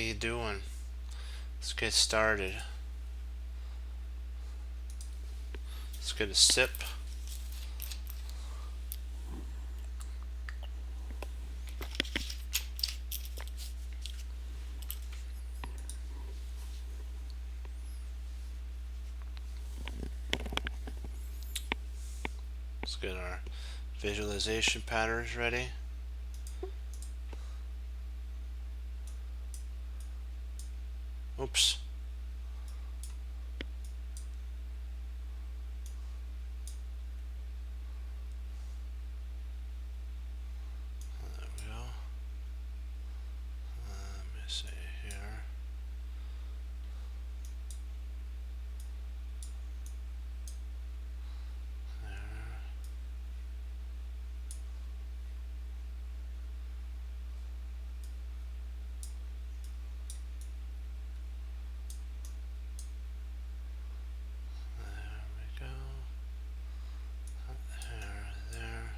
you doing? Let's get started. Let's get a sip. Let's get our visualization patterns ready. Oops. There we go. Let me see here. There. There we go. There. There.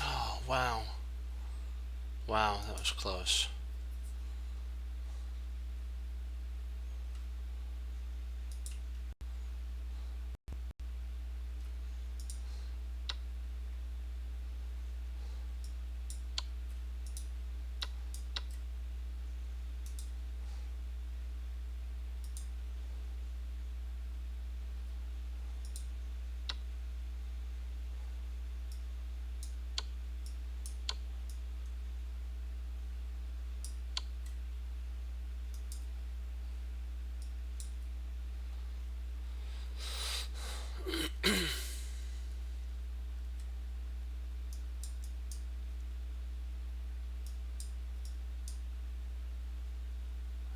Oh, wow. Wow, that was close.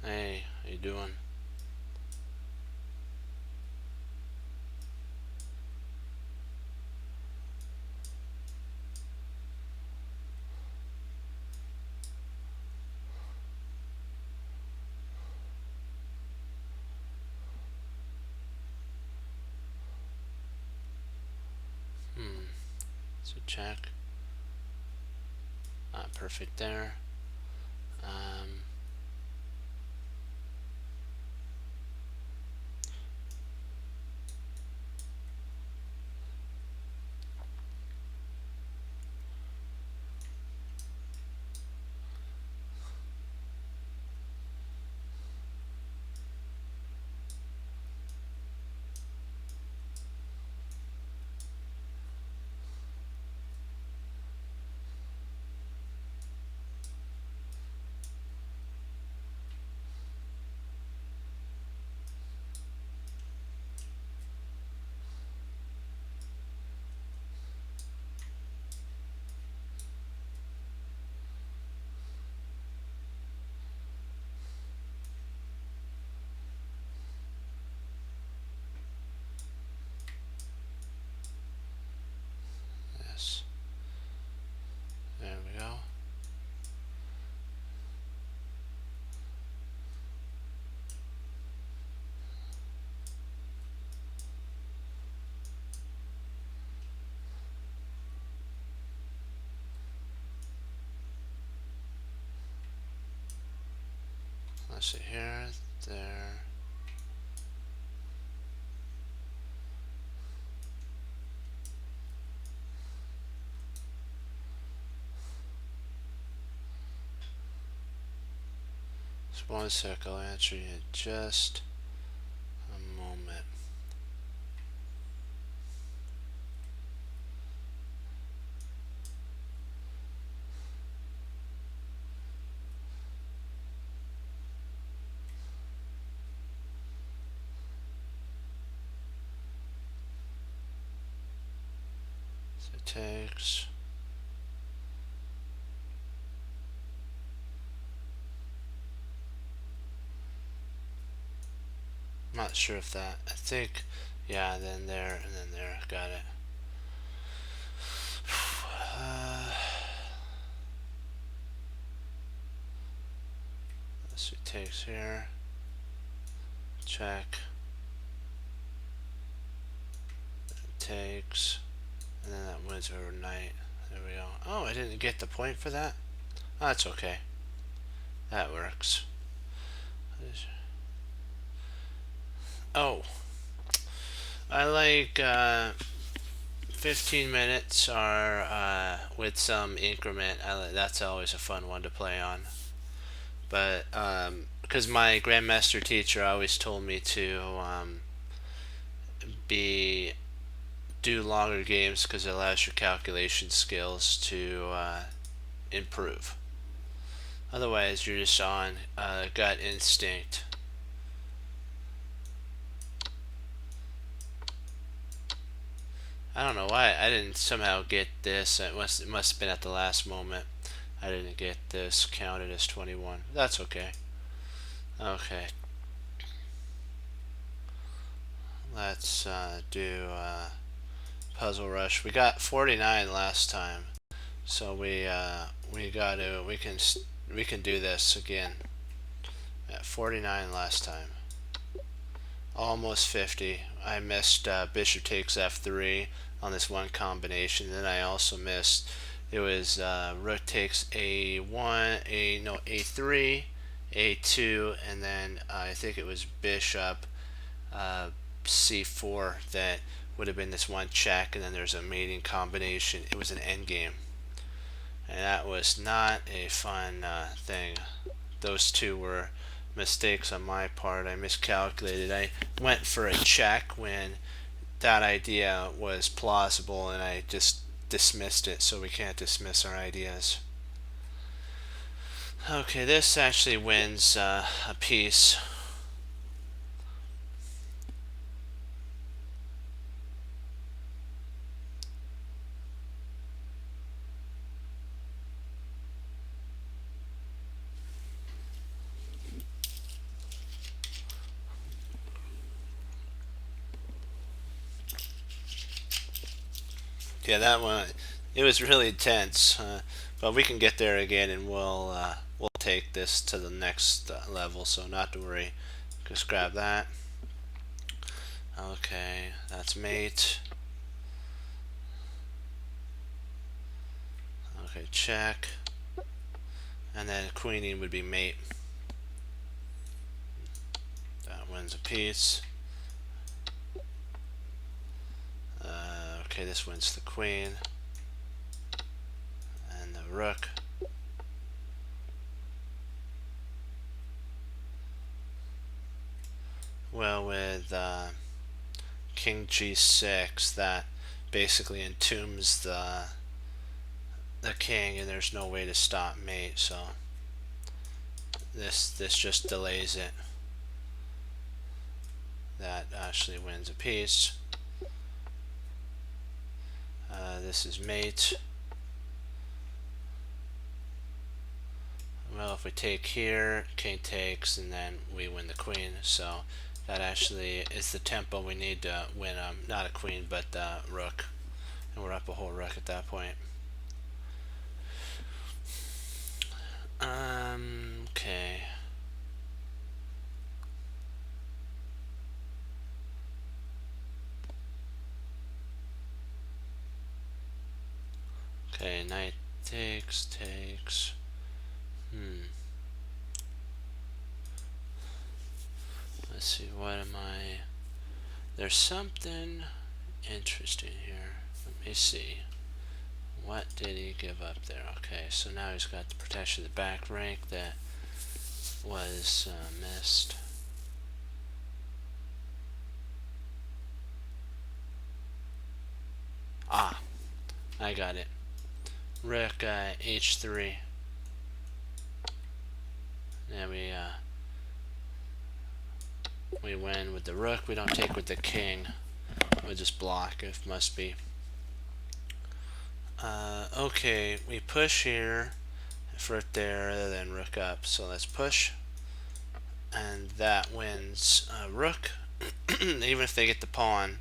Hey, how you doing? So check. Perfect there. Um, let's see here, there. Just one sec, I'll answer you in just a moment. So it takes. I'm not sure if that, I think, yeah, then there, and then there, got it. So it takes here, check, it takes, and then that wins overnight. There we go. Oh, I didn't get the point for that? Oh, that's okay. That works. Oh, I like 15 minutes are with some increment. That's always a fun one to play on. But because my Grandmaster teacher always told me to be do longer games because it allows your calculation skills to improve. Otherwise, you're just on gut instinct. I don't know why I didn't somehow get this. It must have been at the last moment. I didn't get this counted as 21. That's okay. Okay. Let's do Puzzle Rush. We got 49 last time, so we can do this again. At 49 last time. Almost 50. I missed Bishop takes F3 on this one combination. Then I also missed, it was Rook takes A1, A3, A2, and then I think it was Bishop C4 that would have been this one check, and then there's a mating combination. It was an endgame, and that was not a fun thing. Those two were mistakes on my part. I miscalculated. I went for a check when that idea was plausible, and I just dismissed it, so we can't dismiss our ideas. Okay, this actually wins a piece. Yeah, that one, it was really tense, but we can get there again, and we'll take this to the next level. So not to worry. Just grab that. Okay, that's mate. Okay, check, and then queening would be mate. That wins a piece. Okay, this wins the queen and the rook. Well, with king g6, that basically entombs the king, and there's no way to stop mate. So this just delays it. That actually wins a piece. This is mate. Well, if we take here, king takes, and then we win the queen. So that actually is the tempo we need to win. Not a queen, but rook, and we're up a whole rook at that point. Okay. Okay, knight takes. let's see, what am I... There's something interesting here. Let me see. What did he give up there? Okay, so now he's got the protection of the back rank that was missed. Ah, I got it. Rook h3. Then we win with the rook. We don't take with the king. We just block if must be. Okay, we push here, fruit there, then rook up. So let's push, and that wins rook. Even if they get the pawn,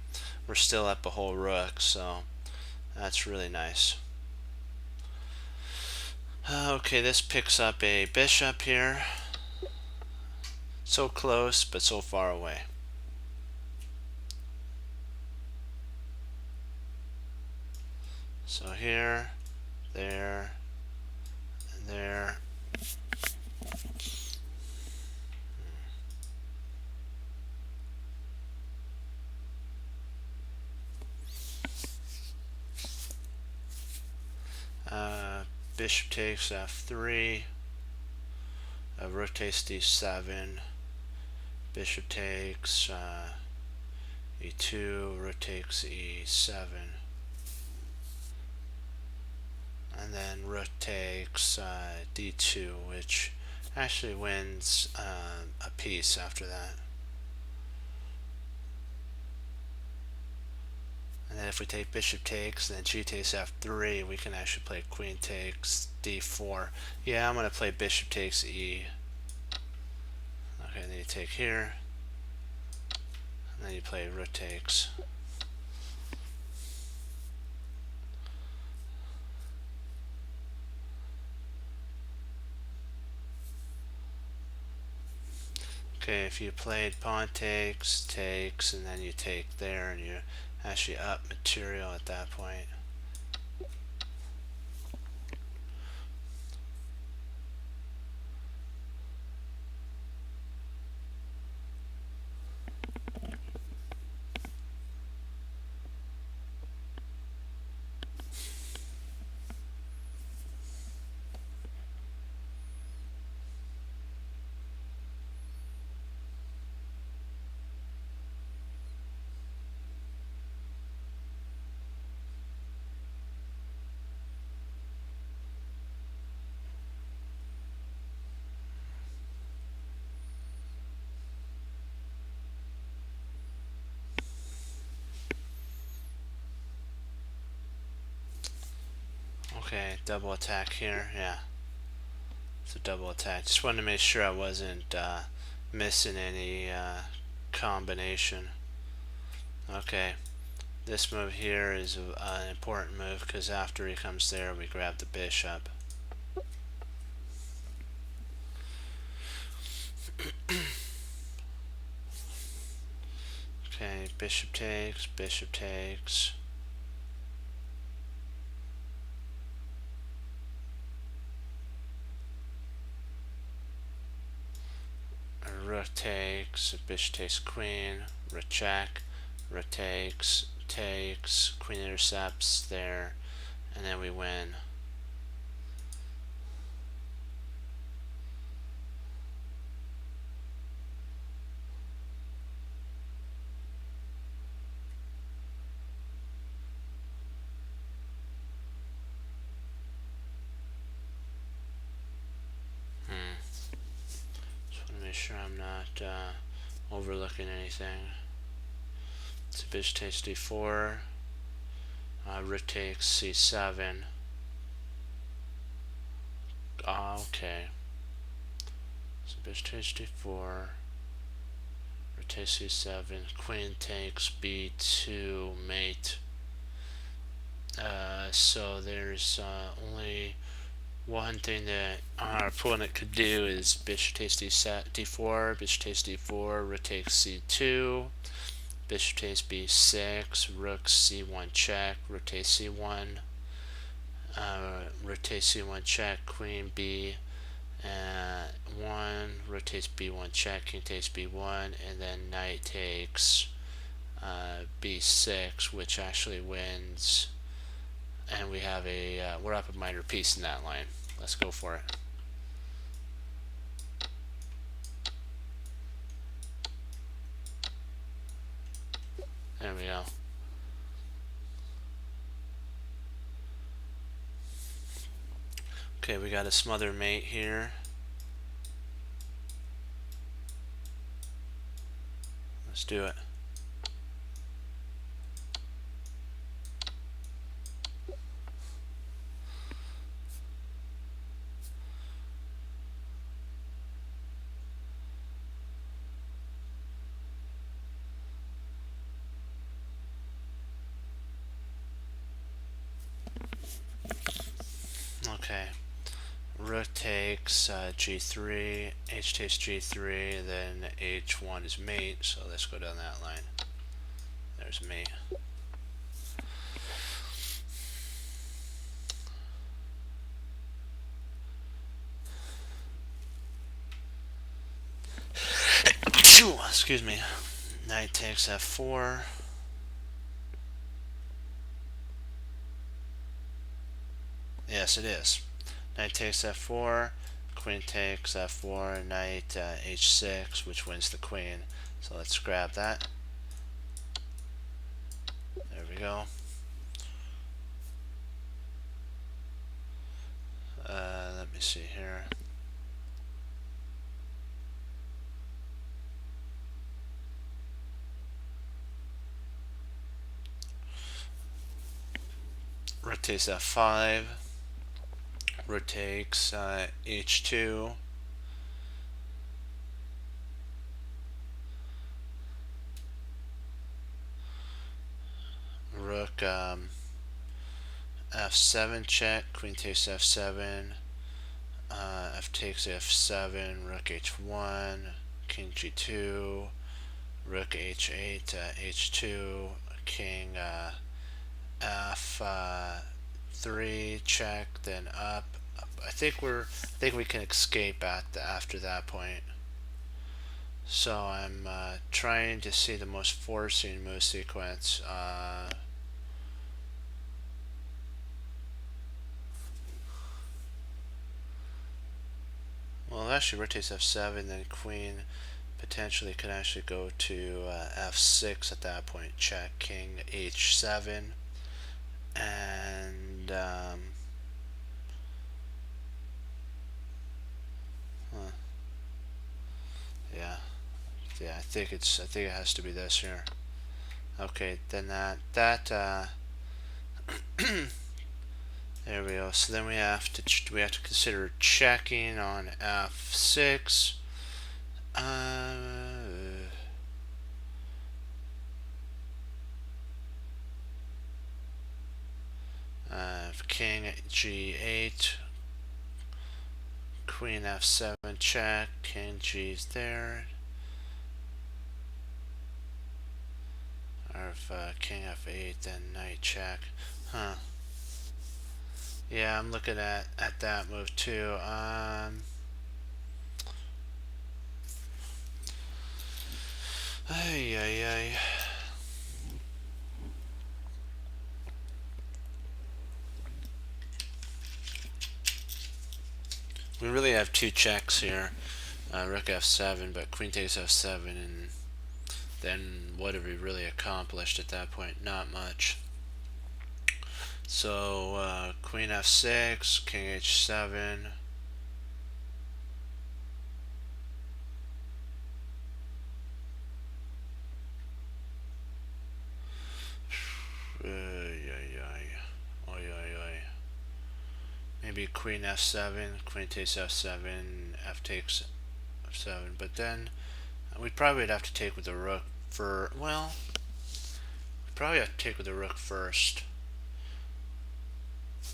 we're still up a whole rook, so that's really nice. Okay, this picks up a bishop here. So close, but so far away. So here, there, and there. Bishop takes f3. Rook takes d7. Bishop takes e2. Rook takes e7. And then rook takes d2, which actually wins a piece after that. And then if we take bishop takes, then g takes f3, we can actually play queen takes d4. Yeah, I'm going to play bishop takes e. Okay, and then you take here, and then you play rook takes. Okay, if you played pawn takes, takes, and then you take there, and you're actually up material at that point. Okay, double attack here, yeah. It's a double attack. Just wanted to make sure I wasn't missing any combination. Okay, this move here is an important move because after he comes there, we grab the bishop. Okay, bishop takes, bishop takes. Rook takes, bishop takes queen, rook check, rook takes, takes, queen intercepts there, and then we win. Make sure I'm not overlooking anything. So bishop takes d4, rook takes c7. Okay. So bishop takes d4, rook takes c7, queen takes b2, mate. So there's only one thing that our opponent could do is bishop takes d4, bishop takes d4, rook takes c2, bishop takes b6, rook c1 check, rook takes c1, rook takes c1 check, queen b, 1 rotates b1 check, king takes b1, and then knight takes b6, which actually wins, and we have a we're up a minor piece in that line. Let's go for it. There we go. Okay, we got a smother mate here. Let's do it. Okay. Rook takes g3, h takes g3, then h1 is mate, so let's go down that line. There's mate. Excuse me. Knight takes f4. Yes, it is. Knight takes f4, queen takes f4, knight h6, which wins the queen. So let's grab that. There we go. Let me see here. Rook takes f5. Rook takes h2. Rook f7 check, queen takes f7, f takes f7, rook h1, king g2, rook h8, h2, king f3 check, then up. I think we can escape after that point. So I'm trying to see the most forcing move sequence. Well, actually rotates f7, then queen potentially could actually go to f6 at that point. Check, king h7, and yeah, I think it has to be this here. Okay, then that there we go. So then we have to consider checking on f6. King g8, queen f7 check, king g's there. Or if king f8, then knight check. Huh. Yeah, I'm looking at that move too. Ay, ay, ay. We really have two checks here. Rook f7, but queen takes f7, and then what have we really accomplished at that point? Not much. So queen f6, king h7. Maybe queen f7, queen takes f7, f takes f7, but then we probably would have to take with the rook for, well, we probably have to take with the rook first.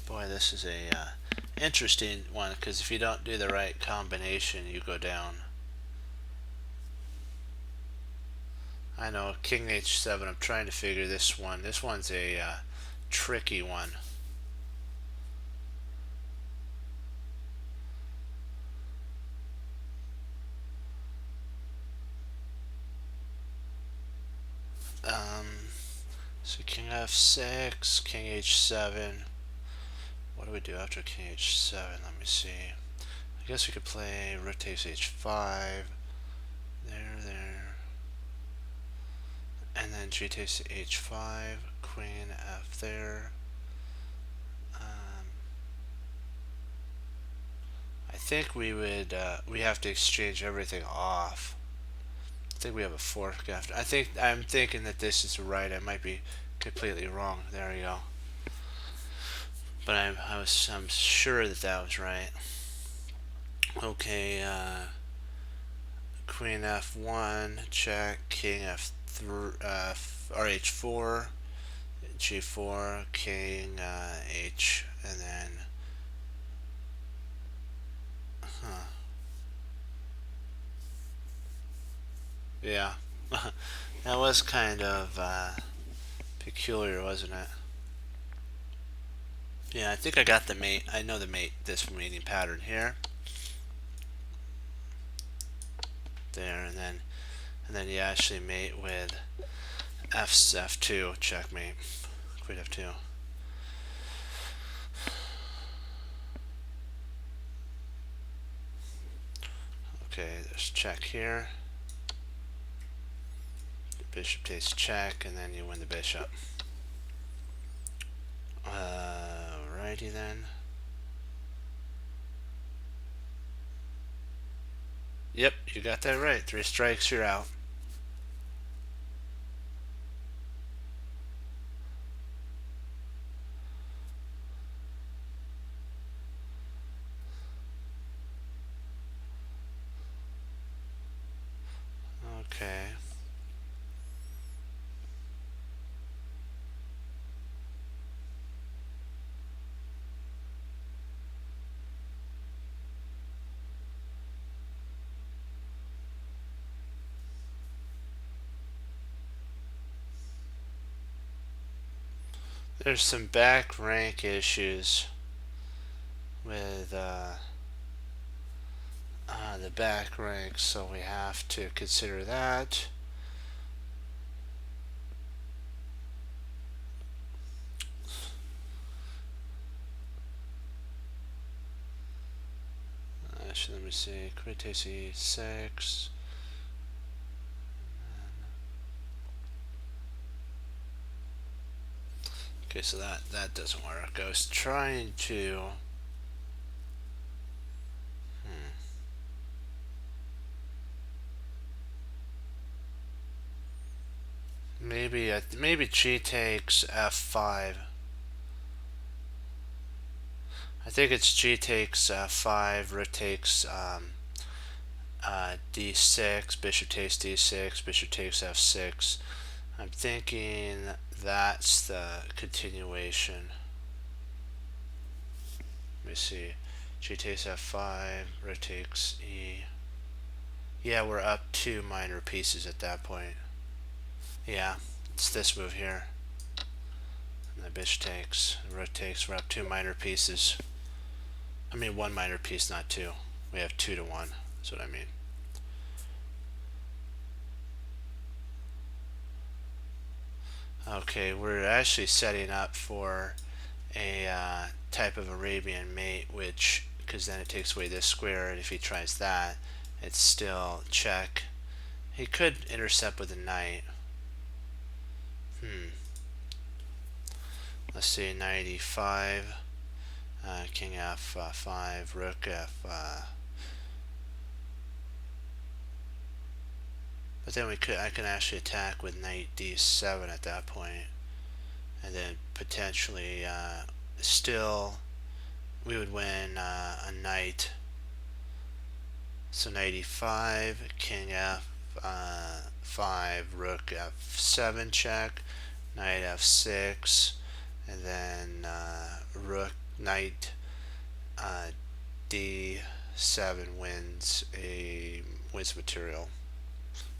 Boy, this is a interesting one, because if you don't do the right combination, you go down. I know, king h7, I'm trying to figure this one. This one's a tricky one. So king f6, king h7. What do we do after king h7? Let me see. I guess we could play rook takes h5. There. And then g takes h5, queen f there. I think we would, we have to exchange everything off. I think we have a fork after. I'm thinking that this is right. I might be completely wrong. There we go. But I'm sure that that was right. Okay, queen f1, check, king f3, or h4, g4, king h, and then, yeah, that was kind of peculiar, wasn't it? Yeah, I think I got the mate. I know the mate. This mating pattern here, there, and then you actually mate with f2, checkmate, queen f2. Okay, there's check here. The bishop takes check, and then you win the bishop. Alrighty then. Yep, you got that right. 3 strikes, you're out. Okay. There's some back rank issues with the back rank, so we have to consider that. Actually, let me see. Queen takes e6. Okay, so that doesn't work. I was trying to. Maybe g takes f5. I think it's g takes f5, rook takes d6, bishop takes d6, bishop takes f6. I'm thinking that's the continuation. Let me see. G takes f5, rook takes e. Yeah, we're up 2 minor pieces at that point. Yeah, it's this move here. And the bishop takes, rook takes, we're up 2 minor pieces. I mean 1 minor piece, not 2. We have 2 to 1, that's what I mean. Okay, we're actually setting up for a type of Arabian mate, which, because then it takes away this square, and if he tries that, it's still check. He could intercept with a knight. Let's see, knight e5, king f5, rook f. But then I can actually attack with knight d7 at that point, and then potentially still we would win a knight. So knight e5, king f5, rook f7 check, knight f6, and then rook knight d7 wins material.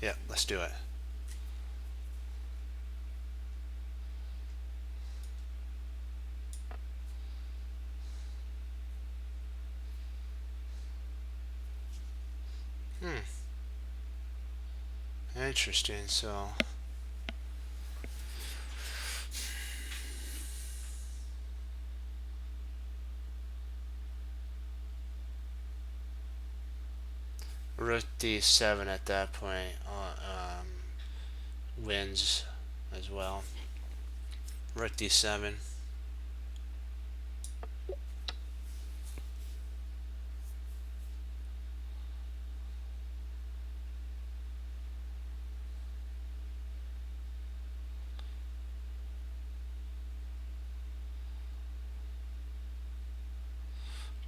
Yeah, let's do it. Interesting. So Rook d7 at that point wins as well. Rook d7.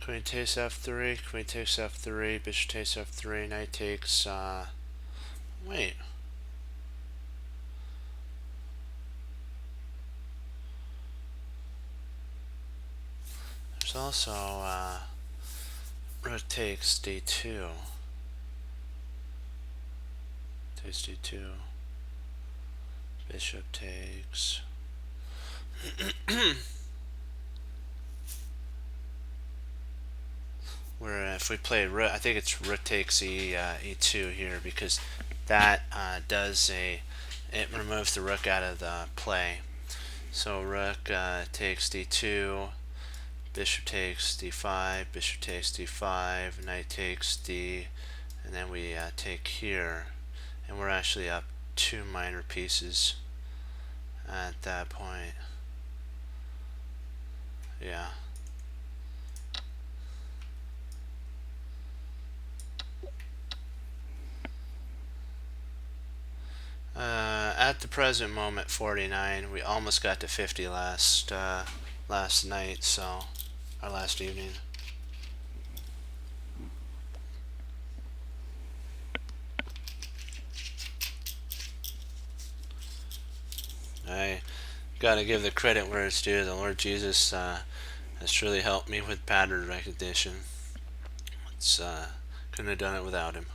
Queen takes f3, queen takes f3, bishop takes f3, knight takes, wait. There's also, rook takes d2. Takes d2. Bishop takes. Where if we play rook, I think it's rook takes e2 here, because that it removes the rook out of the play. So rook takes d2, bishop takes d5, bishop takes d5, knight takes d, and then we take here, and we're actually up 2 minor pieces at that point. Yeah. At the present moment, 49. We almost got to 50 last night, so our last evening. I gotta give the credit where it's due. The Lord Jesus has truly helped me with pattern recognition. Couldn't have done it without him.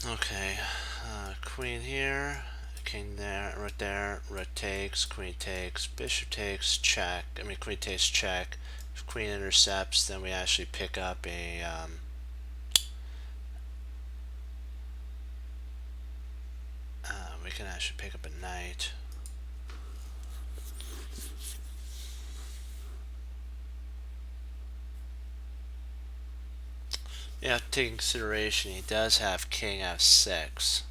Okay, queen here, king there, right there, rook takes, queen takes, bishop takes, check. I mean, queen takes, check. If queen intercepts, then we actually pick up a we can actually pick up a knight. Yeah, take into consideration he does have king f6.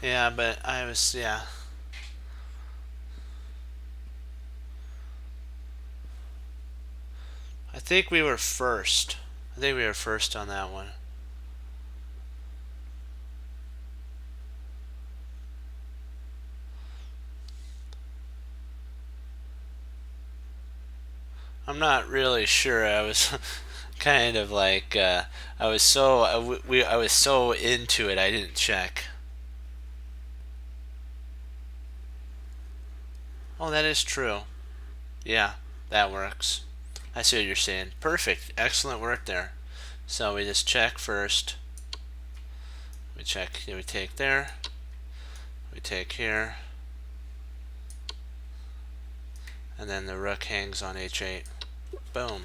Yeah, but yeah. I think we were first. I think we were first on that one. I'm not really sure. I was kind of like I was so into it I didn't check. Oh, that is true. Yeah, that works. I see what you're saying. Perfect. Excellent work there. So we just check first. We check. We take there. We take here. And then the rook hangs on h8. Boom.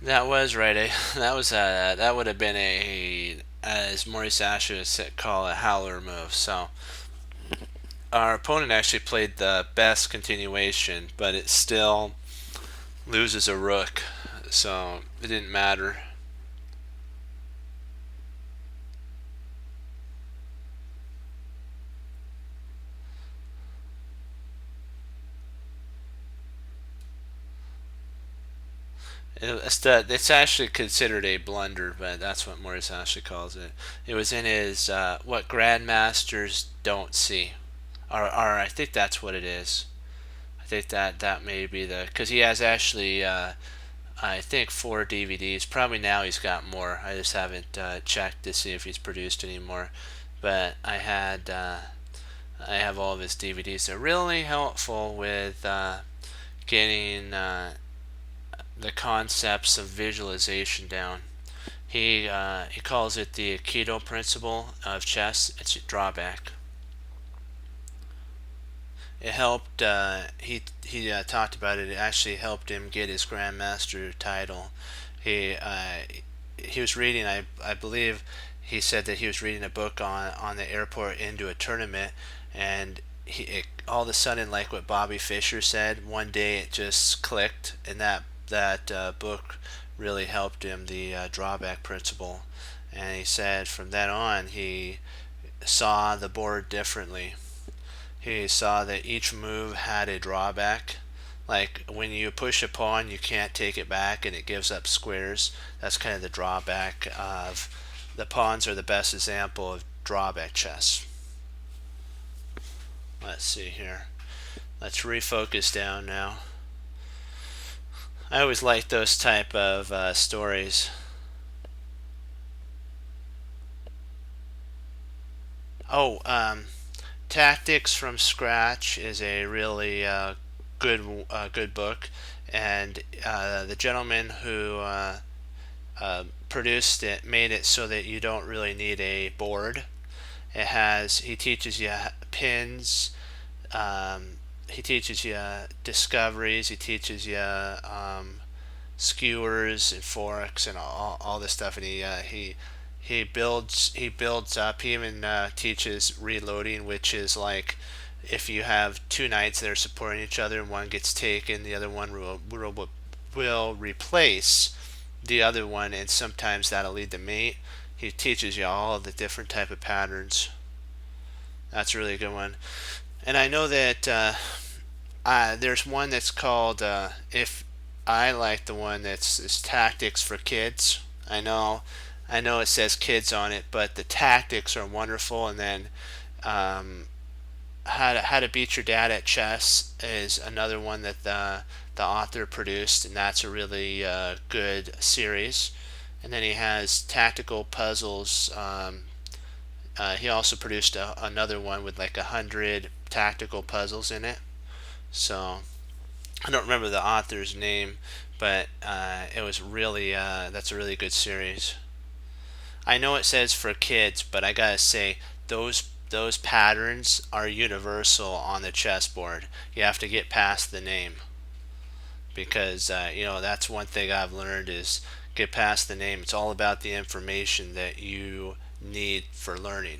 That was right. That would have been as Maurice Asher would call a howler move. So our opponent actually played the best continuation, but it still loses a rook, so it didn't matter. It's actually considered a blunder, but that's what Maurice actually calls it. It was in his what grandmasters don't see, or I think that's what it is. I think that may be because he has actually I think 4 DVDs. Probably now he's got more. I just haven't checked to see if he's produced any more. But I have all of his DVDs. They're really helpful with getting the concepts of visualization down. He calls it the Aikido principle of chess. It's a drawback. It helped. He talked about it. It actually helped him get his grandmaster title. He uh, he was reading. I believe he said that he was reading a book on the airport into a tournament, and all of a sudden, like what Bobby Fischer said, one day it just clicked, and that book really helped him, the drawback principle. And he said from then on he saw the board differently. He saw that each move had a drawback. Like when you push a pawn, you can't take it back and it gives up squares. That's kind of the drawback of the pawns are the best example of drawback chess. Let's see here. Let's refocus down now. I always like those type of stories. Oh, Tactics from Scratch is a really good book, and the gentleman who produced it made it so that you don't really need a board. He teaches you pins, he teaches you discoveries, he teaches you skewers and forks and all this stuff, and he builds up. He even teaches reloading, which is like if you have two knights that are supporting each other and one gets taken, the other one will replace the other one, and sometimes that'll lead to mate. He teaches you all of the different type of patterns. That's a really good one. And I know that there's one that's called if I like the one that's is Tactics for Kids. I know it says kids on it, but the tactics are wonderful. And then um, how to beat your dad at chess is another one that the author produced, and that's a really good series. And then he has tactical puzzles. He also produced another one with like 100 tactical puzzles in it. So I don't remember the author's name, but it was really that's a really good series. I know it says for kids, but I gotta say those patterns are universal on the chessboard. You have to get past the name because that's one thing I've learned is get past the name. It's all about the information that you need for learning.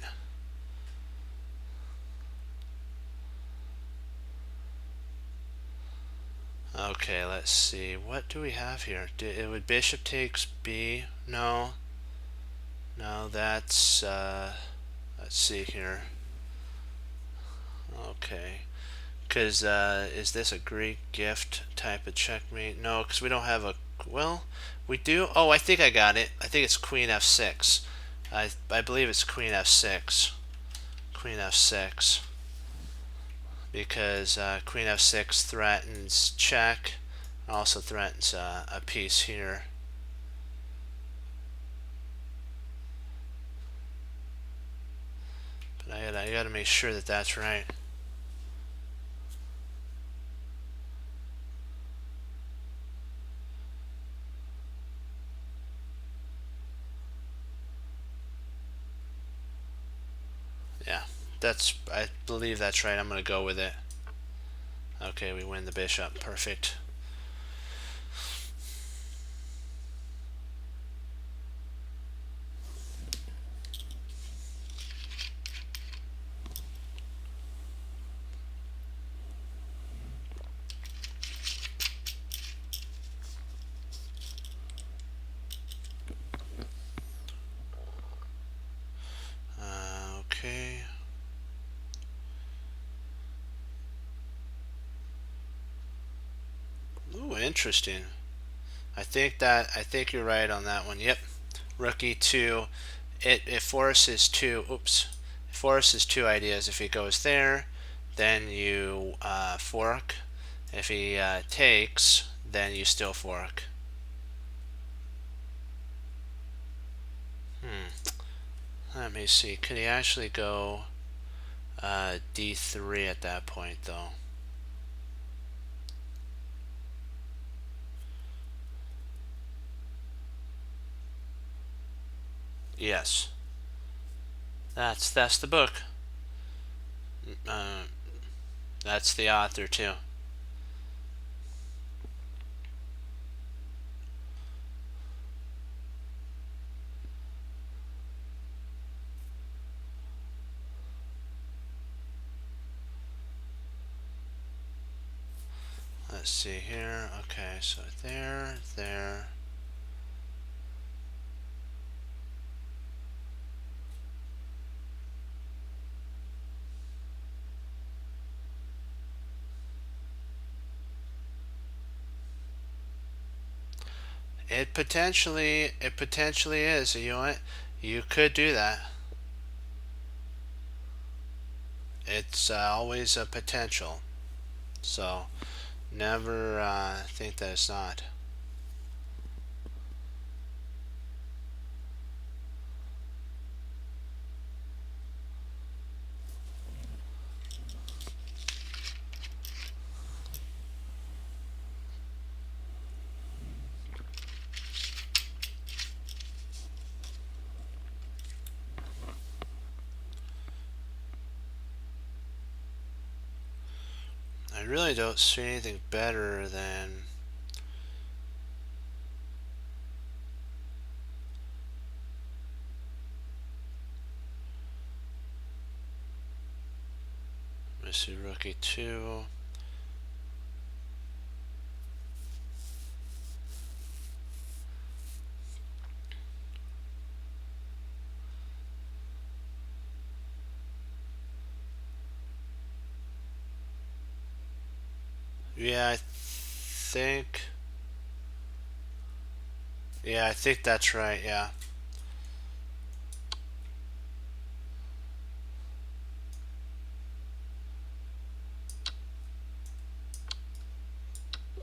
Okay, let's see. What do we have here? Would bishop takes b? No, no. That's let's see here. Okay, because is this a Greek gift type of checkmate? No, because we don't have a. Well, we do. Oh, I think I got it. I think it's Queen f6. I believe it's Queen f6. Queen f6. Because Queen f6 threatens check, also threatens a piece here. But I gotta make sure that that's right. Yeah, I believe that's right. I'm gonna go with it. Okay, we win the bishop. Perfect. Okay. Ooh, interesting. I think you're right on that one. Yep. Rook e2. It forces two. Oops. It forces two ideas. If he goes there, then you fork. If he takes, then you still fork. Let me see. Could he actually go d3 at that point, though? Yes. That's the book. Uh, that's the author too. Let's see here. Okay, so there. It potentially is. You know what? You could do that. It's always a potential. So never think that it's not. I really don't see anything better than Missy Rookie 2. Yeah, I think that's right. Yeah.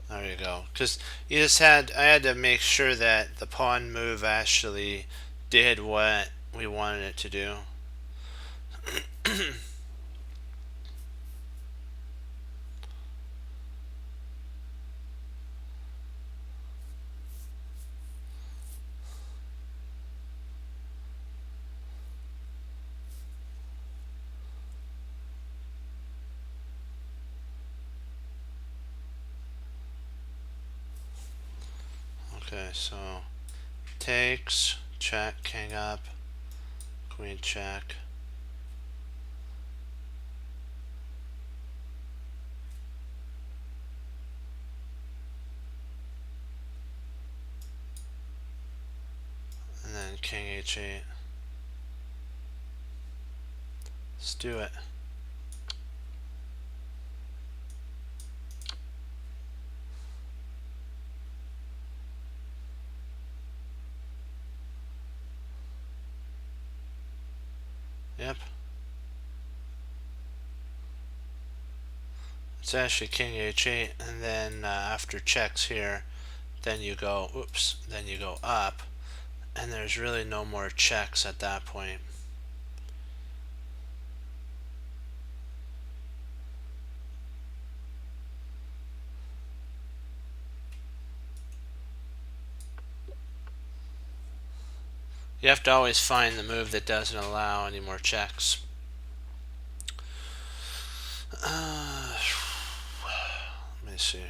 There you go. Because I had to make sure that the pawn move actually did what we wanted it to do. Okay, so takes, check, king up, queen check. And then king h8. Let's do it. Yep. It's actually king h8, and then after checks here, then you go, oops, then you go up, and there's really no more checks at that point. You have to always find the move that doesn't allow any more checks. Let me see here.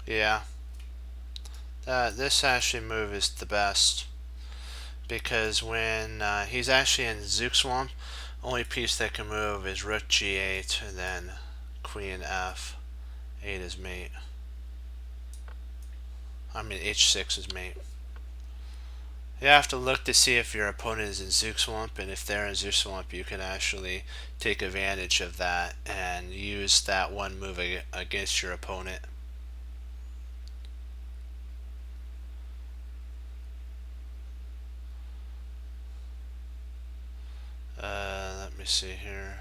Yeah. This actually move is the best. Because when he's actually in Zook Swamp, only piece that can move is Rook G8 and then Queen F8 is mate. I mean H6 is mate. You have to look to see if your opponent is in Zook Swamp, and if they're in Zook Swamp, you can actually take advantage of that and use that one move against your opponent. Let me see here.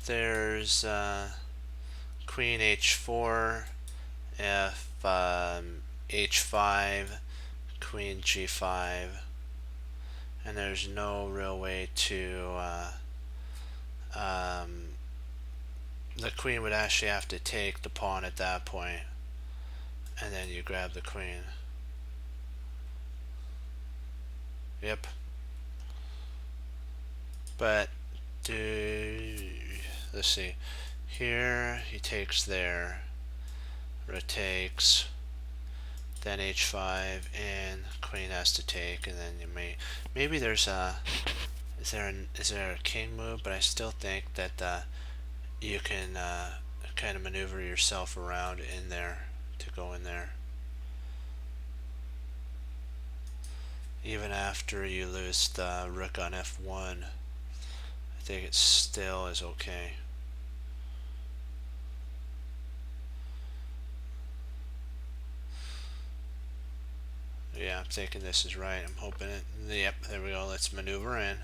There's Queen H4, F H5, Queen G5. and there's no real way to the queen would actually have to take the pawn at that point, and then you grab the queen. Yep. But let's see. Here he takes there, rotates, then h5, and queen has to take, and then you maybe there's a is there a king move, but I still think that you can kind of maneuver yourself around in there to go in there. Even after you lose the rook on f1, I think it still is okay. Yeah, I'm thinking this is right. I'm hoping it. Yep, there we go. Let's maneuver in.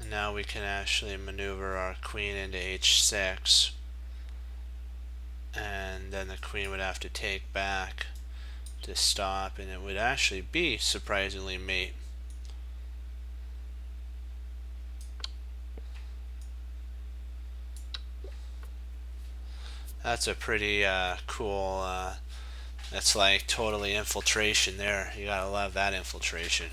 And now we can actually maneuver our queen into h6. And then the queen would have to take back to stop, and it would actually be surprisingly mate. That's a pretty cool, that's like totally infiltration there. You gotta love that infiltration.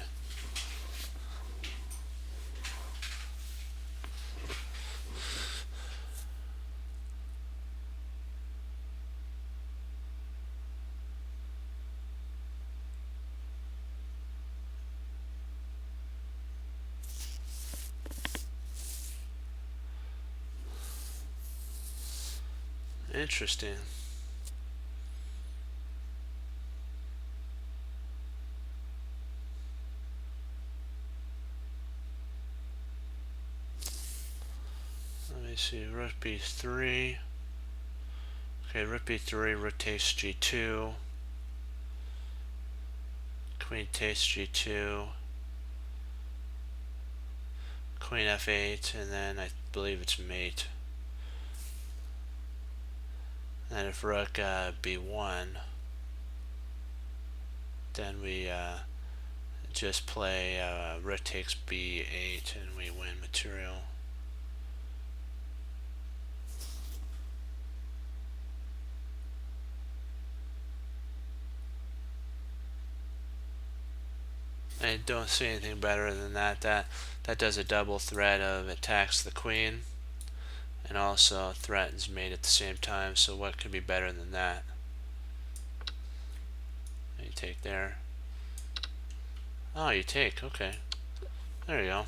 Interesting. Let me see, rook b3. Okay, rook b3 rotates g2. Queen takes g2. Queen f8, and then I believe it's mate. And if rook b1, then we just play rook takes b8 and we win material. I don't see anything better than that. That does a double threat of attacks the queen and also threatens mate at the same time, so what could be better than that? You take there. Oh, you take, okay. There you go.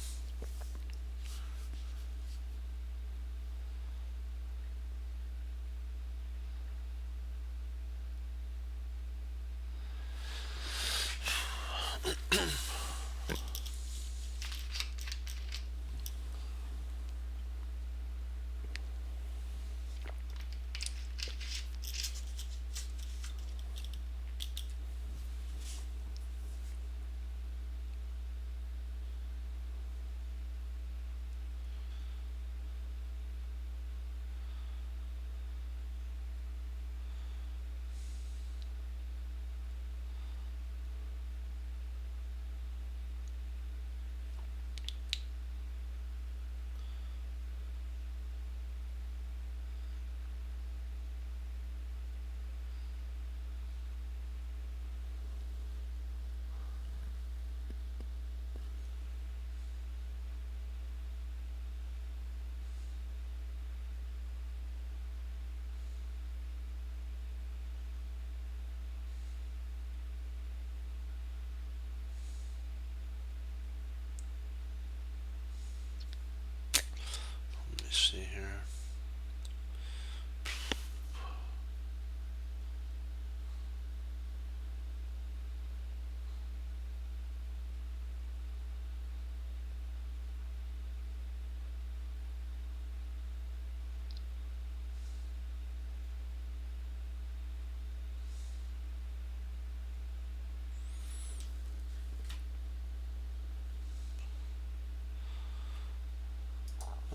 Let me see here.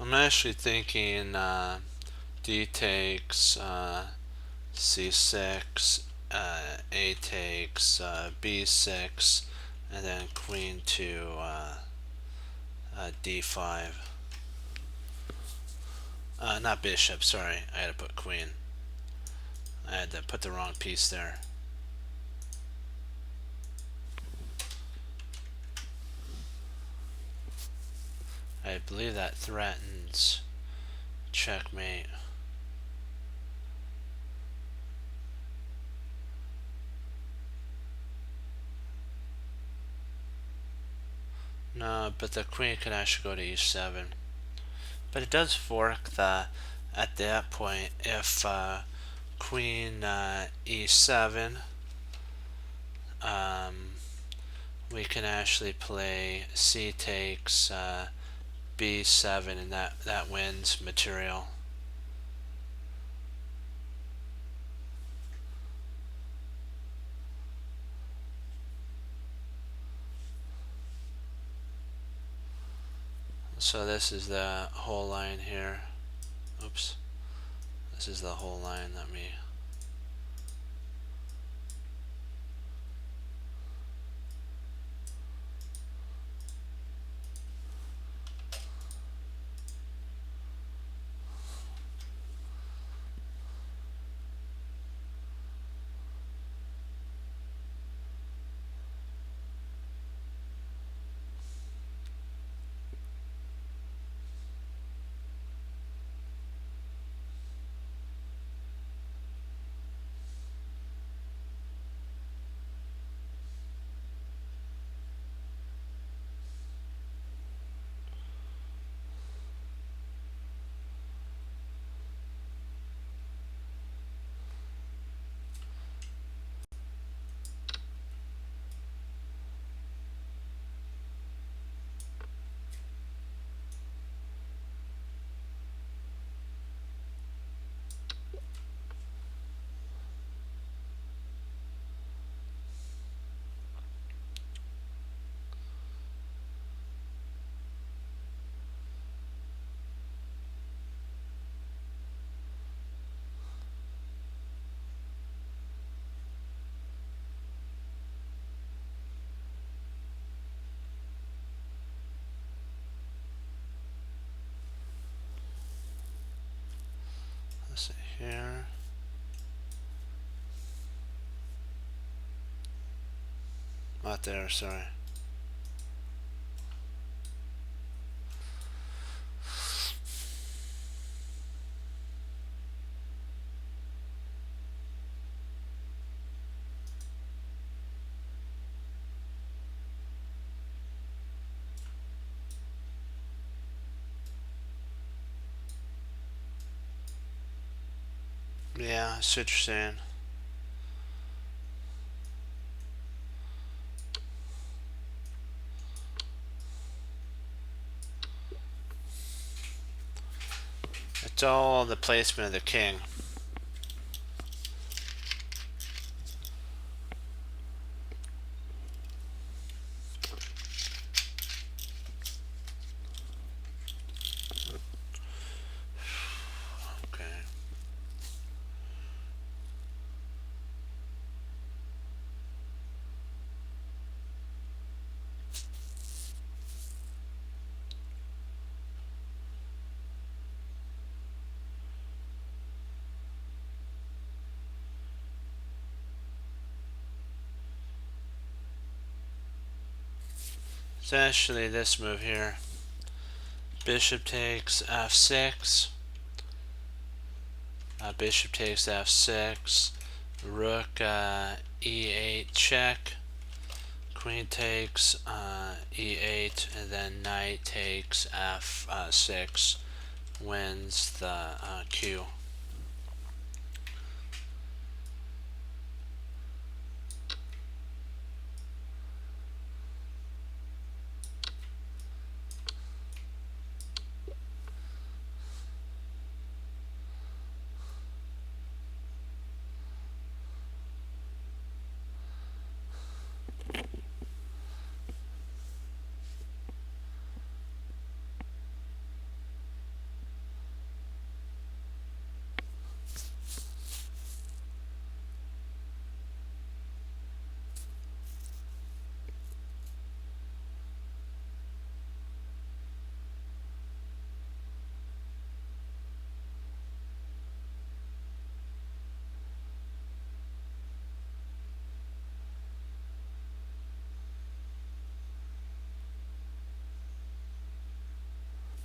I'm actually thinking d takes c6, A takes B6, and then queen to D5. Not bishop, sorry. I had to put queen. I had to put the wrong piece there. I believe that threatens checkmate. No, but the queen can actually go to e7. But it does fork the, at that point, if queen e7, we can actually play c takes b7, and that wins material. So this is the whole line here. Oops. This is the whole line. Let me. Let's see here. Not there, sorry. Yeah, I see what you're saying. It's all the placement of the king. Okay. It's actually this move here. Bishop takes f6. Bishop takes f6. Rook e8 check. Queen takes e8, and then knight takes f6. Wins the Q.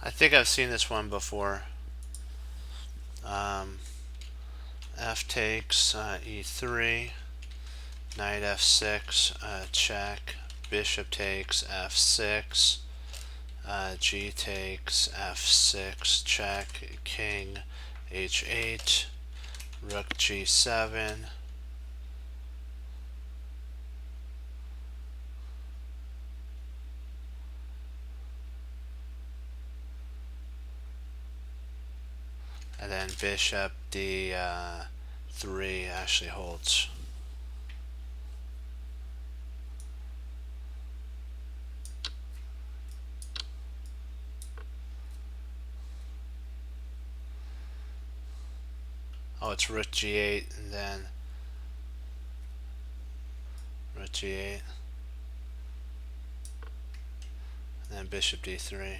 I think I've seen this one before. F takes e3, knight f6, check, bishop takes f6, g takes f6, check, king h8, rook g7, and then bishop d3 actually holds. Oh, it's rook g8 and then rook g8 and then bishop d3.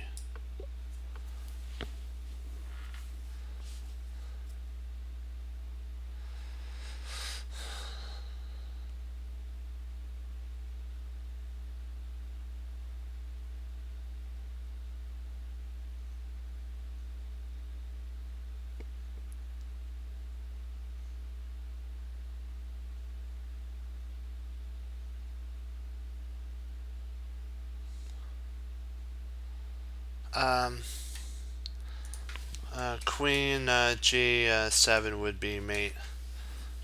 Queen g7 would be mate.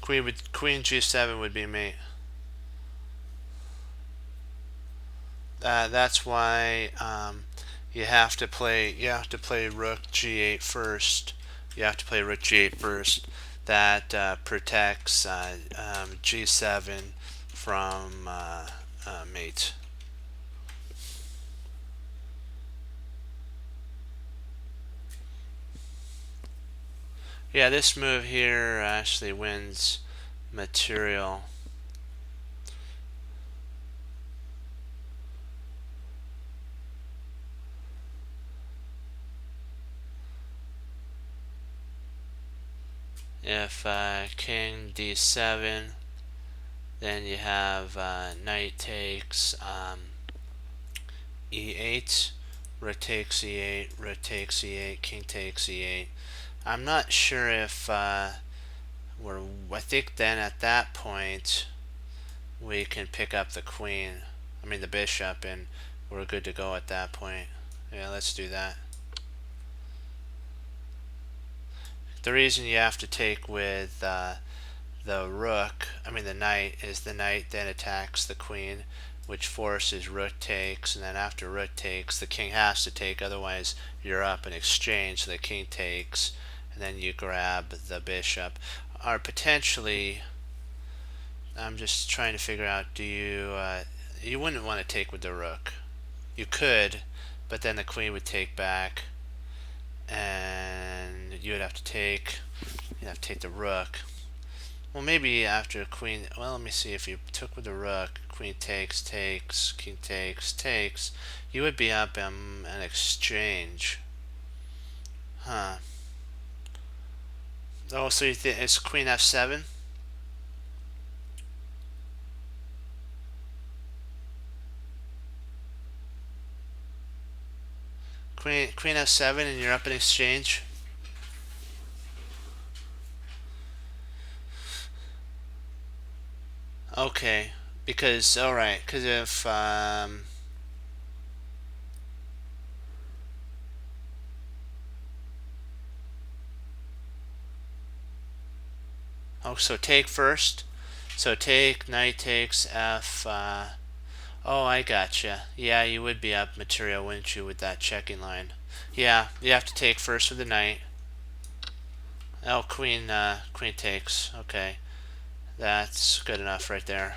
Queen g7 would be mate. That's why you have to play rook g8 first. You have to play rook g8 first. That protects g7 from mate. Yeah, this move here actually wins material. If king d7, then you have knight takes e8, rook takes e8, rook takes e8, king takes e8. I'm not sure if I think then at that point we can pick up the queen, the bishop, and we're good to go at that point. Yeah, let's do that. The reason you have to take with the rook, the knight, is the knight then attacks the queen, which forces rook takes, and then after rook takes, the king has to take, otherwise you're up in exchange, so the king takes, and then you grab the bishop. Or potentially, I'm just trying to figure out, do you wouldn't want to take with the rook. You could, but then the queen would take back, and you would have to take the rook. Well, maybe after queen, well, let me see, if you took with the rook, queen takes, takes, king takes, takes, you would be up in an exchange. Huh. Oh, so you think it's queen f7? Queen f7 and you're up in exchange? Okay, because, alright, because if, oh, so take first? So take, knight takes, f, oh, I gotcha. Yeah, you would be up material, wouldn't you, with that checking line? Yeah, you have to take first with the knight. Oh, queen takes, okay. That's good enough right there.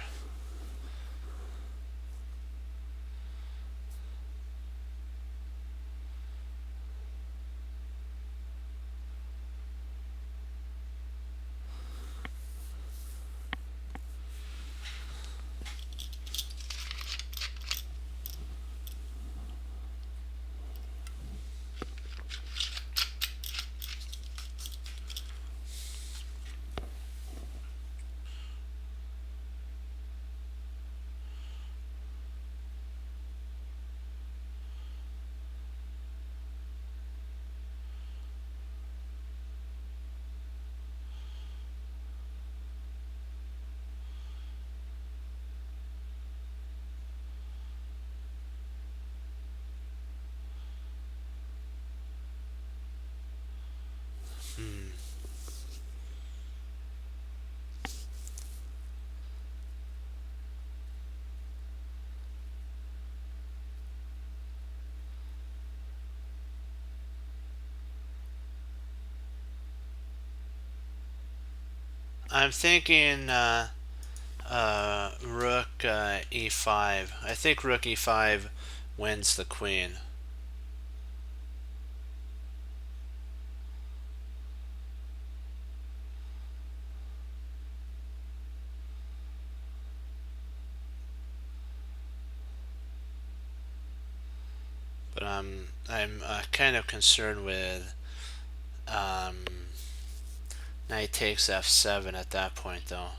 I'm thinking rook e5. I think rook e5 wins the queen. But I'm kind of concerned with um, knight takes f7 at that point, though.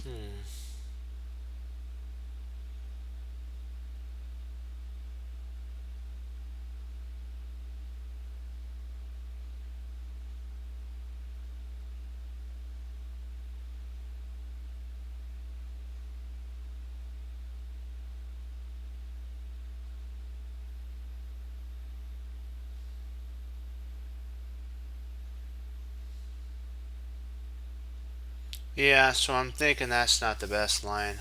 Hmm. Yeah, so I'm thinking that's not the best line.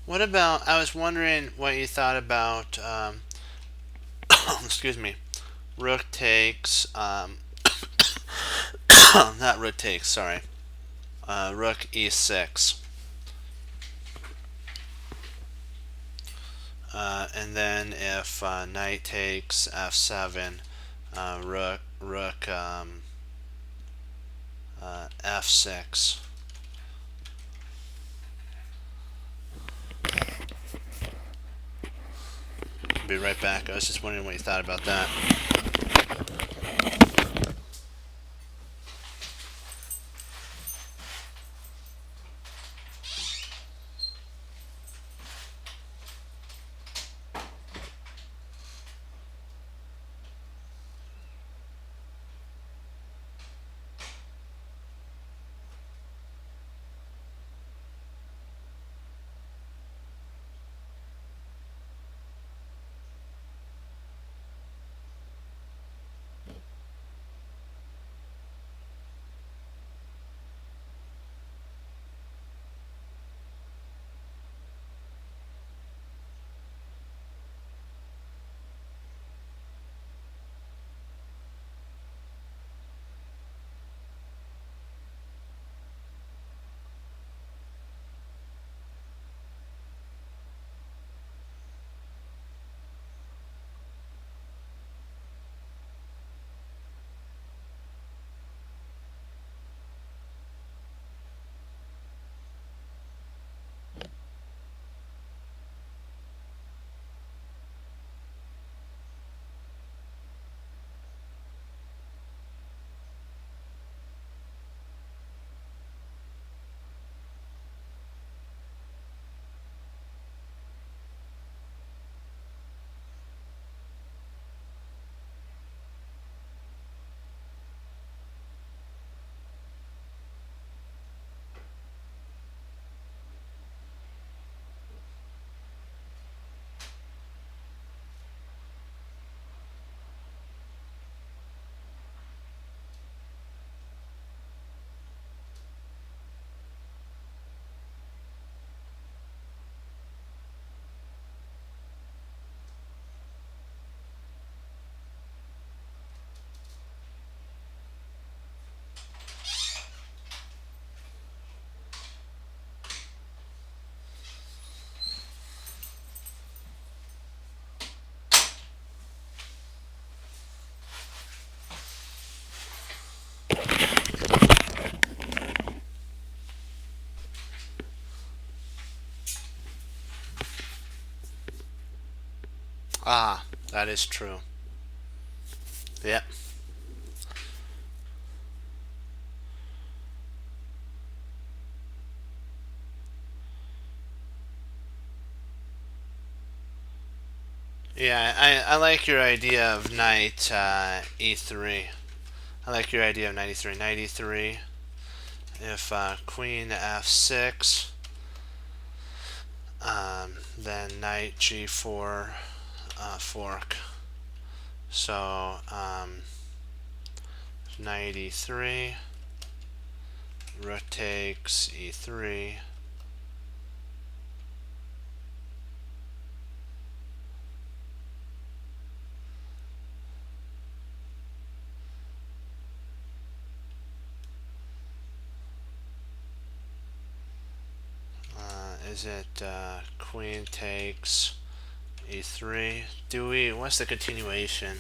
What about, I was wondering what you thought about, excuse me, rook takes, not rook takes, sorry, rook e6. And then if knight takes f7, rook f6. Be right back. I was just wondering what you thought about that. Ah, that is true. Yep. Yeah, I like your idea of knight e3. I like your idea of 93. 93. If queen f6, then knight g4 fork. So knight e3, rook takes e3. Is it queen takes e3? What's the continuation?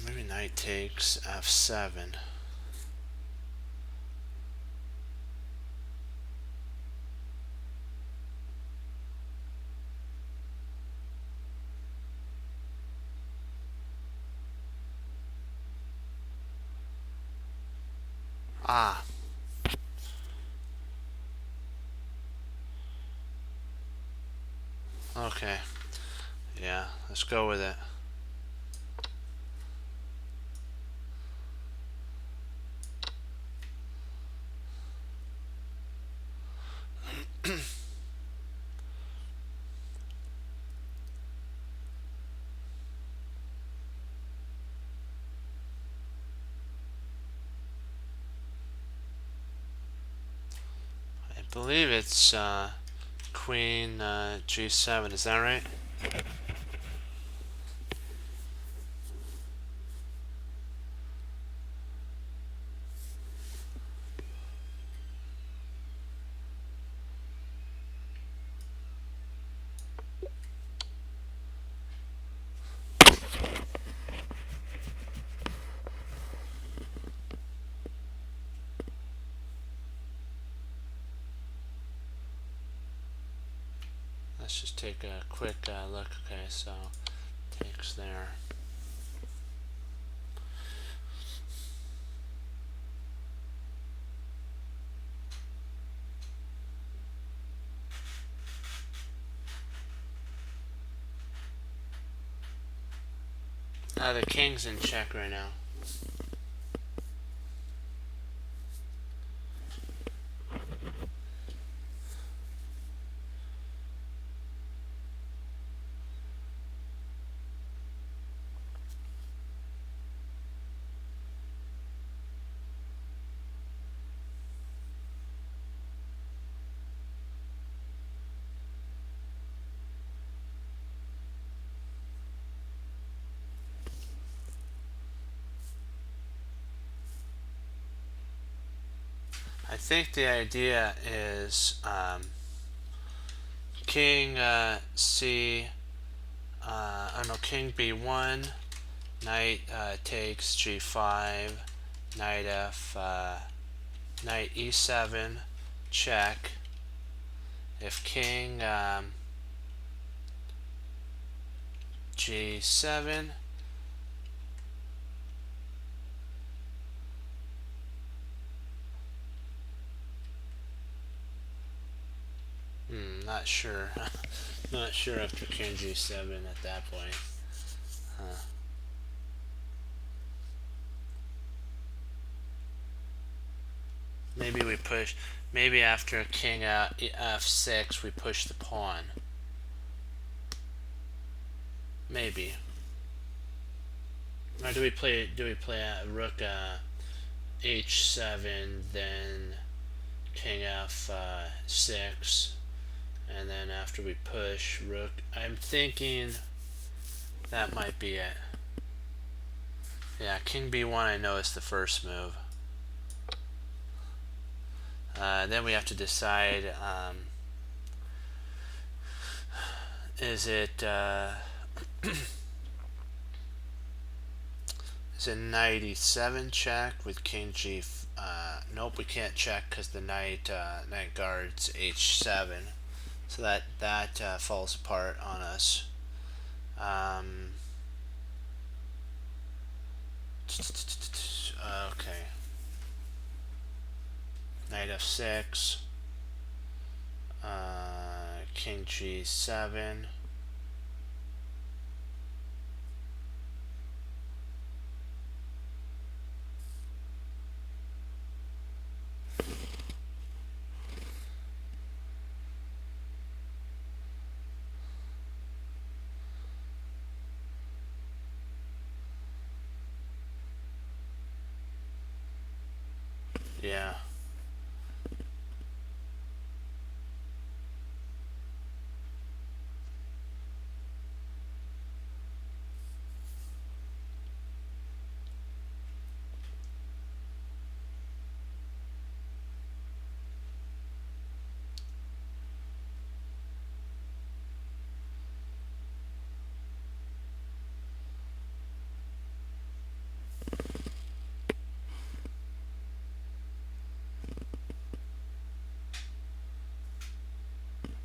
Maybe knight takes f7. Ah, okay. Yeah, let's go with it. I believe it's queen g7. Is that right? Let's just take a quick look. Okay, so takes there. The king's in check right now. I think the idea is king c, I don't know, king b1, knight takes g5, knight f, knight e7, check. If king g7, not sure. Not sure after king g7 at that point. Maybe we push. Maybe after king f6, we push the pawn. Maybe. Or do we play? Do we play rook h7, then king f6, and then after we push rook? I'm thinking that might be it. Yeah, king b1. I know is the first move. Then we have to decide. Is it is it knight e7 check with king g? Nope, we can't check because the knight guards h7. So that falls apart on us. Okay. Knight f6. King g7. Yeah.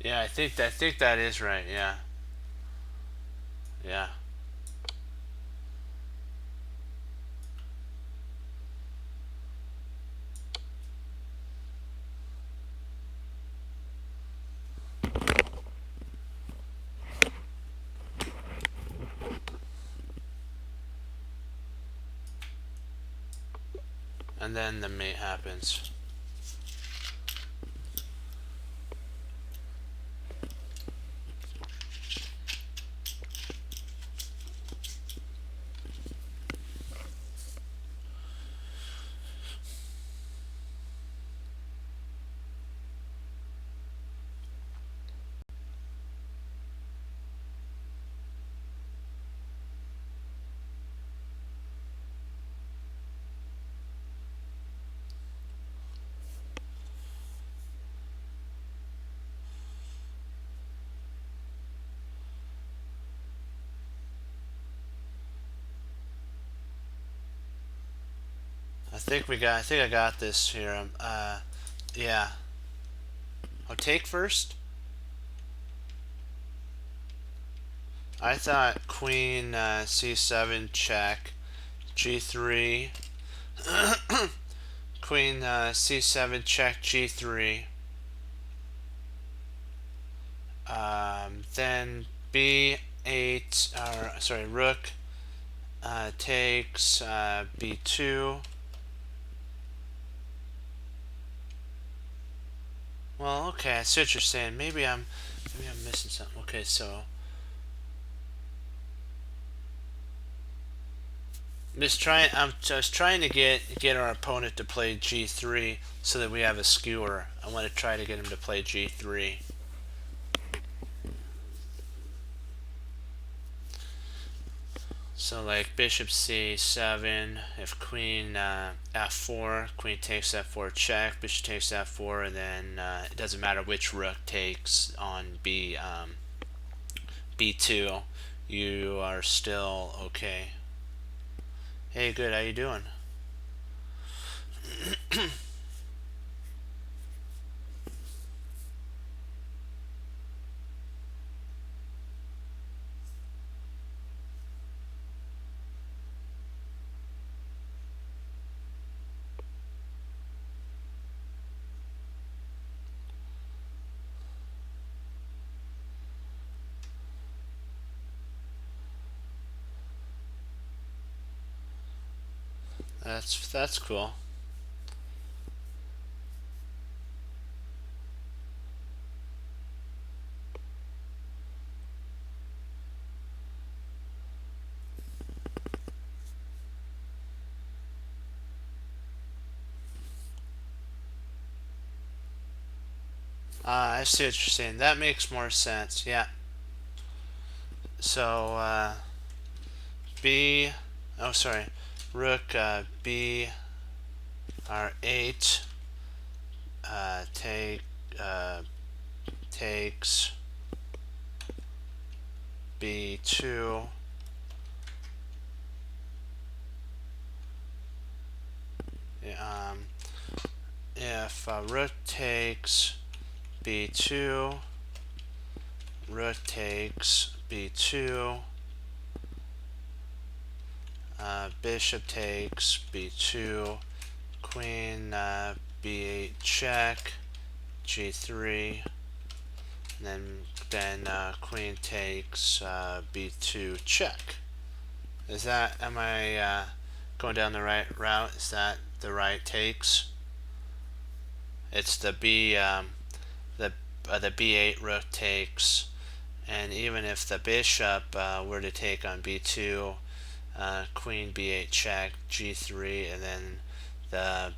Yeah, I think that is right. Yeah. Yeah. And then the mate happens. I think I got this here. Yeah. Oh, take first. I thought queen c7 check, g3, queen c7 check, g3, then b8, or sorry, rook takes b2. Well, okay, I see what you're saying. Maybe I'm missing something. Okay, so I was trying to get our opponent to play g3 so that we have a skewer. I want to try to get him to play g3. So like bishop c7, if queen f4, queen takes f4 check, bishop takes f4, and then it doesn't matter which rook takes on b2, you are still okay. Hey, good. How you doing? That's cool. I see what you're saying. That makes more sense. Yeah. So B. Oh, sorry. Rook B R8 take takes B2. If rook takes B2, rook takes b2, bishop takes b2, queen b8 check, g3, and then queen takes b2 check. Am I going down the right route? Is that the right takes? It's the the b8 rook takes, and even if the bishop were to take on b2, queen b8 check, g3, and then the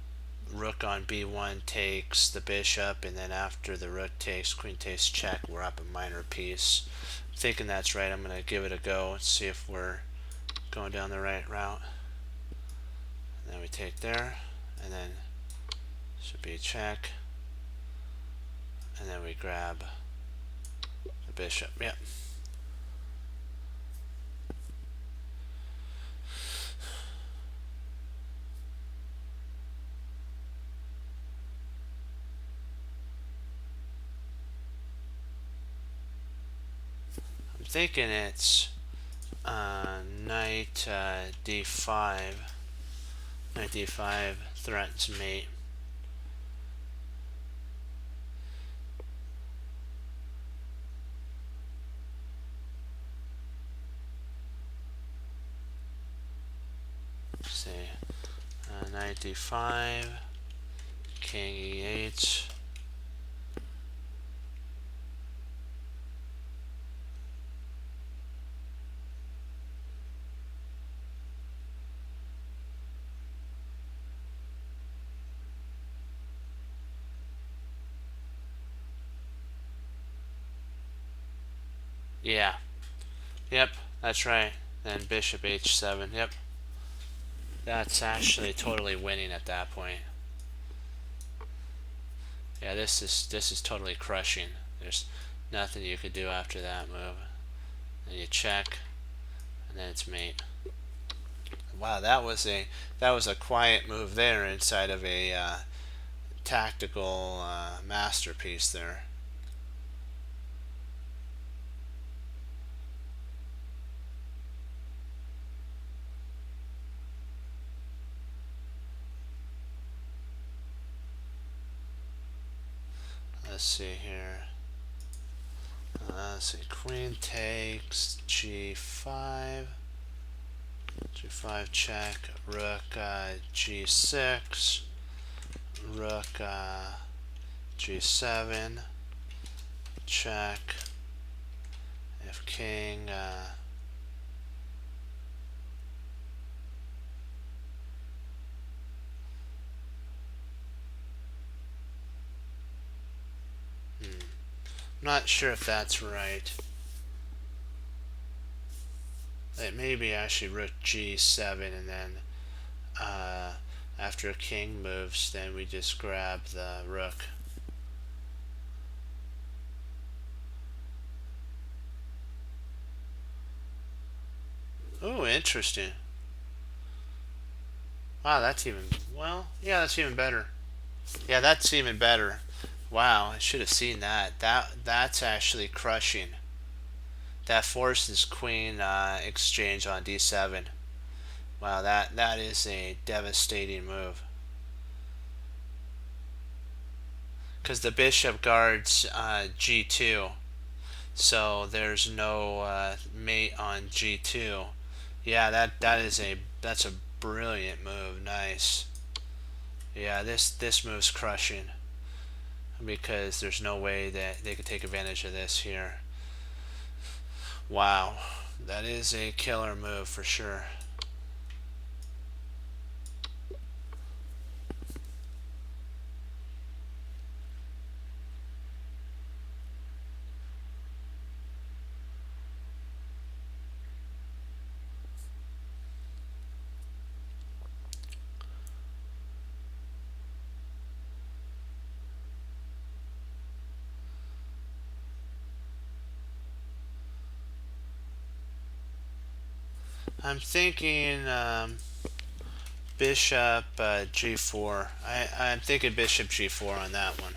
rook on b1 takes the bishop, and then after the rook takes, queen takes check, we're up a minor piece. I'm thinking that's right. I'm going to give it a go and see if we're going down the right route. And then we take there, and then should be a check, and then we grab the bishop. Yep. I'm thinking it's knight d5. Knight d5 threatens mate. Let's see, knight d5, king e8. Yeah. Yep, that's right. Then bishop h7. Yep. That's actually totally winning at that point. Yeah, this is totally crushing. There's nothing you could do after that move. And you check, and then it's mate. Wow, that was a quiet move there inside of a tactical masterpiece there. Let's see here. Let's see. Queen takes g5. G5 check. Rook g6. Rook g7. Check. If king I'm not sure if that's right. It may be actually rook g7, and then after a king moves, then we just grab the rook. Oh, interesting. Wow, that's even, well, yeah, that's even better. Yeah, that's even better. Wow, I should have seen that. That's actually crushing. That forces queen exchange on d7. Wow, that is a devastating move. Because the bishop guards g2, so there's no mate on g2. Yeah, that's a brilliant move. Nice. Yeah, this move's crushing, because there's no way that they could take advantage of this here. Wow, that is a killer move for sure. I'm thinking bishop g4. I'm thinking bishop g4 on that one.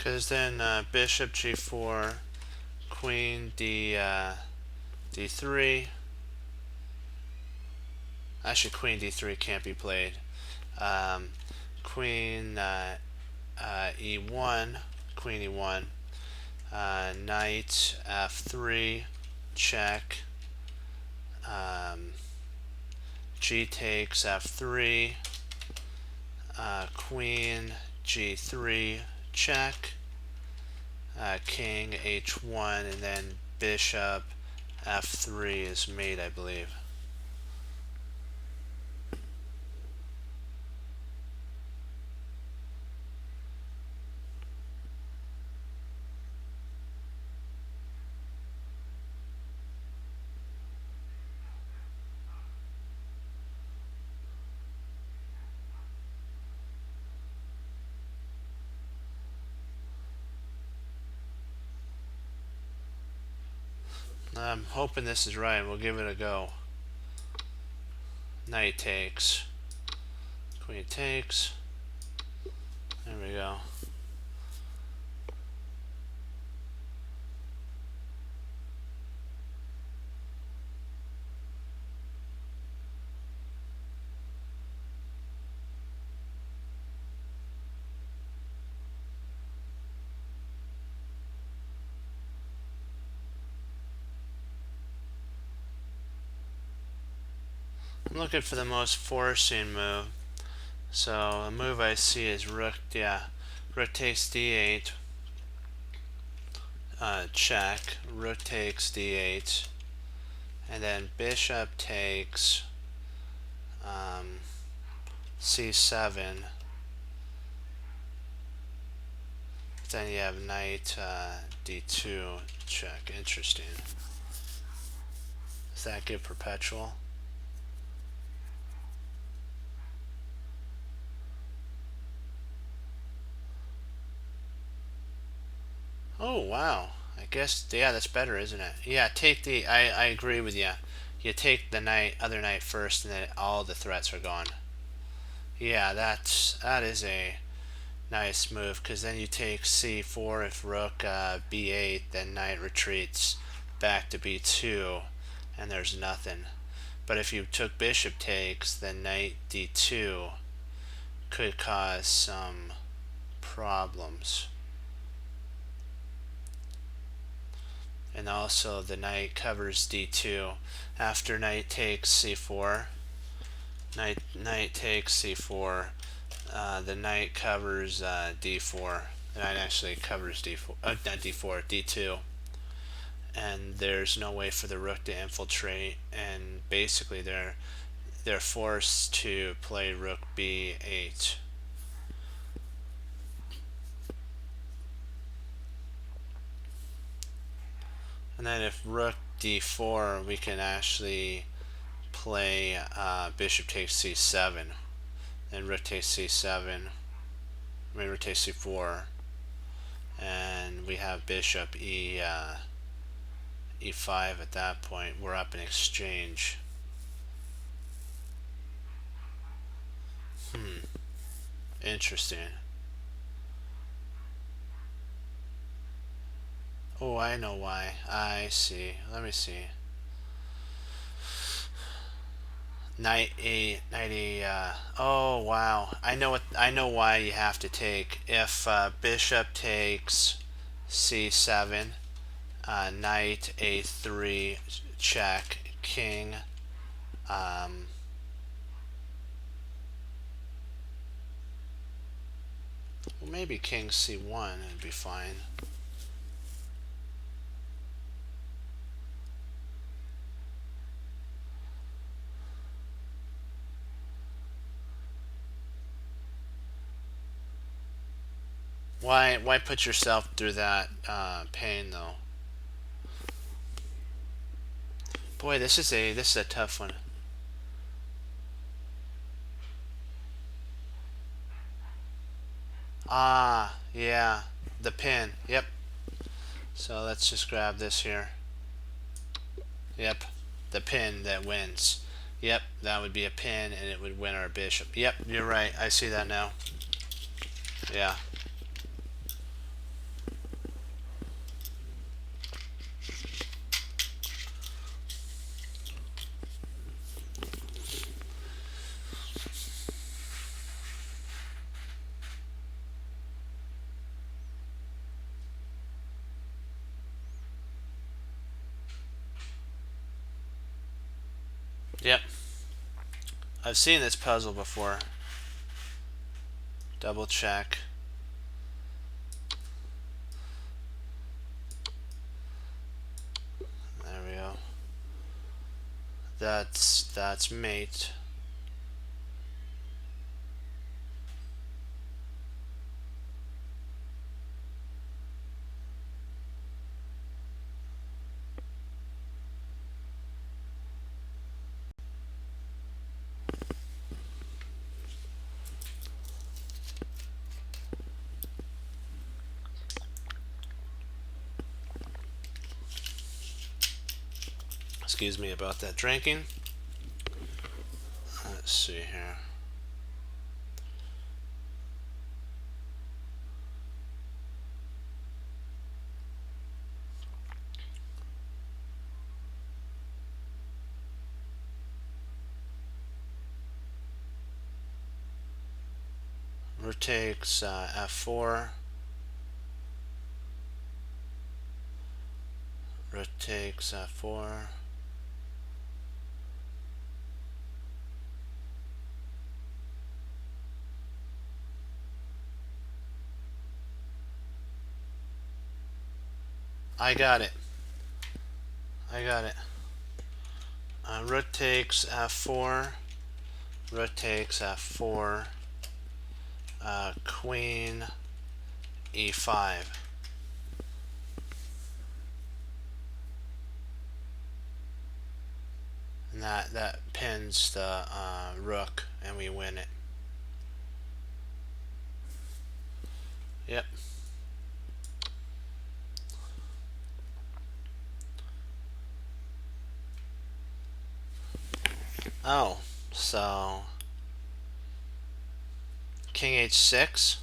Because then bishop g4, queen d3. Actually, queen d3 can't be played. Queen e1, queen e1, knight f3, check. G takes f3, queen g3, check. King h1, and then bishop f3 is mate, I believe. I'm hoping this is right. We'll give it a go. Knight takes. Queen takes. There we go. I'm looking for the most forcing move. So a move I see is rook, rook takes d8, check, rook takes d8, and then bishop takes c7. Then you have knight d2, check. Interesting. Does that give perpetual? Oh wow, I guess, yeah, that's better, isn't it? Yeah, take the, I agree with you. You take the other knight first, and then all the threats are gone. Yeah, that is a nice move, because then you take c4. If rook b8, then knight retreats back to b2, and there's nothing. But if you took bishop takes, then knight d2 could cause some problems. And also the knight covers d2 after knight takes c4. Knight takes c4. The knight covers d4. The knight actually covers d4. Not d4, d2. And there's no way for the rook to infiltrate. And basically, they're forced to play rook b8. And then if rook d4, we can actually play bishop takes c7. Then rook takes c7. Rook takes c4. And we have bishop e5 at that point. We're up in exchange. Interesting. Oh, I know why. I see. Let me see. Knight e. Oh wow. I know why you have to take. If bishop takes c7, knight a3, check, king. Well, maybe king c1 would be fine. Why put yourself through that pain though? Boy, this is a tough one. Ah, yeah, the pin. Yep. So let's just grab this here. Yep, the pin that wins. Yep, that would be a pin, and it would win our bishop. Yep, you're right. I see that now. Yeah. Yep. I've seen this puzzle before. Double check. There we go. That's mate. Excuse me about that drinking. Let's see here. Rook takes f4. Rook takes f4. I got it. Rook takes f4. Rook takes f4. Queen e5. And that pins the rook, and we win it. Yep. Oh, so king h6.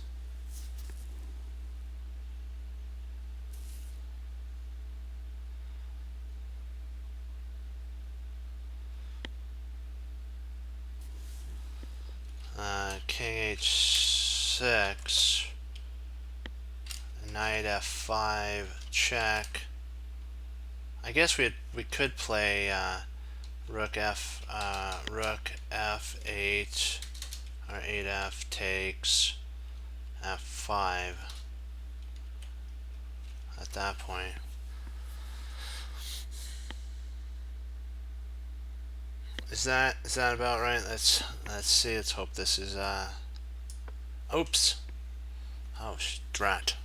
King h6. Knight f5 check. I guess we could play rook f8 or 8f takes f5 at that point. Is that about right? Let's see. Let's hope this is oops. Oh, drat.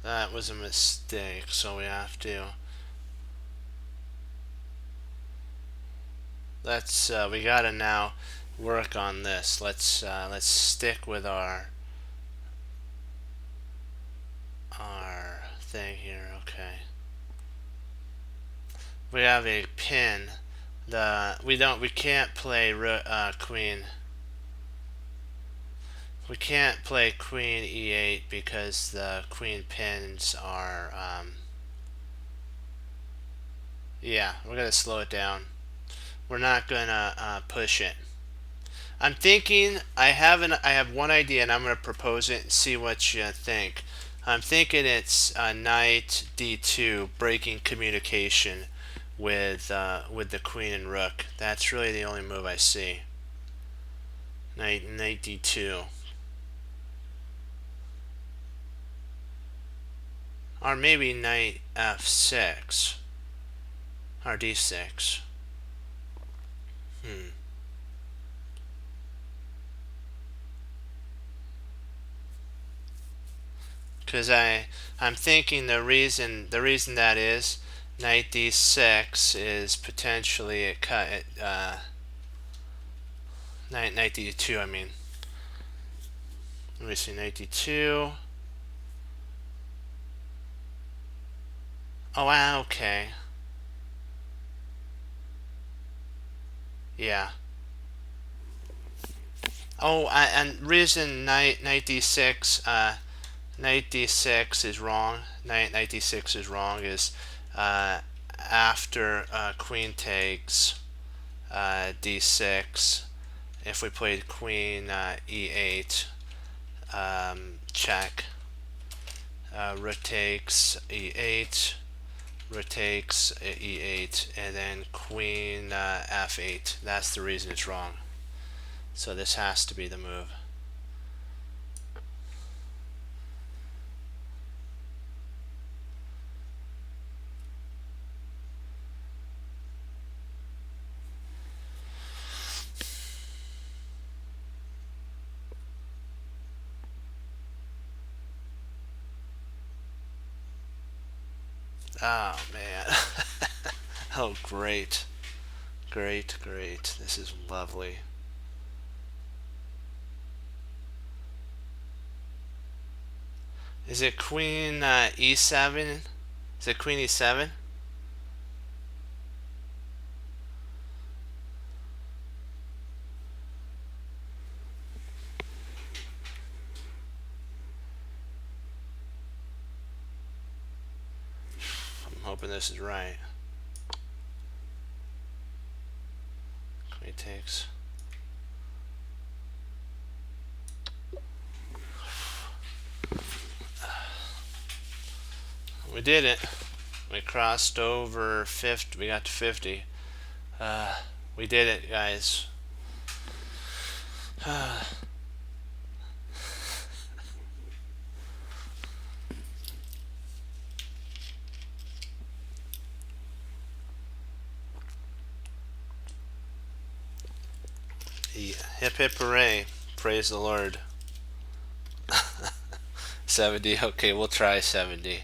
That was a mistake, so we have to. We gotta now work on this. Let's stick with our thing here. Okay. We have a pin. We can't play queen. We can't play queen e8 because the queen pins are yeah, we're gonna slow it down. We're not gonna push it. I'm thinking I have one idea, and I'm gonna propose it and see what you think. I'm thinking it's knight d2, breaking communication with the queen and rook. That's really the only move I see. Knight d2. Or maybe knight f6 or d6. Because I'm thinking the reason that is knight d6 is potentially a cut knight d2. I mean, let me see, knight d2. Oh wow, okay. Yeah. Oh, and reason knight d6 knight d6 is wrong. Knight d6 is wrong is after queen takes d6. If we played queen e8, check. Rook takes e8, rook takes e8, and then queen f8. That's the reason it's wrong. So this has to be the move. Oh man. Oh great. Great, great. This is lovely. Is it queen e7? Is it queen e7? I'm hoping this is right. Queen takes. We did it. We crossed over 50. We got to 50. We did it, guys. Hip hip hooray. Praise the Lord. 70. Okay, we'll try 70.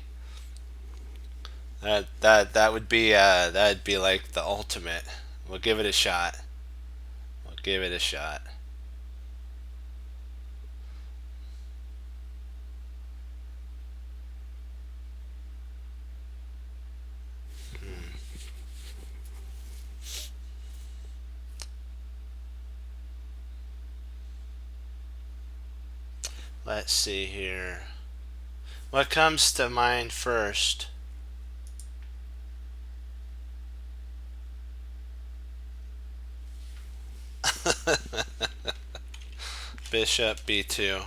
That would be that'd be like the ultimate. We'll give it a shot. We'll give it a shot. Let's see here. What comes to mind first? Bishop b2.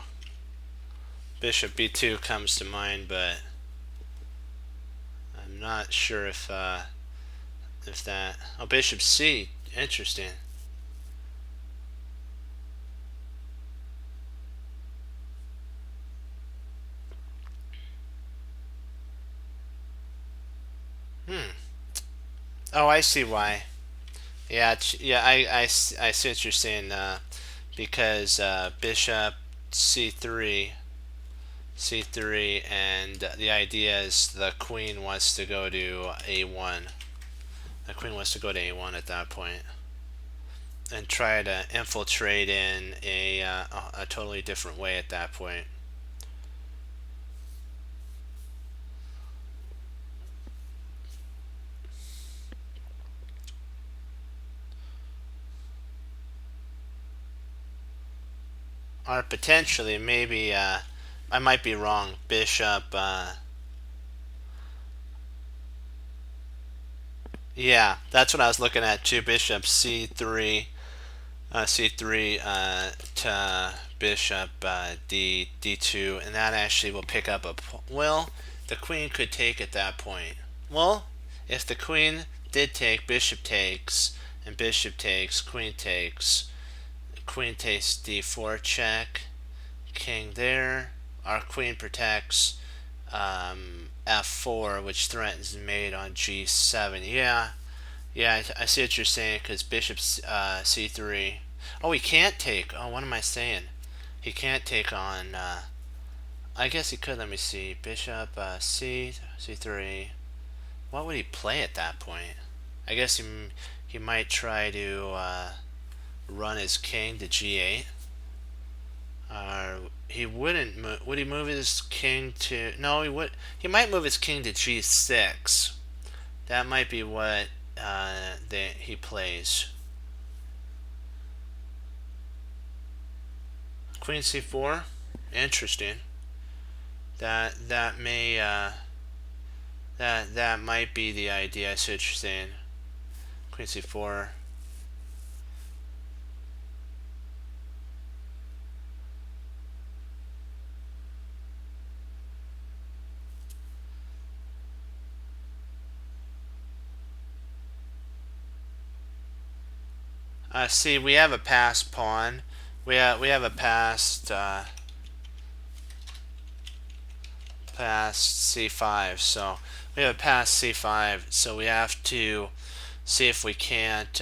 Bishop b2 comes to mind, but I'm not sure if that. Oh, bishop c. Interesting. Oh, I see why. Yeah, yeah. I see what you're saying. Because bishop c3, c3, and the idea is the queen wants to go to a1. The queen wants to go to a1 at that point and try to infiltrate in a totally different way at that point. Or potentially, maybe, I might be wrong. Bishop, yeah, that's what I was looking at too. Bishop c3, c3 to bishop d2, and that actually will pick up well, the queen could take at that point. Well, if the queen did take, bishop takes, and bishop takes, queen takes d4 check, king there. Our queen protects f4, which threatens mate on g7. Yeah, I see what you're saying, because bishop c3. Oh, he can't take. Oh, what am I saying? He can't take on. I guess he could. Let me see. Bishop c3. What would he play at that point? I guess he might try to run his king to g8. He wouldn't. Would he move his king to? No, he would. He might move his king to g6. That might be what he plays. Queen c4. Interesting. That may that might be the idea. I see what you're saying. Queen c4. See, we have a passed pawn. We have a passed c5. So we have a passed c5. So we have to see if we can't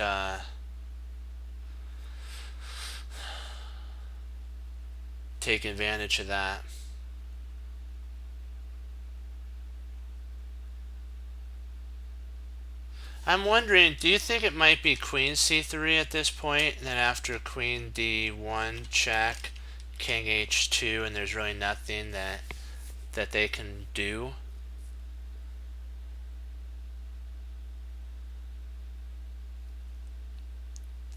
take advantage of that. I'm wondering, do you think it might be queen c3 at this point, and then after queen d1 check, king h2, and there's really nothing that they can do?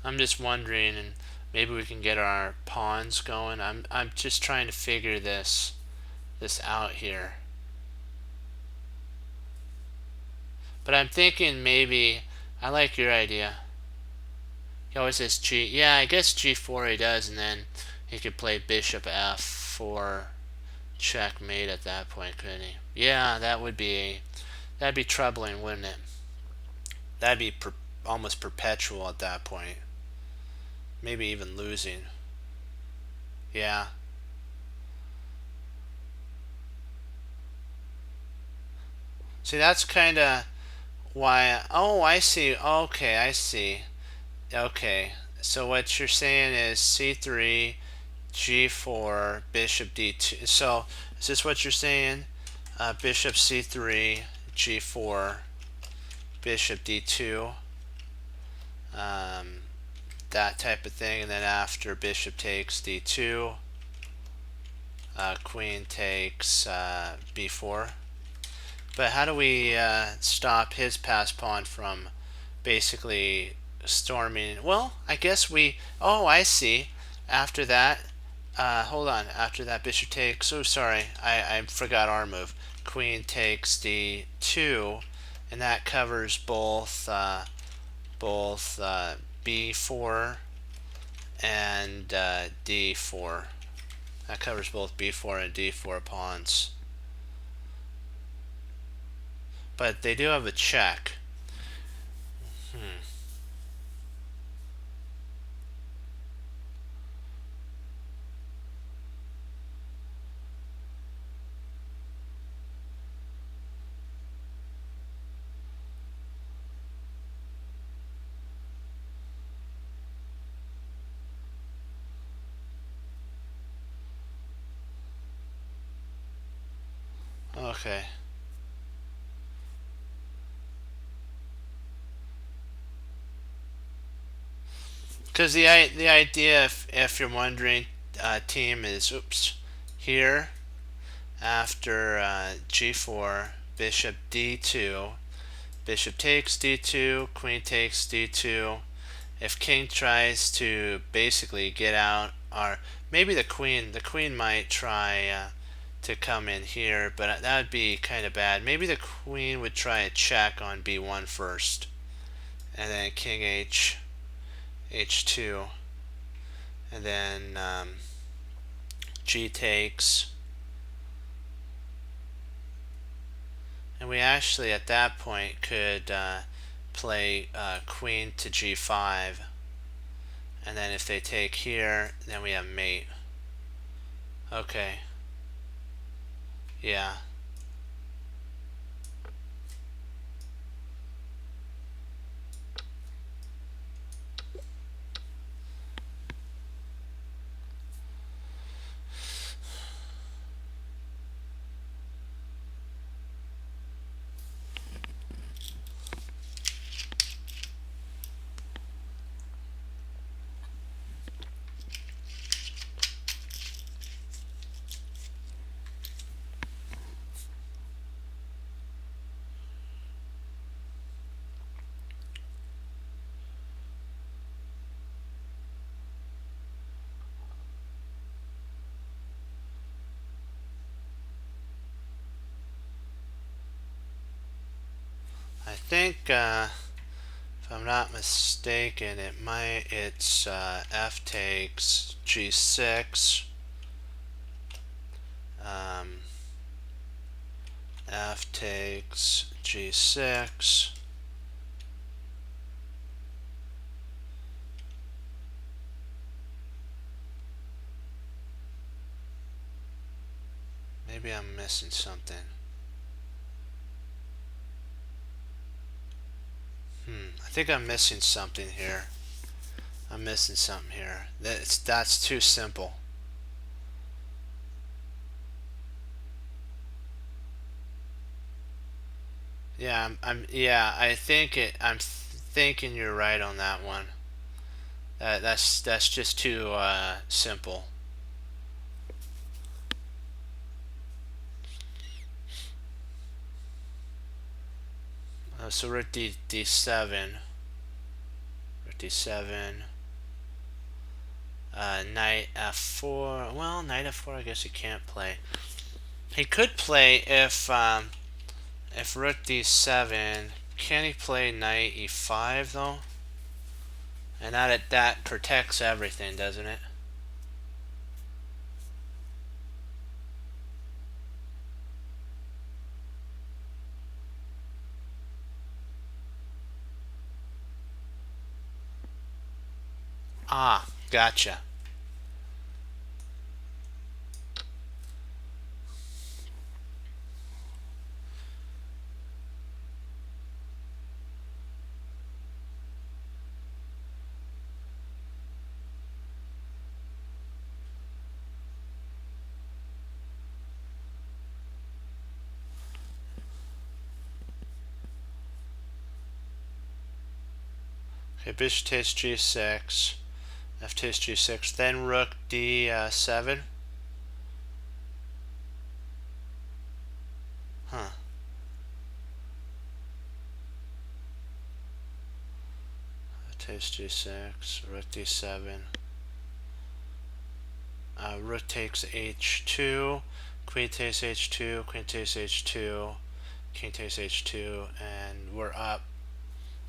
I'm just wondering, and maybe we can get our pawns going. I'm just trying to figure this out here. But I'm thinking maybe, I like your idea. He always says G. Yeah, I guess G4 he does, and then he could play bishop F4 checkmate at that point, couldn't he? Yeah, that'd be troubling, wouldn't it? That'd be almost perpetual at that point. Maybe even losing. Yeah. See, that's kind of why. Oh, I see. Okay, I see. Okay. So what you're saying is c3, g4, bishop d2. So is this what you're saying? Bishop c3, g4, bishop d2, that type of thing, and then after bishop takes d2, queen takes b4. But how do we stop his passed pawn from basically storming? Well, I guess we. Oh, I see. After that, hold on. After that, bishop takes. Oh, sorry, I forgot our move. Queen takes d2, and that covers both b4 and d4. That covers both b4 and d4 pawns. But they do have a check. Okay. Because the idea, if you're wondering, team is here after g4, bishop d2, bishop takes d2, queen takes d2. If king tries to basically get out, or maybe the queen might try to come in here, but that would be kind of bad. Maybe the queen would try a check on b1 first, and then king h2, and then g takes, and we actually at that point could play queen to g5, and then if they take here, then we have mate. Okay. Yeah. I think if I'm not mistaken, it's f takes g6, f takes g6, Maybe I'm missing something. I think I'm missing something here. I'm missing something here. That's too simple. Yeah, yeah, I'm thinking you're right on that one. That's just too simple. So we're at D7. We're at D7. Knight F4. Well, Knight F4. I guess he can't play. He could play if Rook D7. Can he play Knight E5 though? And that protects everything, doesn't it? Ah, gotcha. Okay, bishop takes G6, F takes G6, then Rook D7. Huh. F takes G6, Rook D7. Rook takes H2, Queen takes H2, Queen takes H2, King takes H2, and we're up.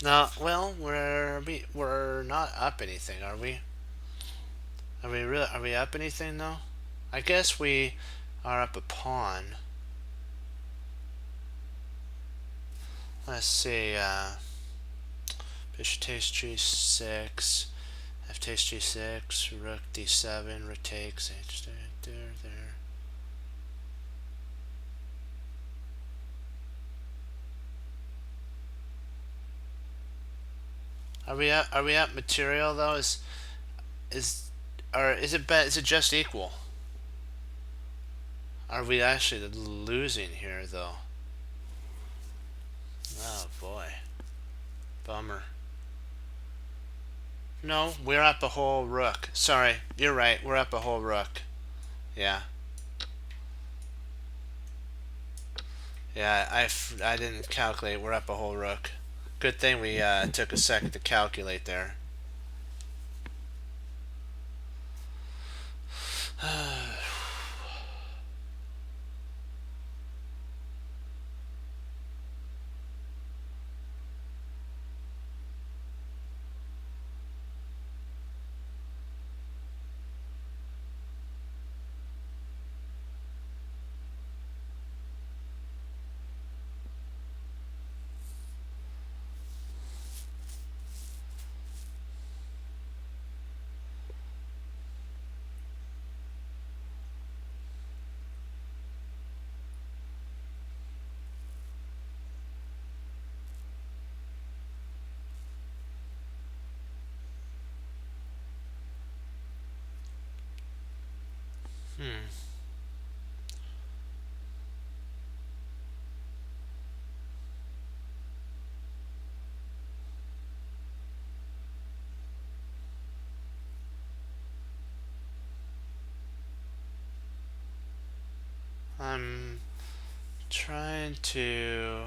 No, well, we're not up anything, are we? Are we up anything though? I guess we are up a pawn. Let's see. Bishop takes G6, F takes G6, Rook D7, Rook takes H there. Are we up material though? Is it just equal? Are we actually losing here though? Oh boy. Bummer. No, we're up a whole rook. Sorry, you're right. We're up a whole rook. Yeah. Yeah, I didn't calculate. We're up a whole rook. Good thing we took a second to calculate there. Hmm. I'm trying to.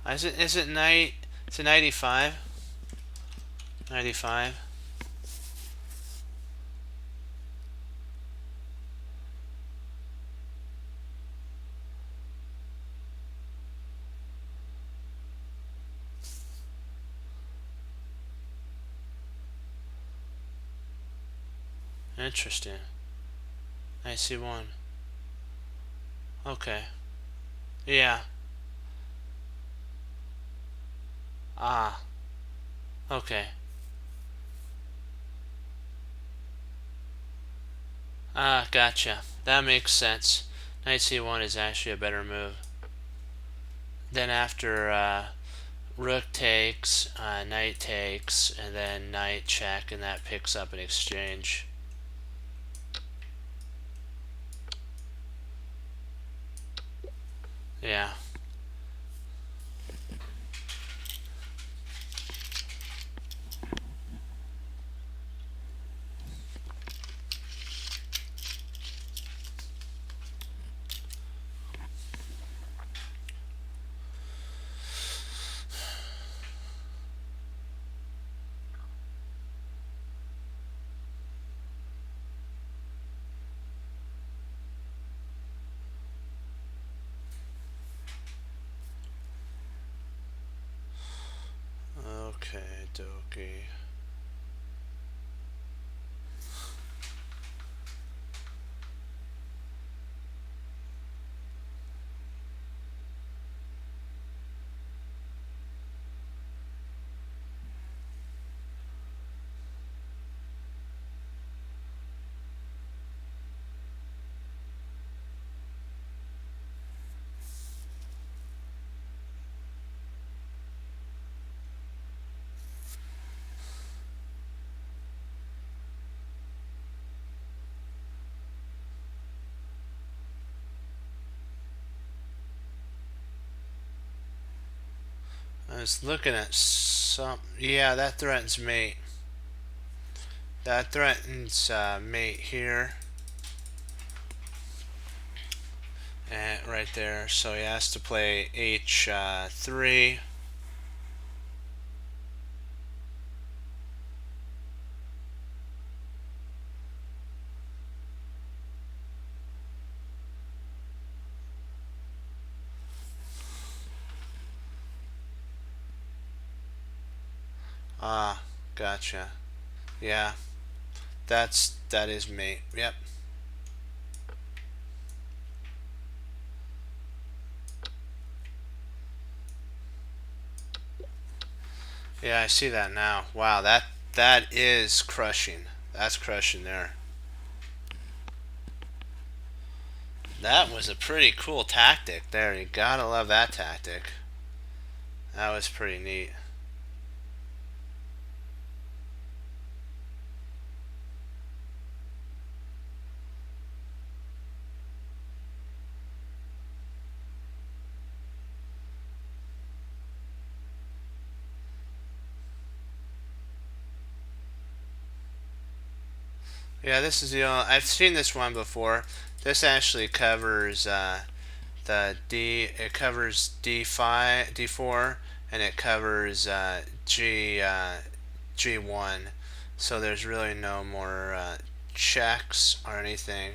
Is it night? It's a 95. 95. Interesting. I see one. Okay. Yeah. Ah, okay. Ah, gotcha. That makes sense. Knight c1 is actually a better move. Then after rook takes, knight takes, and then knight check, and that picks up an exchange. Yeah. Okay, dokie. I was looking at some. Yeah, that threatens mate. That threatens mate here. And right there. So he has to play h3. Ah, gotcha. Yeah, that is mate. Yep. Yeah, I see that now. Wow, that is crushing. That's crushing there. That was a pretty cool tactic there. You gotta love that tactic. That was pretty neat. Yeah, this is the only, I've seen this one before. This actually covers the D. It covers D5, D4, and it covers G1. So there's really no more checks or anything.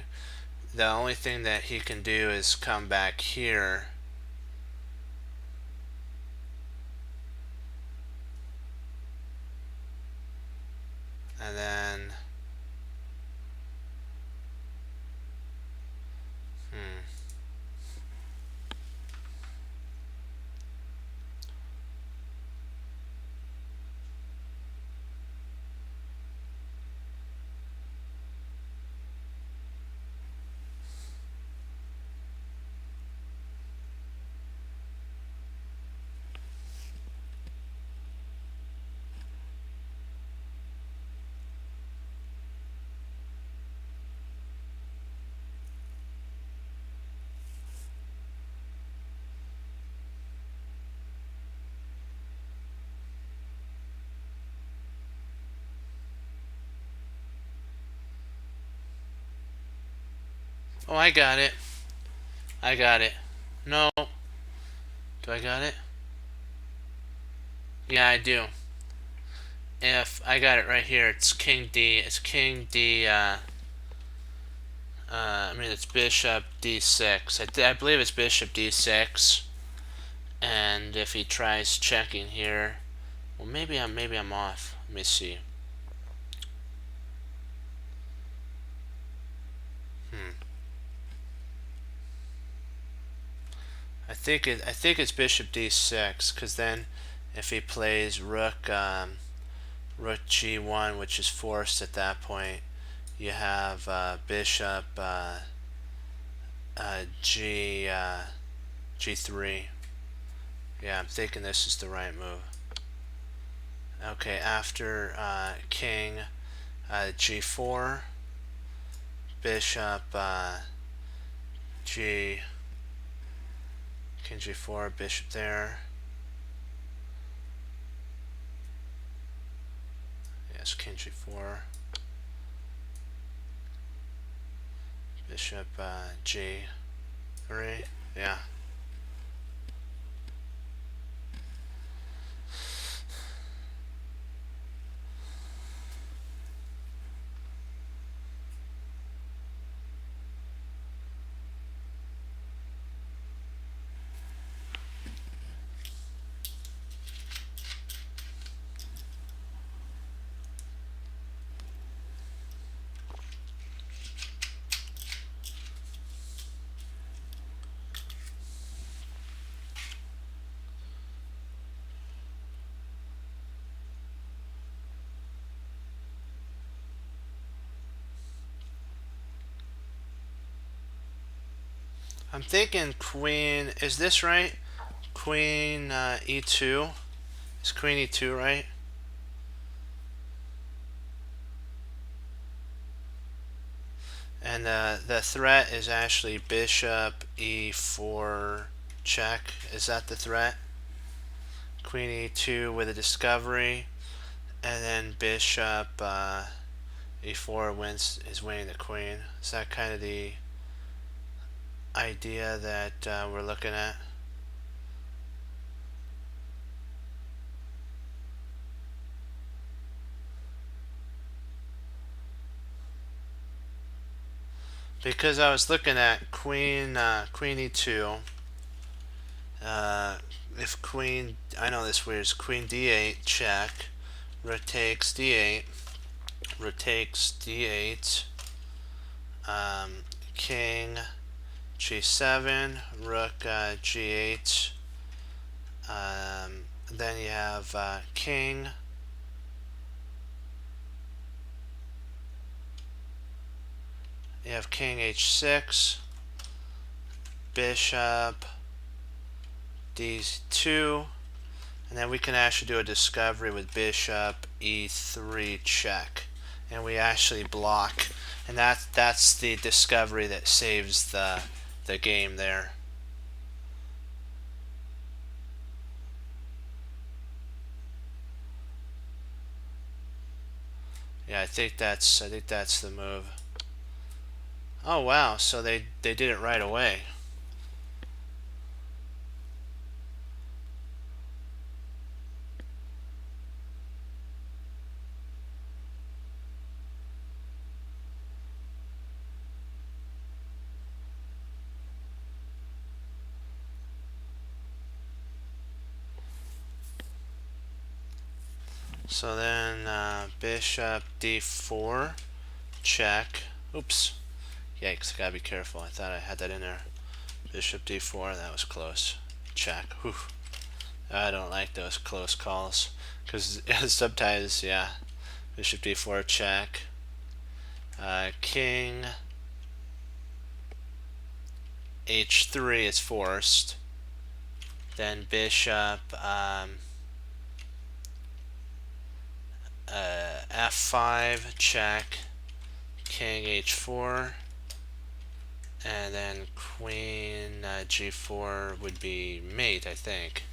The only thing that he can do is come back here. And then oh, I got it. I got it. No. Do I got it? Yeah, I do. If I got it right here, it's King D. It's King D. I mean, it's Bishop D6. I believe it's Bishop D6. And if he tries checking here, well, maybe I'm off. Let me see. I think it's Bishop D6 because then If he plays rook rook g1, which is forced at that point, you have bishop g3. Yeah, I'm thinking this is the right move. Okay, after king g4, bishop king g4, bishop there. Yes, king g4, bishop g3. Yeah. I'm thinking queen, is this right? Queen e2. Is queen e2 right? And the threat is actually bishop e4 check. Is that the threat? Queen e2 with a discovery, and then bishop e4 is winning the queen. Is that kind of the idea that we're looking at? Because I was looking at queen e2. If queen, I know this weird, is queen d8 check, rook takes d8, rook takes d8, king g7, rook g8, then you have king, you have king h6, bishop d2, and then we can actually do a discovery with bishop e3 check, and we actually block, and that's the discovery that saves the game there. Yeah, I think that's the move. Oh wow, so they did it right away. So then bishop d4 check. Oops. Yikes, I gotta be careful. I thought I had that in there. Bishop d4, that was close. Check. Whew. I don't like those close calls. Because sometimes, yeah. Bishop d4 check. King h3 is forced. Then bishop f5 check. King h4. And then queen g4 would be mate, I think.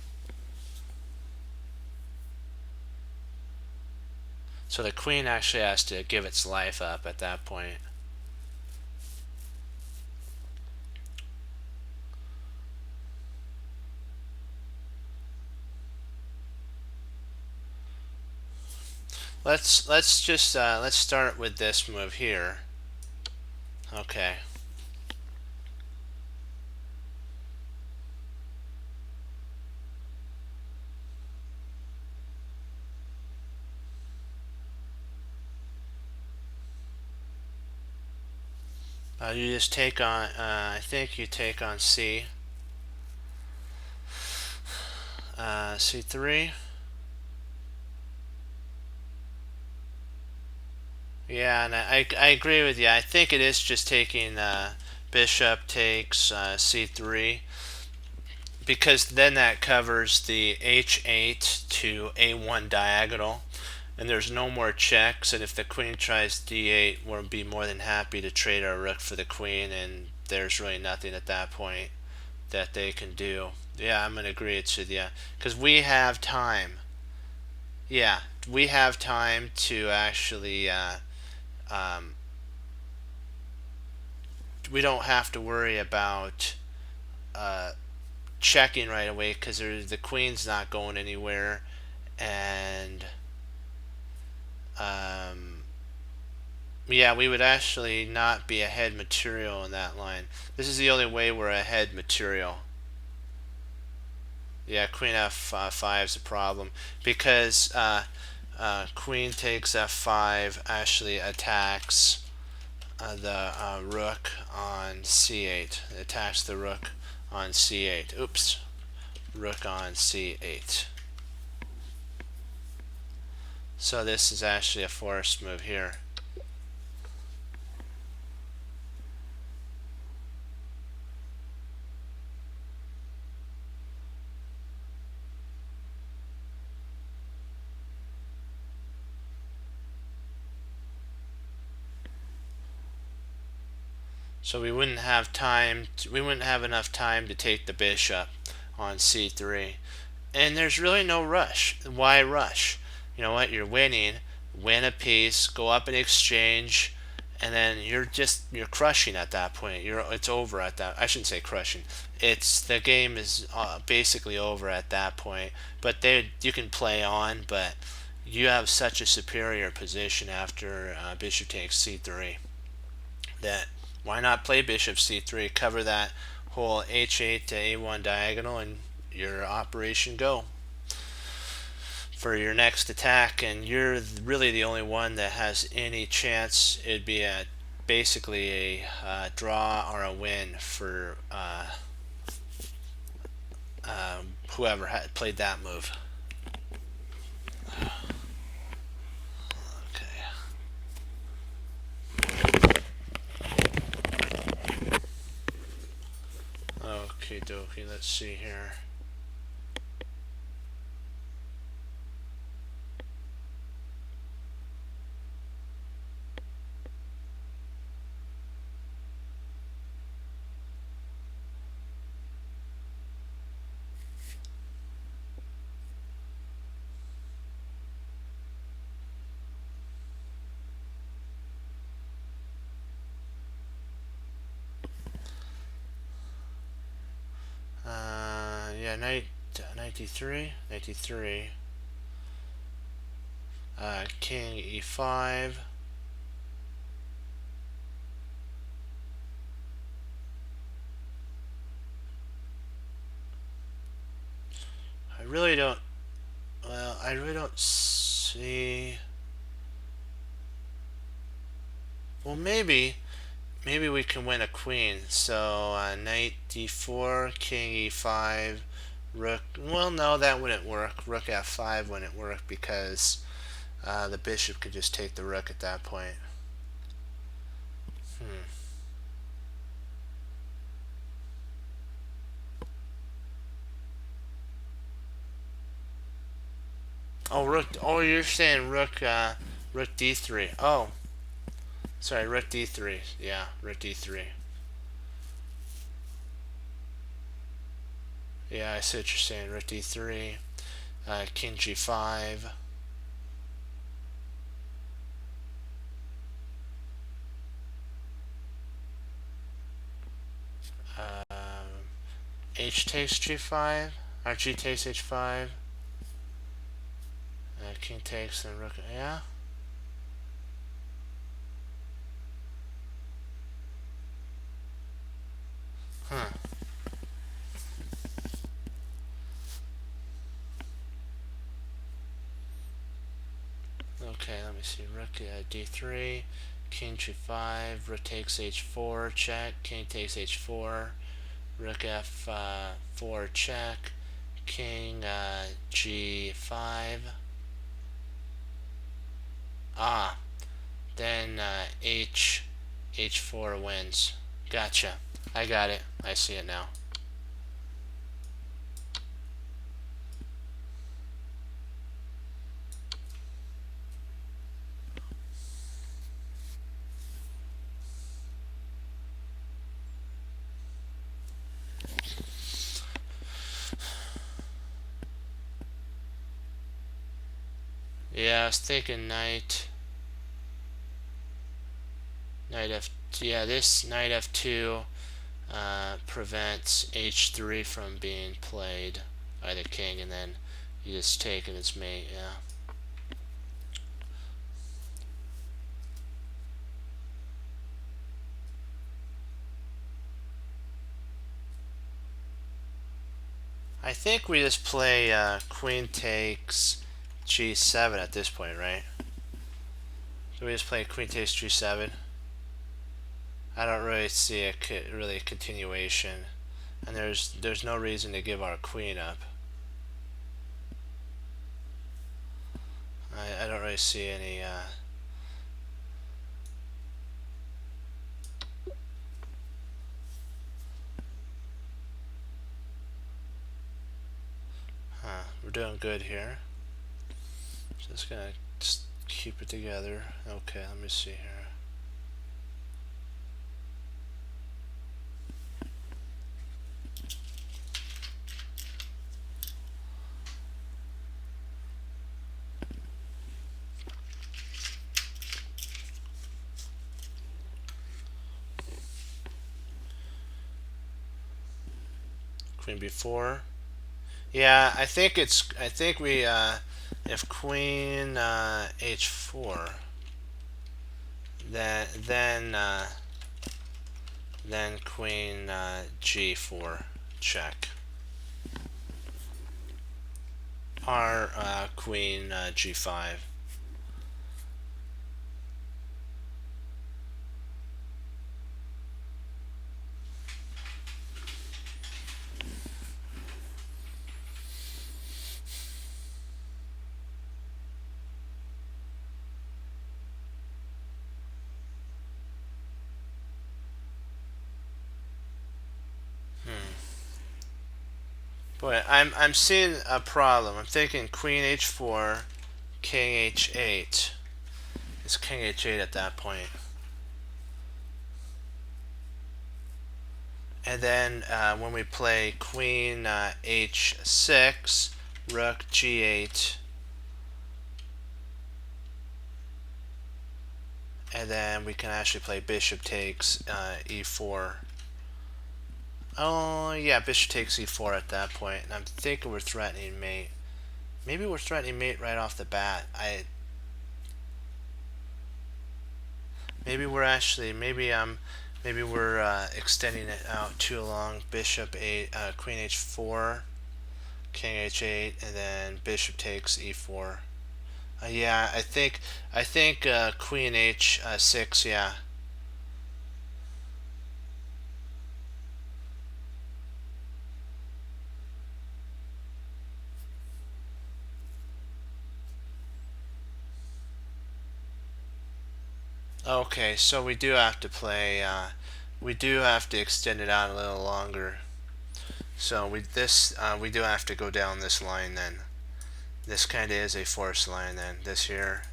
So the queen actually has to give its life up at that point. Let's just let's start with this move here. Okay. You just take on, I think you take on c. C3. Yeah, and I agree with you. I think it is just taking bishop takes c3, because then that covers the h8 to a1 diagonal, and there's no more checks. And if the queen tries d8, we'll be more than happy to trade our rook for the queen, and there's really nothing at that point that they can do. Yeah, I'm gonna agree it's with you because we have time. Yeah, we have time to actually. Um, we don't have to worry about uh, checking right away because the queen's not going anywhere, and um, yeah, we would actually not be ahead material in that line. This is the only way we're ahead material. Yeah, queen f5 is a problem because queen takes f5 actually attacks the rook on c8. It attacks the rook on c8. Oops, rook on c8. So this is actually a forced move here. So we wouldn't have time. We wouldn't have enough time to take the bishop on c3. And there's really no rush. Why rush? You know what? You're winning. Win a piece. Go up in exchange, and then you're crushing at that point. It's over at that. I shouldn't say crushing. It's the game is basically over at that point. But you can play on, but you have such a superior position after bishop takes c3 that why not play bishop c3, cover that whole h8 to a1 diagonal, and your operation go for your next attack. And you're really the only one that has any chance. It'd be basically a draw or a win for whoever had played that move. Okay. Okay, dokie. Let's see here. Yeah, 93, 93. King e5. I really don't. Well, I really don't see. Well, maybe we can win a queen. So knight d4, king e5, rook. Well, no, that wouldn't work. Rook f5 wouldn't work because the bishop could just take the rook at that point. Hmm. Oh, rook. Oh, you're saying rook d3. Oh, sorry, rook d3. Yeah, rook d3. Yeah, I see what you're saying. Rook d3, king g5. H takes g5, or g takes h5. King takes and rook. Yeah. Huh. Okay, let me see. Rook d3, king g5, rook takes h4, check. King takes h4, rook f4, check. King g5. Ah, then h4 wins. Gotcha. I got it. I see it now. Yeah, I was thinking knight f. Yeah, this knight f2 prevents h3 from being played by the king, and then you just take it as mate. Yeah. I think we just play queen takes g7 at this point, right? So we just play queen takes g7. I don't really see a continuation, and there's no reason to give our queen up. I don't really see any. We're doing good here. Just gonna keep it together. Okay, let me see here. Queen b4. Yeah, I think we if queen h4, then queen g4 check. Or queen g5. Boy, I'm seeing a problem. I'm thinking queen h4, king h8. It's king h8 at that point. And then when we play queen h6, rook g8, and then we can actually play bishop takes e4. Oh yeah, bishop takes e4 at that point, and I'm thinking we're threatening mate. Maybe we're threatening mate right off the bat. Maybe we're actually maybe we're extending it out too long. Bishop 8, queen h4, king h8, and then bishop takes e4. Yeah, I think queen h6. Yeah. Okay, so we do have to play. We do have to extend it out a little longer. So we do have to go down this line then. This kind of is a forced line then. This here,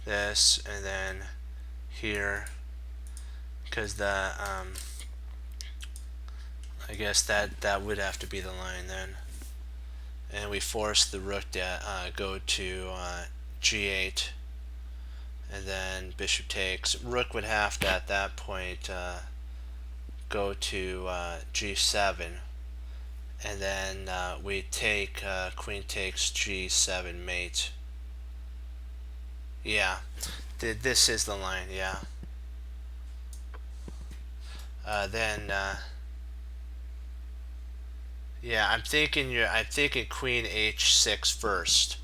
this, and then here, because the I guess that would have to be the line then. And we force the rook to go to g8, and then bishop takes. Rook would have to at that point go to g7, and then we take queen takes g7 mate. Yeah, this is the line. Yeah. Then yeah, I'm thinking queen h6 first,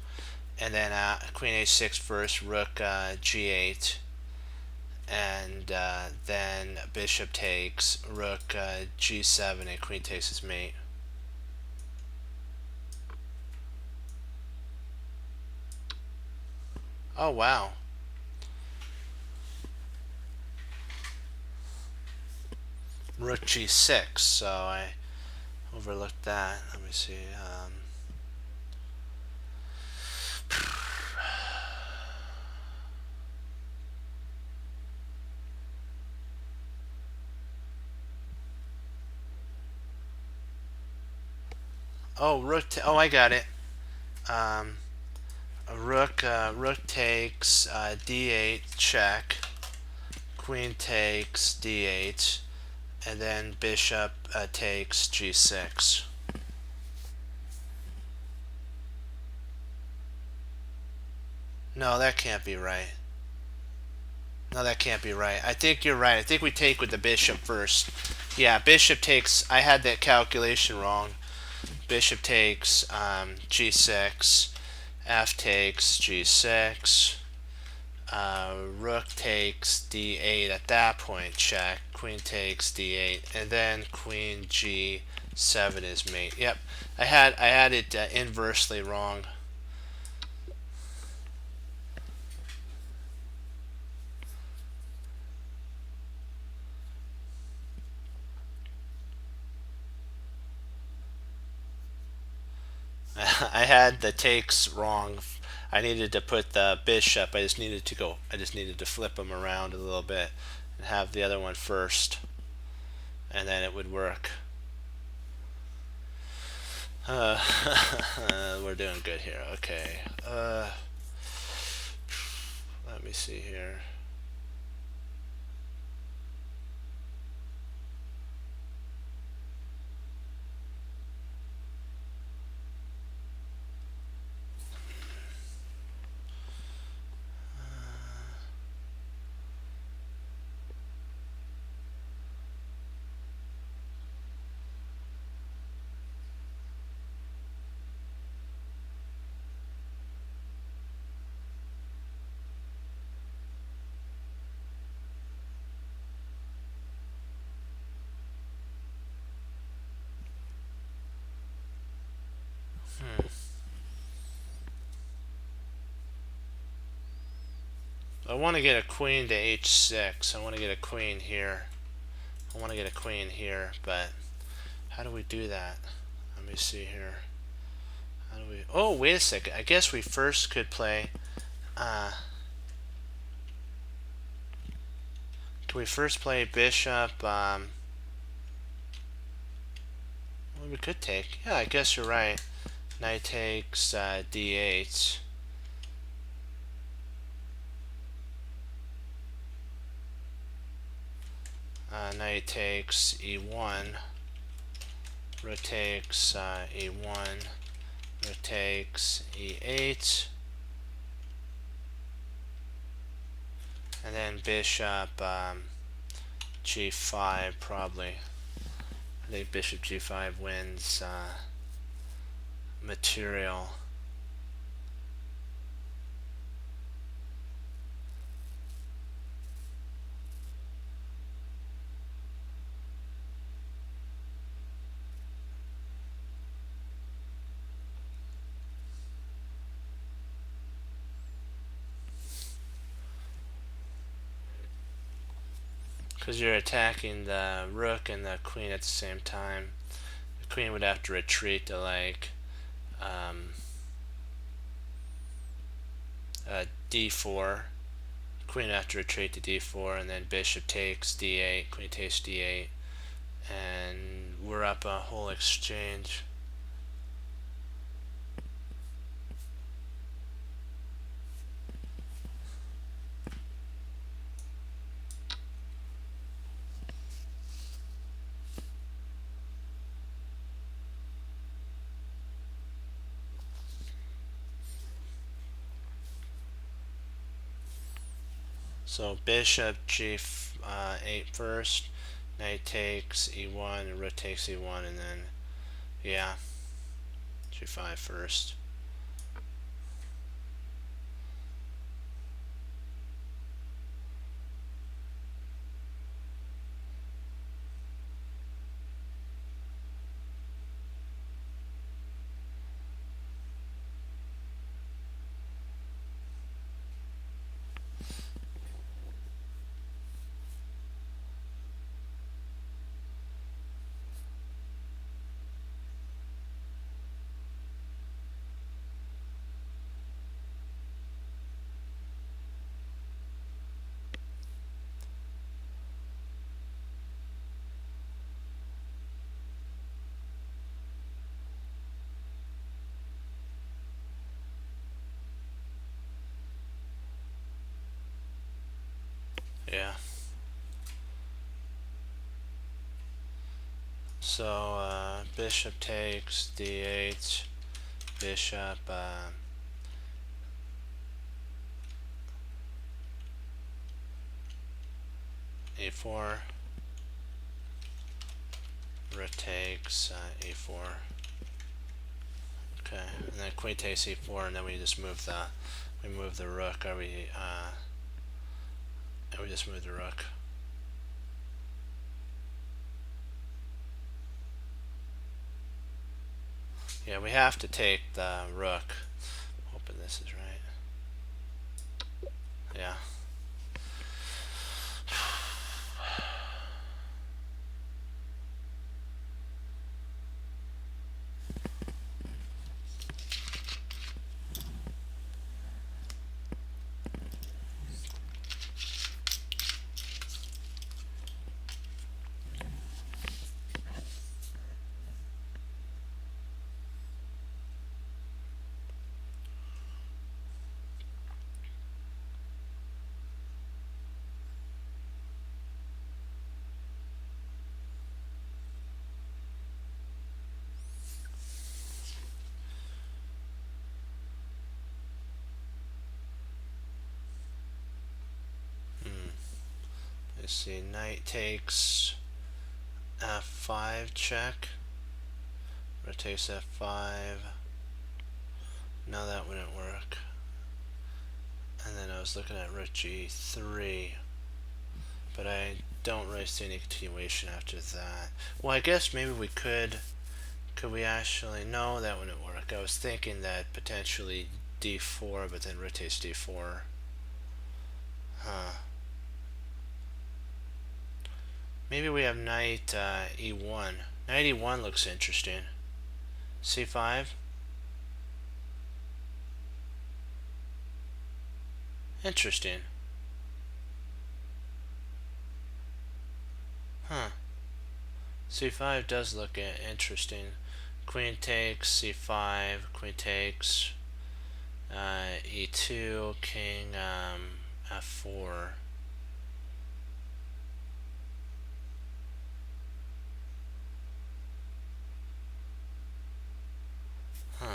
and then queen h6 first, rook g8, and then bishop takes, rook g7, and queen takes its mate. Oh wow. rook g6, so I overlooked that. Let me see. Oh, oh, I got it. Um, rook takes d8 check, queen takes d8, and then bishop takes g6. No, that can't be right. No, that can't be right. I think you're right. I think we take with the bishop first. Yeah, bishop takes. I had that calculation wrong. Bishop takes g6. F takes g6. Rook takes d8 at that point, check. Queen takes d8, and then queen g7 is mate. Yep, I had it inversely wrong. I had the takes wrong. I needed to put the bishop. I just needed to flip them around a little bit and have the other one first, and then it would work. We're doing good here. Okay. Let me see here. I want to get a queen to h6. I want to get a queen here. I want to get a queen here, but how do we do that? Let me see here. How do we? Oh, wait a second. I guess we first could play. Can we first play bishop? Well, we could take. Yeah, I guess you're right. Knight takes d8. Knight takes e1. Rook takes e1. Rook takes e8. And then bishop g5 probably. I think bishop g5 wins material. Because you're attacking the rook and the queen at the same time. The queen would have to retreat to like d4. Queen would have to retreat to d4, and then bishop takes d8, queen takes d8, and we're up a whole exchange. So bishop g8 first, knight takes e1, rook takes e1, and then, yeah, g5 first. Yeah. So bishop takes d8, bishop a4, rook takes a4. Okay, and then queen takes e4, and then we just move the rook. We just move the rook. Yeah, we have to take the rook. Hoping this is right. Yeah. Let's see. Knight takes f5 check. Rook takes f5. No, that wouldn't work. And then I was looking at rook g3, but I don't really see any continuation after that. Well, I guess maybe we could we actually, no, that wouldn't work. I was thinking that potentially d4, but then rook takes d4. Huh. Maybe we have knight e1. Knight e1 looks interesting. c5. Interesting. Huh. c5 does look interesting. Queen takes c5. Queen takes e2. King f4. Huh.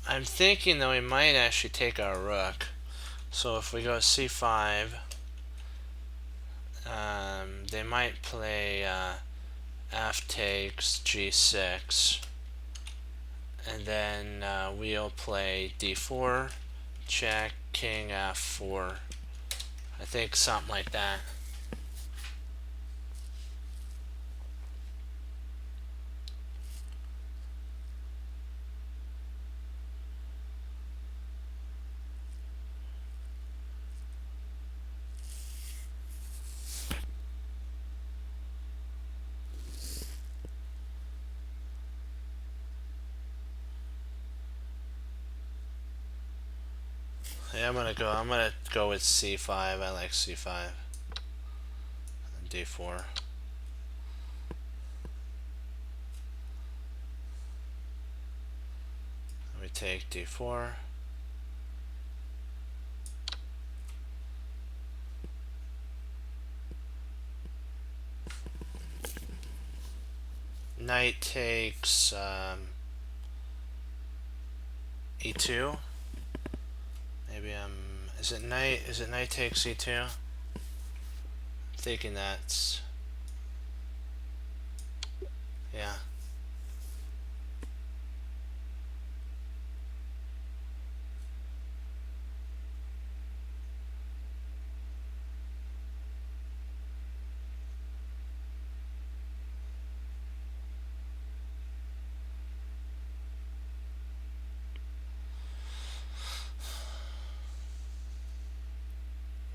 I'm thinking that we might actually take our rook. So if we go c5, they might play f takes g6, and then we'll play d4, check, king f4. I think something like that. Yeah, I'm gonna go with c5. I like c5. And d4. We take d4. Knight takes e2. Maybe is it knight takes e2? I'm thinking that's, yeah.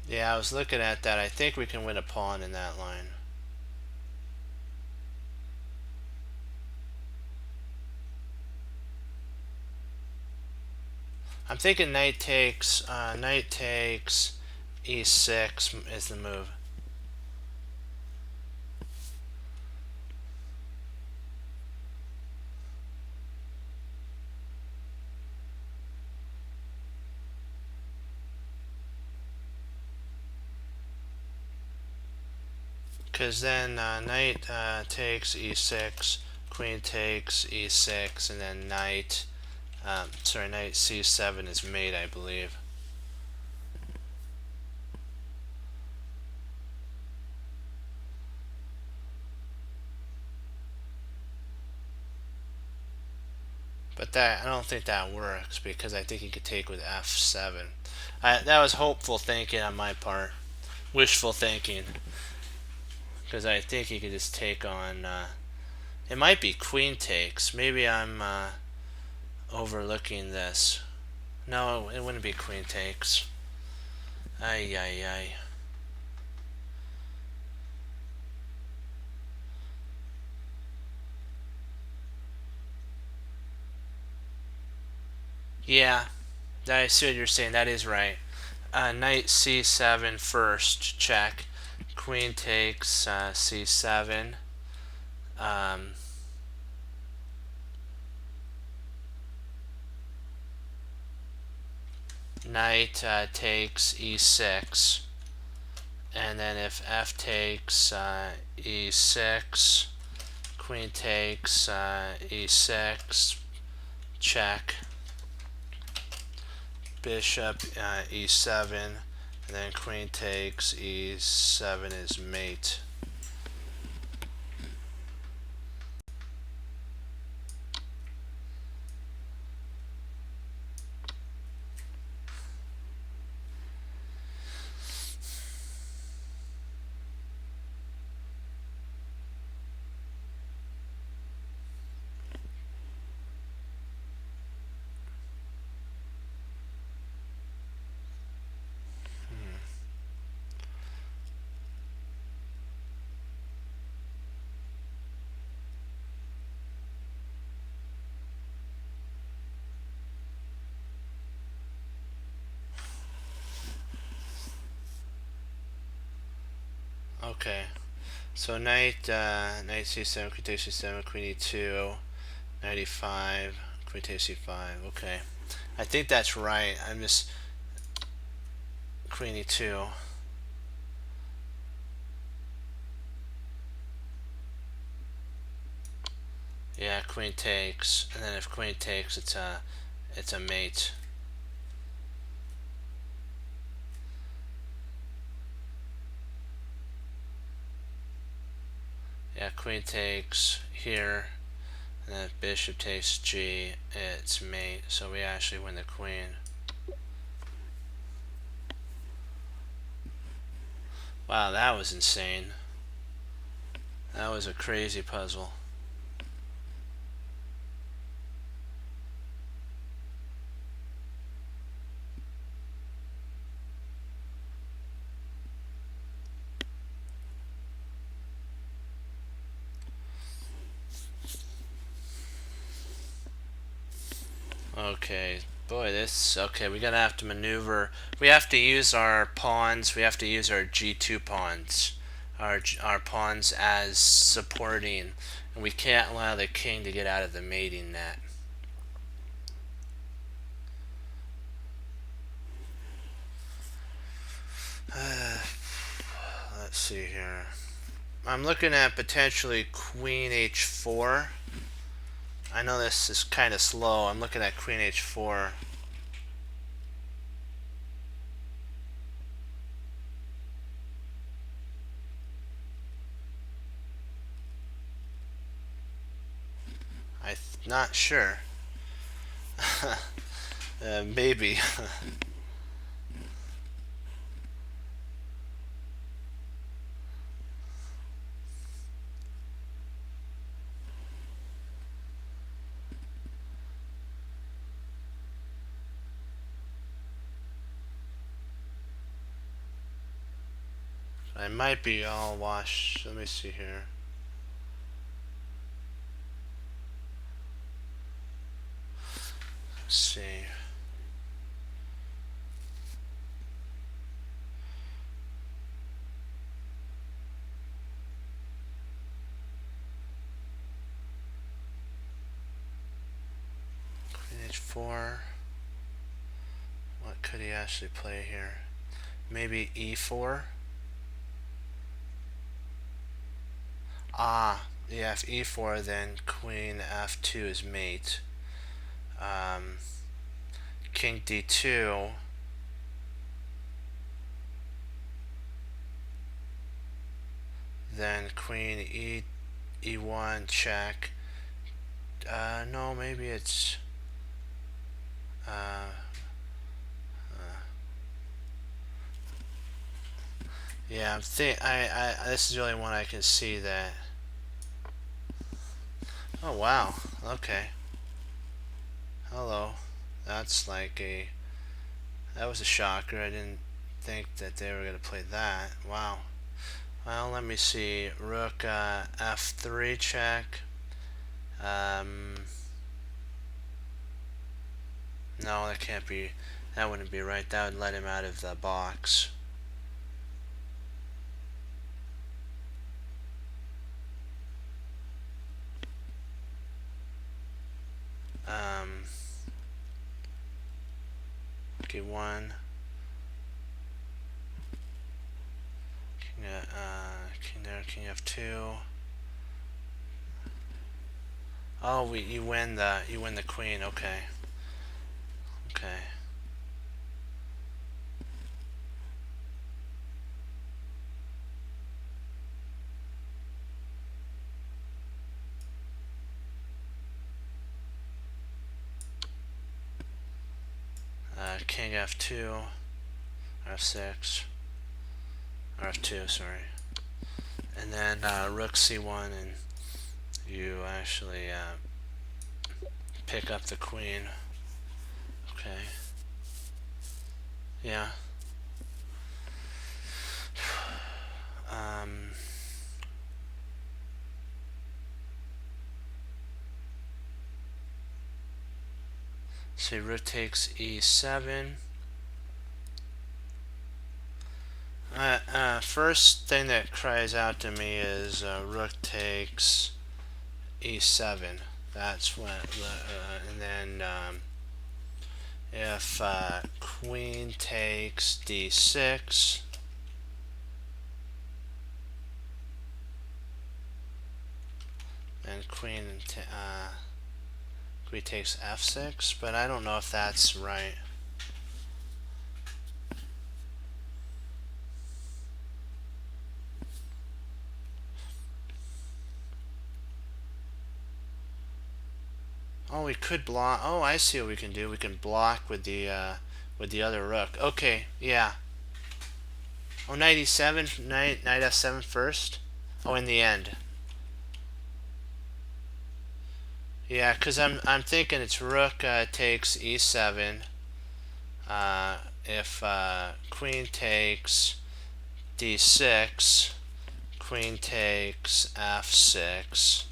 Yeah, I was looking at that. I think we can win a pawn in that line. I'm thinking knight takes e6 is the move. Because then knight takes e6, queen takes e6, and then knight c7 is mate, I believe. But that, I don't think that works because I think he could take with f7. That was hopeful thinking on my part, wishful thinking, because I think he could just take on. It might be queen takes. Maybe I'm overlooking this. No, it wouldn't be queen takes. Ay, ay, ay. Yeah, I see what you're saying. That is right. Knight c7 first, check. Queen takes c7. Um, Knight takes e6. And then if f takes e6, queen takes e6, check. Bishop e7, and then queen takes e7 is mate. Okay, so knight c7, queen takes c7, queen e2, knight e5, queen takes c5. Okay, I think that's right. I'm just queen e2. Yeah, queen takes, and then if queen takes, it's a mate. Yeah, queen takes here, and then if bishop takes g, it's mate. So we actually win the queen. Wow, that was insane. That was a crazy puzzle. Okay, boy, okay, we're gonna have to maneuver. We have to use our pawns. We have to use our g2 pawns, our pawns as supporting, and we can't allow the king to get out of the mating net. Let's see here. I'm looking at potentially queen h4. I know this is kind of slow. I'm looking at queen h4. I'm not sure. Maybe. I might be all washed. Let me see here. Let's see. Queen h4. What could he actually play here? Maybe e4? Ah, yeah, if e4, then queen f2 is mate. King d2. Then queen e1 check. No, maybe it's yeah, this is the only one I can see that. Oh wow, okay. Hello. That's like that was a shocker. I didn't think that they were gonna play that. Wow. Well, let me see. Rook f3 check. No, that can't be. That wouldn't be right. That would let him out of the box. Okay, one. King there, king f2. Oh, you win the queen. Okay. Okay. King f2, f6, or f2, sorry, and then rook c1, and you actually pick up the queen. Okay. Yeah. So rook takes e7. First thing that cries out to me is rook takes e7. That's what, and then if queen takes d6, then queen takes f6, but I don't know if that's right. Oh, we could block. Oh, I see what we can do. We can block with the other rook. Okay, yeah. Oh, knight e7, knight f7 first. Oh, in the end. Yeah, because I'm thinking it's rook takes e7. If queen takes d6, queen takes f6.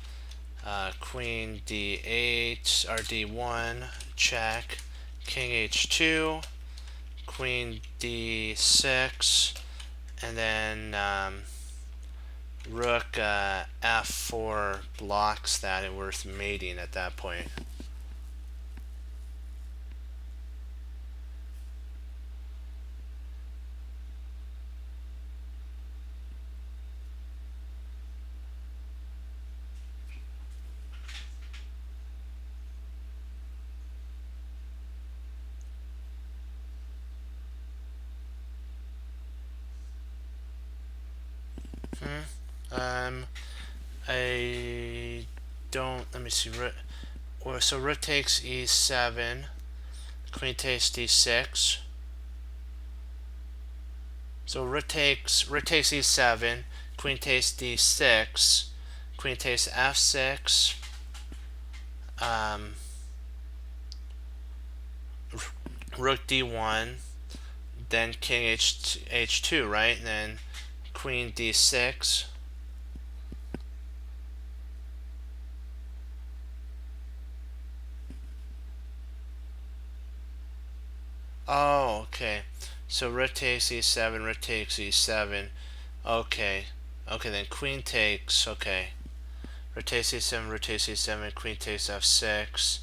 Queen d8 or d1 check, king h2, queen d6, and then rook f4 blocks that, and we're mating at that point. I don't. Let me see. So rook takes e7, queen takes d6. So rook takes e7, queen takes d6, queen takes f6. Rook d1, then king h2, right? And then queen d6. Oh, okay. So rook takes e7, rook takes e7. Okay. Okay, then queen takes, okay. Rook takes e7, rook takes e7, queen takes f6.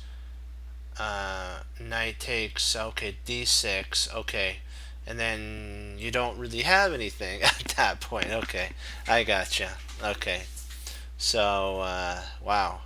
Knight takes, okay, d6, okay. And then you don't really have anything at that point. Okay, I gotcha. Okay. So, wow.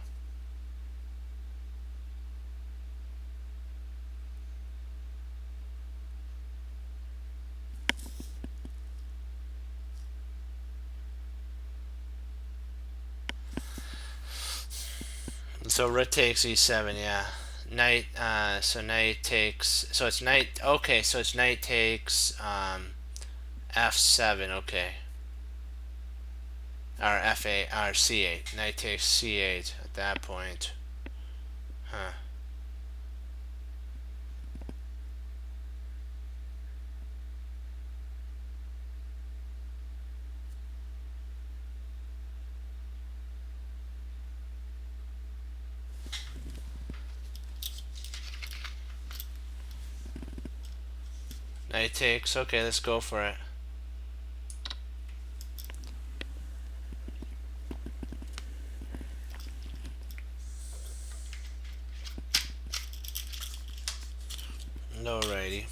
So rook takes e7, yeah. Knight, so knight takes, so it's knight, okay, so it's knight takes, f7, okay. Or f8, or c8. Knight takes c8 at that point. Huh. Knight takes, okay, let's go for it. Alrighty.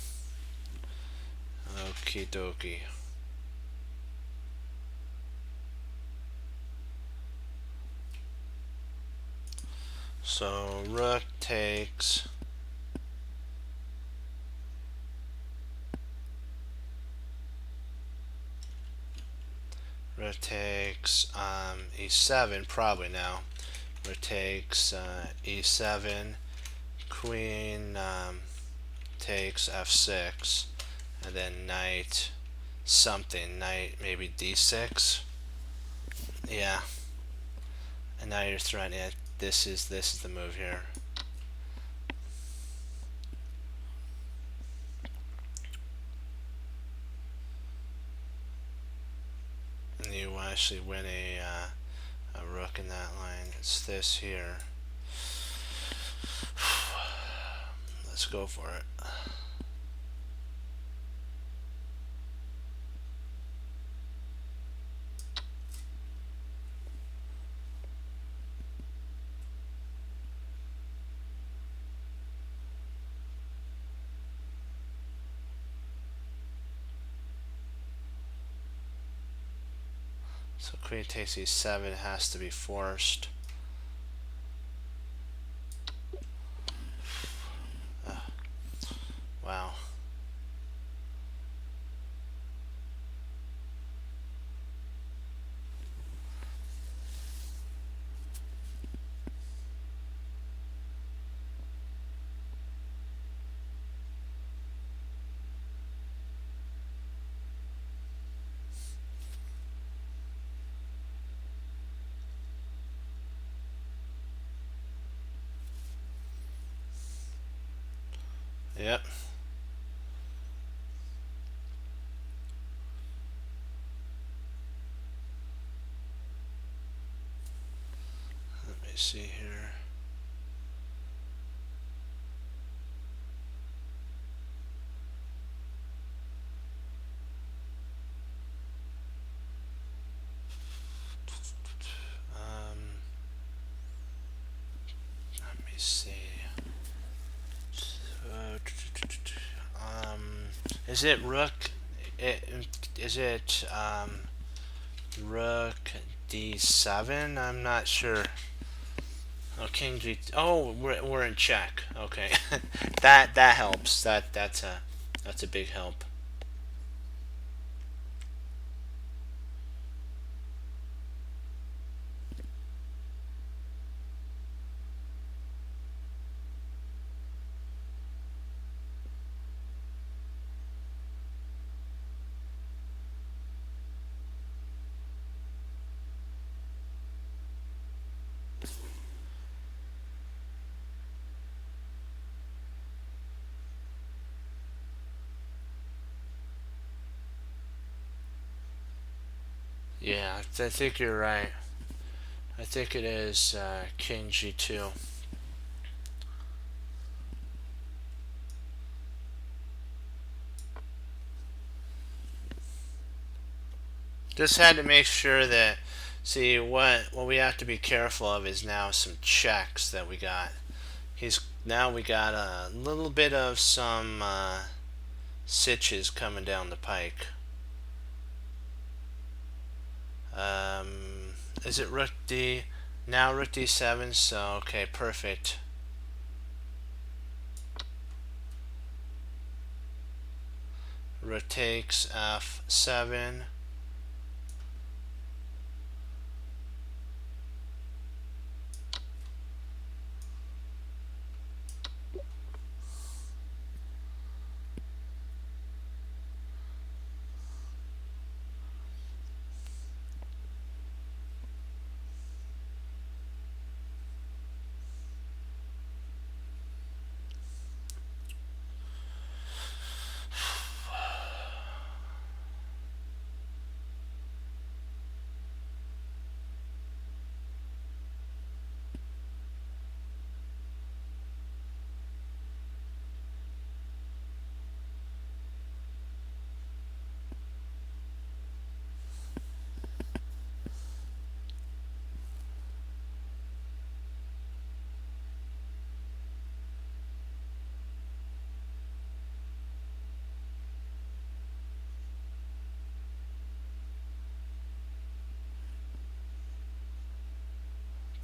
Okie dokie. So rook takes. Rook takes e7 probably now. Rook takes e7. Queen takes f6, and then knight something. Knight maybe d6. Yeah. And now you're threatening it. This is the move here. And you actually win a rook in that line. It's this here. Let's go for it. So queen takes e7 has to be forced. Wow. Yep. Let me see here. Let me see. Is it rook? Is it rook d7? I'm not sure. Oh, king g. Oh, we're in check. Okay, that helps. That's a big help. Yeah, I think you're right. I think it is king g2. Just had to make sure that, see, what we have to be careful of is now some checks that we got. Now we got a little bit of some sitches coming down the pike. Is it rook d? Now rook d7, so okay, perfect. Rook takes f7.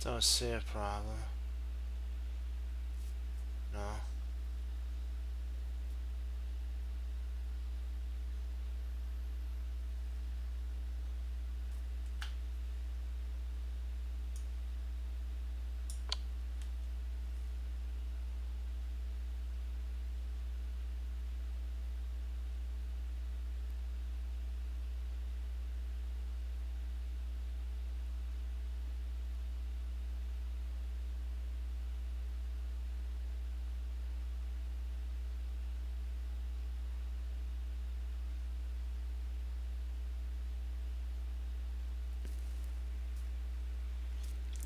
Don't see a problem. No.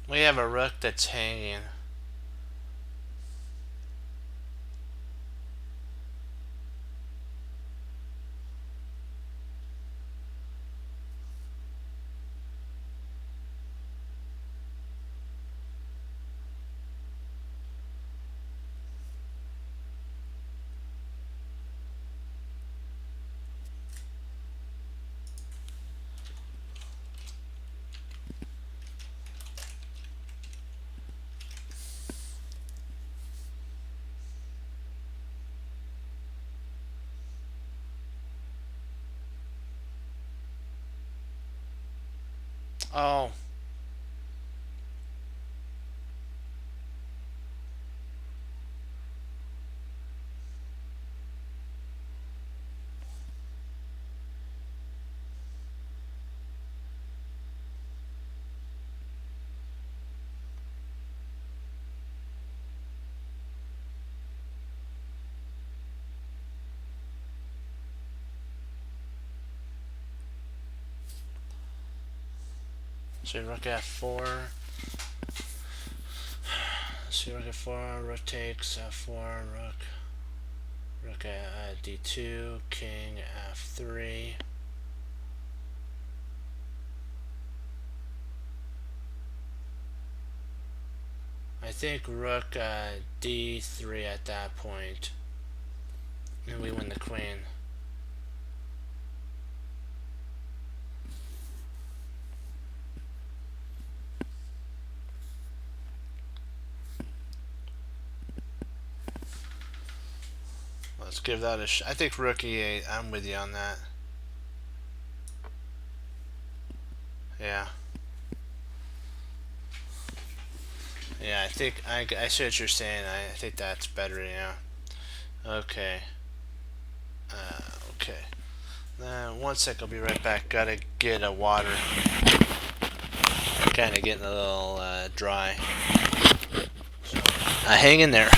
We have a rook that's hanging. Oh. So rook f4. So rook f4, rook takes f4, rook at d2, king f3. I think rook d3 at that point, and we win the queen. Let's give that a I think rook e8. I'm with you on that. Yeah. Yeah, I think I see what you're saying. I think that's better. Yeah. Okay. Okay. 1 sec. I'll be right back. Gotta get a water. Kind of getting a little dry. So, hang in there.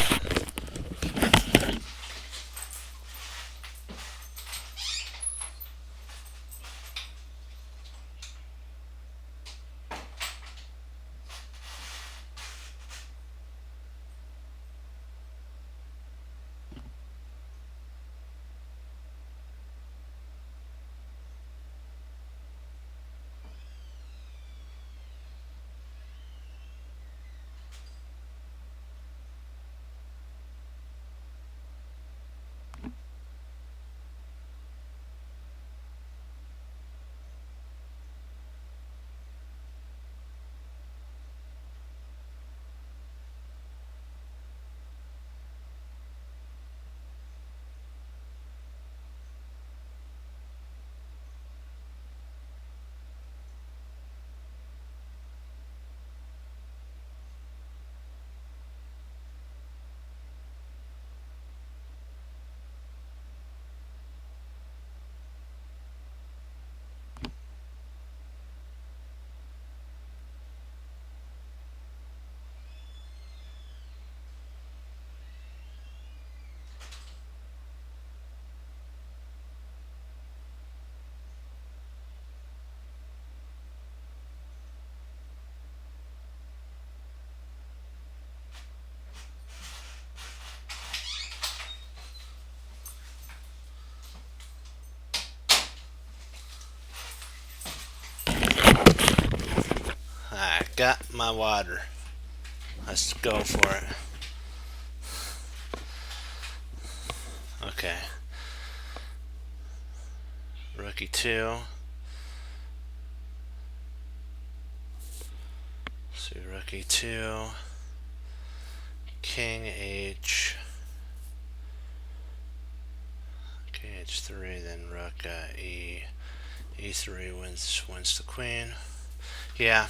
got my water. Let's go for it. Okay. Rookie 2. So rookie 2. King H. King H3, then rook E. E3 wins the queen. Yeah.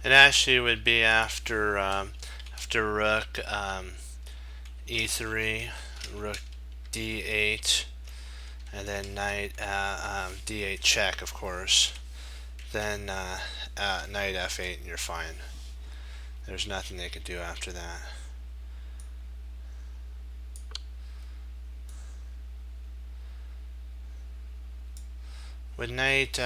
It actually would be after rook E3, rook D8, and then knight D8 check, of course. Then knight F8, and you're fine. There's nothing they could do after that. With knight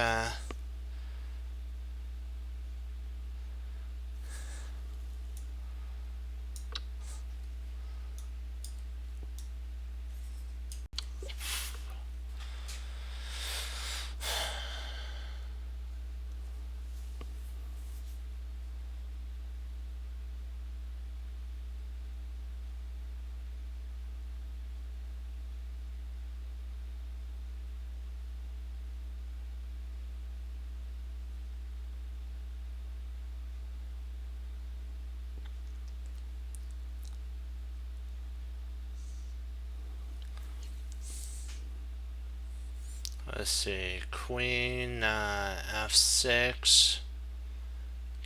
let's see, queen F6,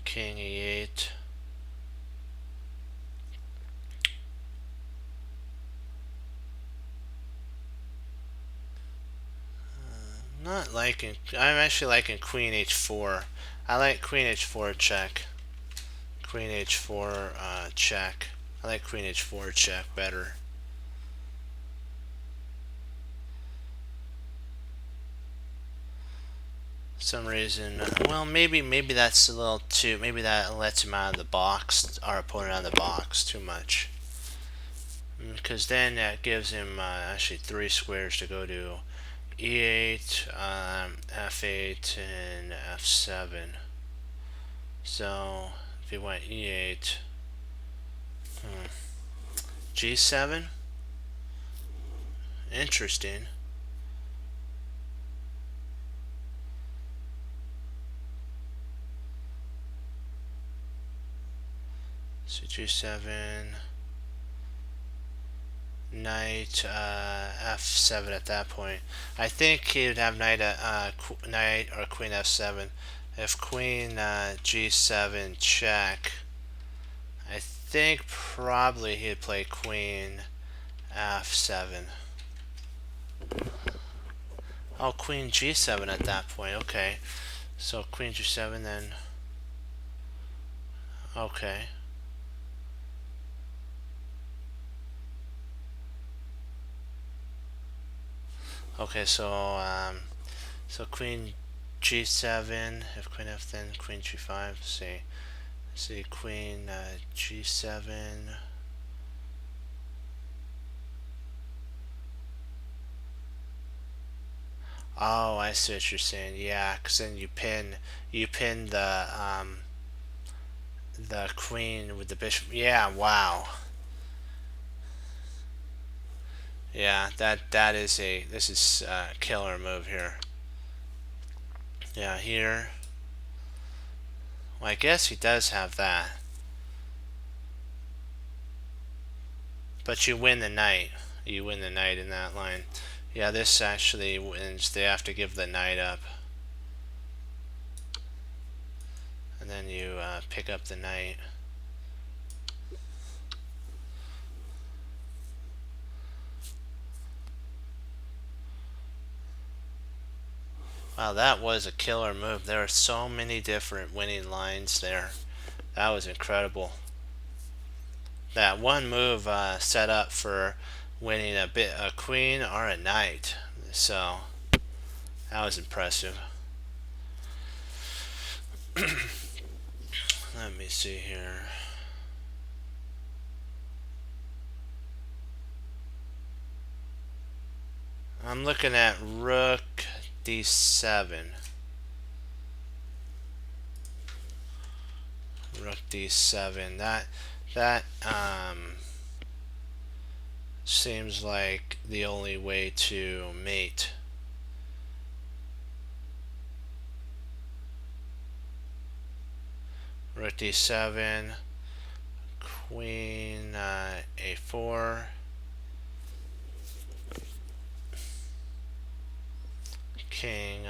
king E8. Not liking. I'm actually liking queen H4. I like queen H4 check. Queen H4 check. I like queen H4 check better. Some reason, well, maybe that's a little too. Maybe that lets him out of the box, our opponent out of the box too much. Because then that gives him actually 3 squares to go to E8, F8, and F7. So if you went E8, G7, interesting. So G7, knight F7 at that point. I think he would have knight or queen F7. If queen G7 check, I think probably he'd play queen F7. Oh, queen G7 at that point. Okay, so queen G7 then. Okay. Okay, so queen G7. If queen F, then queen G5. See queen G7. Oh, I see what you're saying. Yeah, because then you pin the queen with the bishop. Yeah, wow. Yeah, this is a killer move here. Yeah, here. Well, I guess he does have that. But you win the knight. You win the knight in that line. Yeah, this actually wins. They have to give the knight up. And then you pick up the knight. Wow, that was a killer move. There are so many different winning lines there. That was incredible. That one move set up for winning a queen or a knight. So that was impressive. Let me see here. I'm looking at rook d7. Rook d7. That seems like the only way to mate. Rook d7. Queen a4. King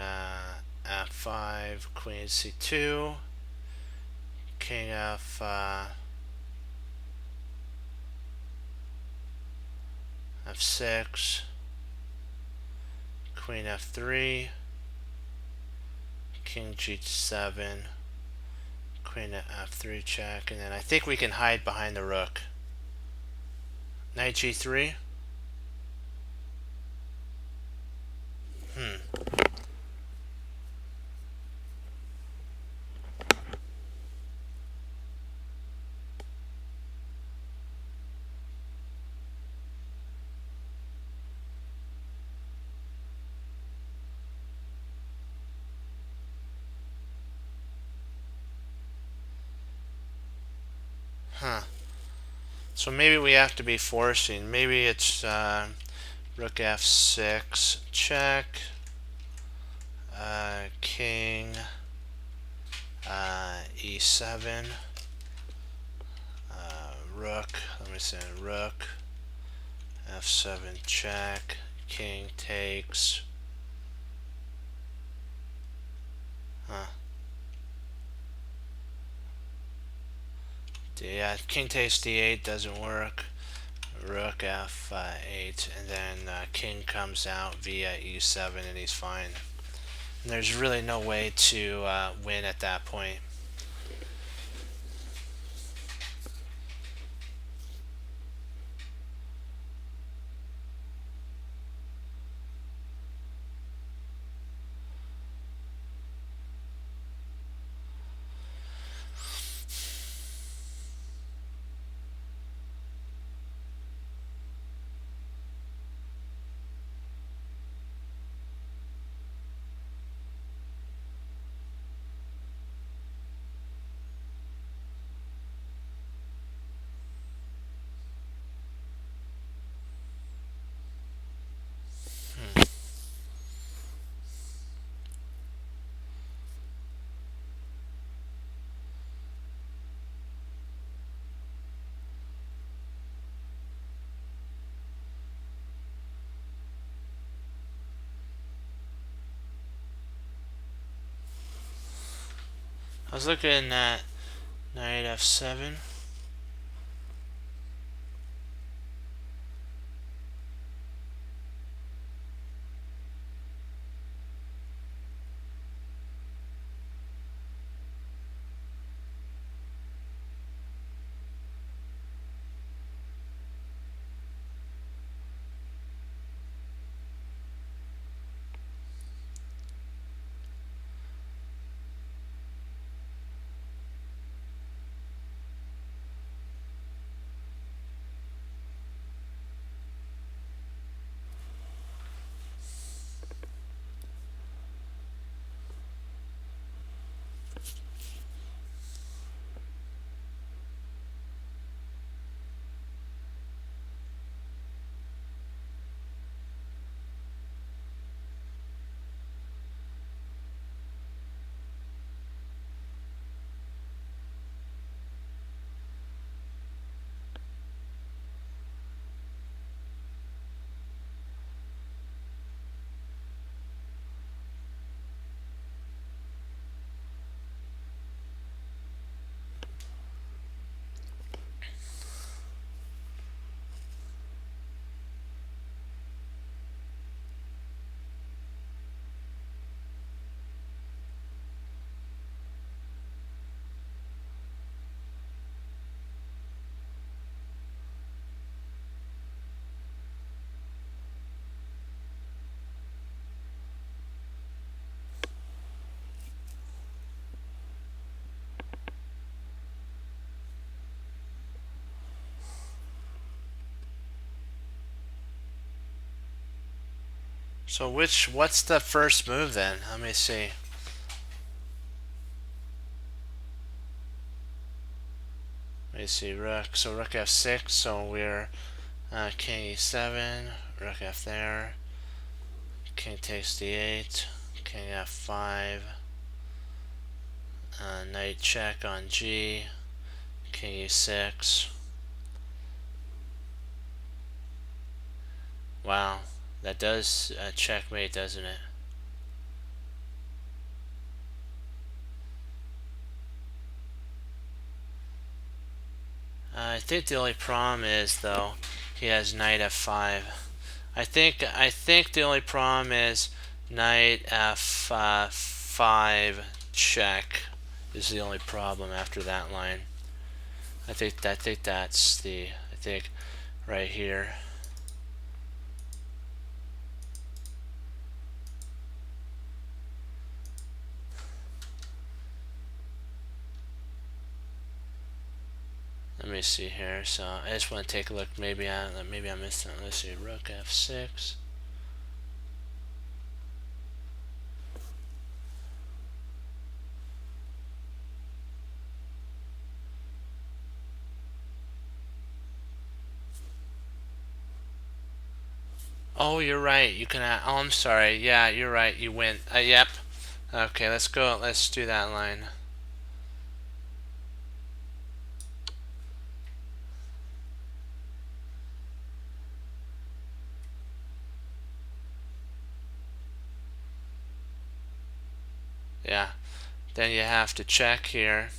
f5. Queen c2. King f6. Queen f3. King g7. Queen at f3 check, and then I think we can hide behind the rook. Knight g3. Huh. So maybe we have to be forcing. Maybe it's rook f6 check. King e7. Rook. Let me say rook f7 check. King takes. Huh. Yeah, king takes d8 doesn't work. Rook f8, and then king comes out via e7, and he's fine. And there's really no way to win at that point. I was looking at knight f7. So what's the first move then? Let me see. Let me see, rook. So rook f6. So we're king e7, rook f there. King takes d8. King f5. Knight check on g. King e6. Wow, that does checkmate, doesn't it? I think the only problem is though he has knight f5. I think the only problem is knight f5 check is the only problem after that line. I think that's the right here. Let me see here. So I just want to take a look. Maybe I missed it. Let's see. Rook f6. Oh, you're right. You can. Oh, I'm sorry. Yeah, you're right. You win. Yep. Okay, let's go. Let's do that line. Yeah. Then you have to check here.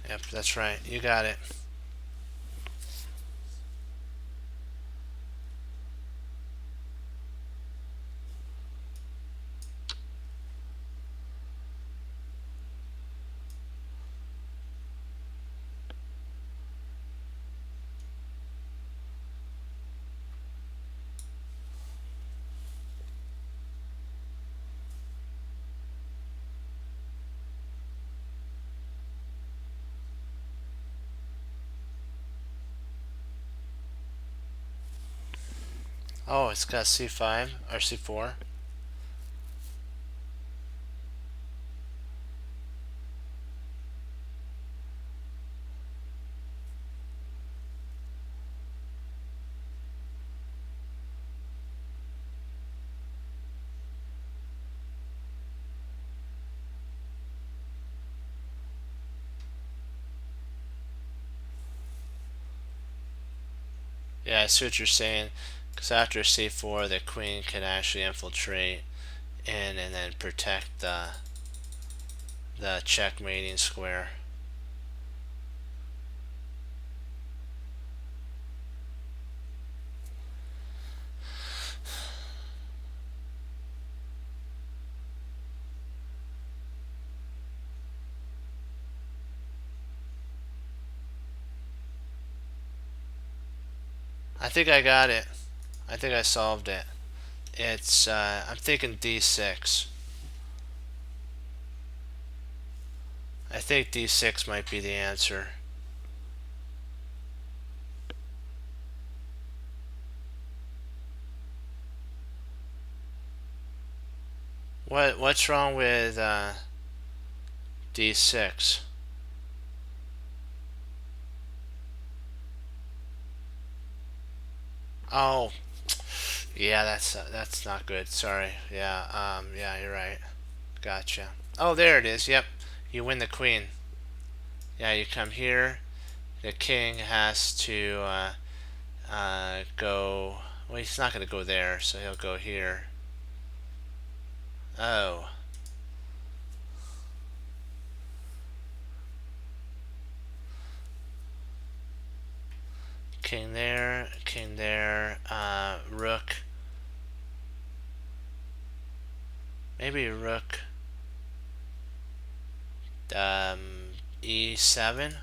Yep, that's right. You got it. Oh, it's got c5 or c4. Yeah, I see what you're saying. Because after c4, the queen can actually infiltrate in and then protect the checkmating square. I think I got it. I think I solved it. It's I'm thinking d6. I think d6 might be the answer. What's wrong with d6? Oh, yeah, that's not good. Sorry. Yeah, yeah, you're right. Gotcha. Oh, there it is. Yep. You win the queen. Yeah, you come here. The king has to go. Well, he's not going to go there, so he'll go here. Oh. king there, rook. Maybe rook e7.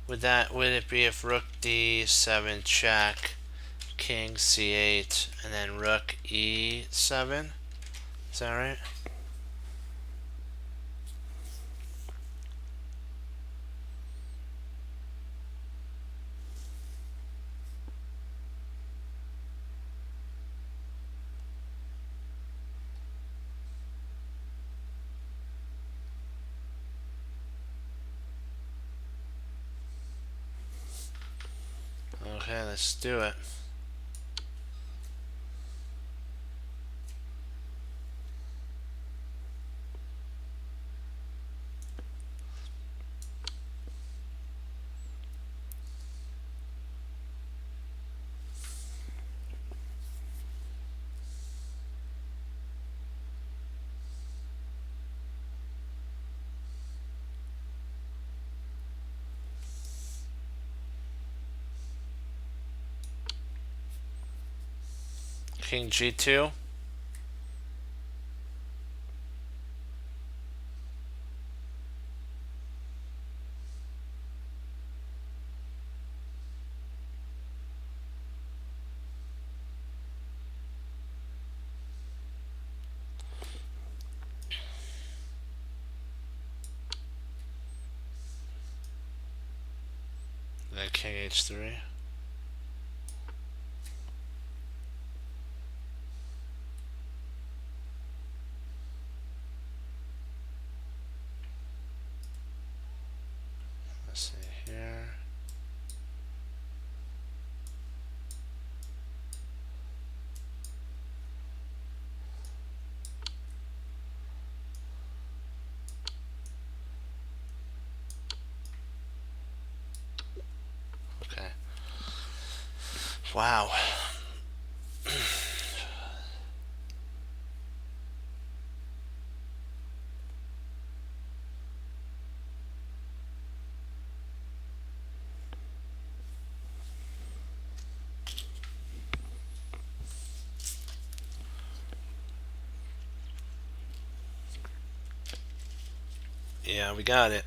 Would it be if rook d7 check, king c8, and then rook e7? Is that right? Okay, let's do it. King g2. Then king h3. Let's see here. Okay. Wow. Yeah, we got it.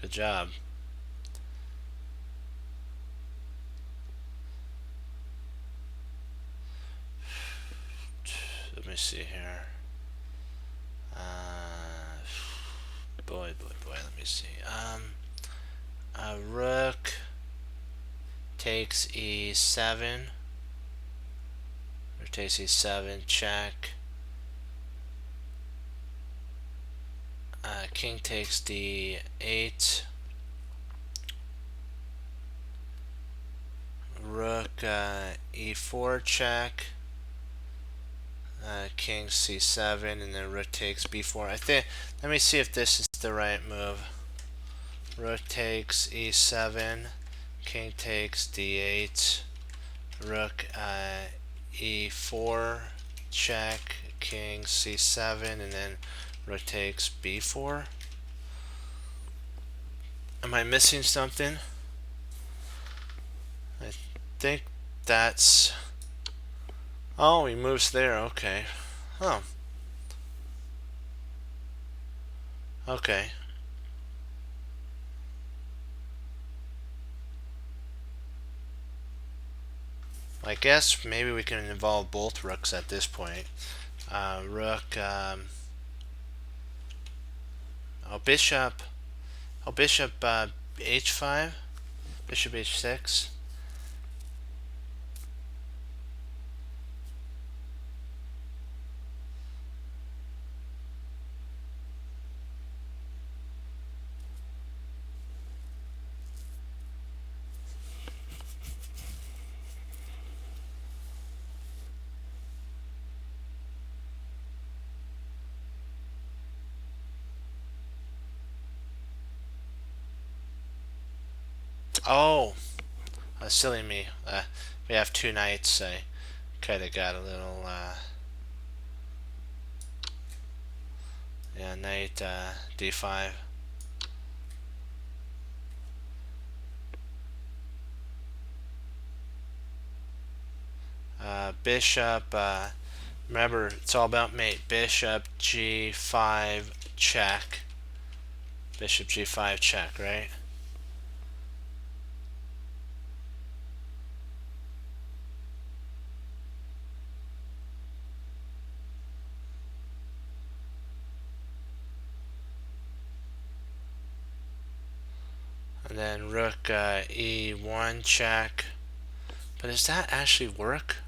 Good job. Let me see here. Boy. Let me see. Rook takes e7. Rook takes e7. Check. King takes d8. Rook e4 check. King c7, and then rook takes b4. I think. Let me see if this is the right move. Rook takes e7. King takes d8. Rook e4 check. King c7, and then rook takes b4. Am I missing something? I think that's... Oh, he moves there. Okay. Oh. Okay. I guess maybe we can involve both rooks at this point. Rook... bishop... bishop h5? Bishop h6? Oh! Silly me. We have two knights. I kind of got a little... yeah, knight d5. Bishop, remember, it's all about mate. Bishop G5 check. Bishop G5 check, right? And then Rook E1 check. But does that actually work?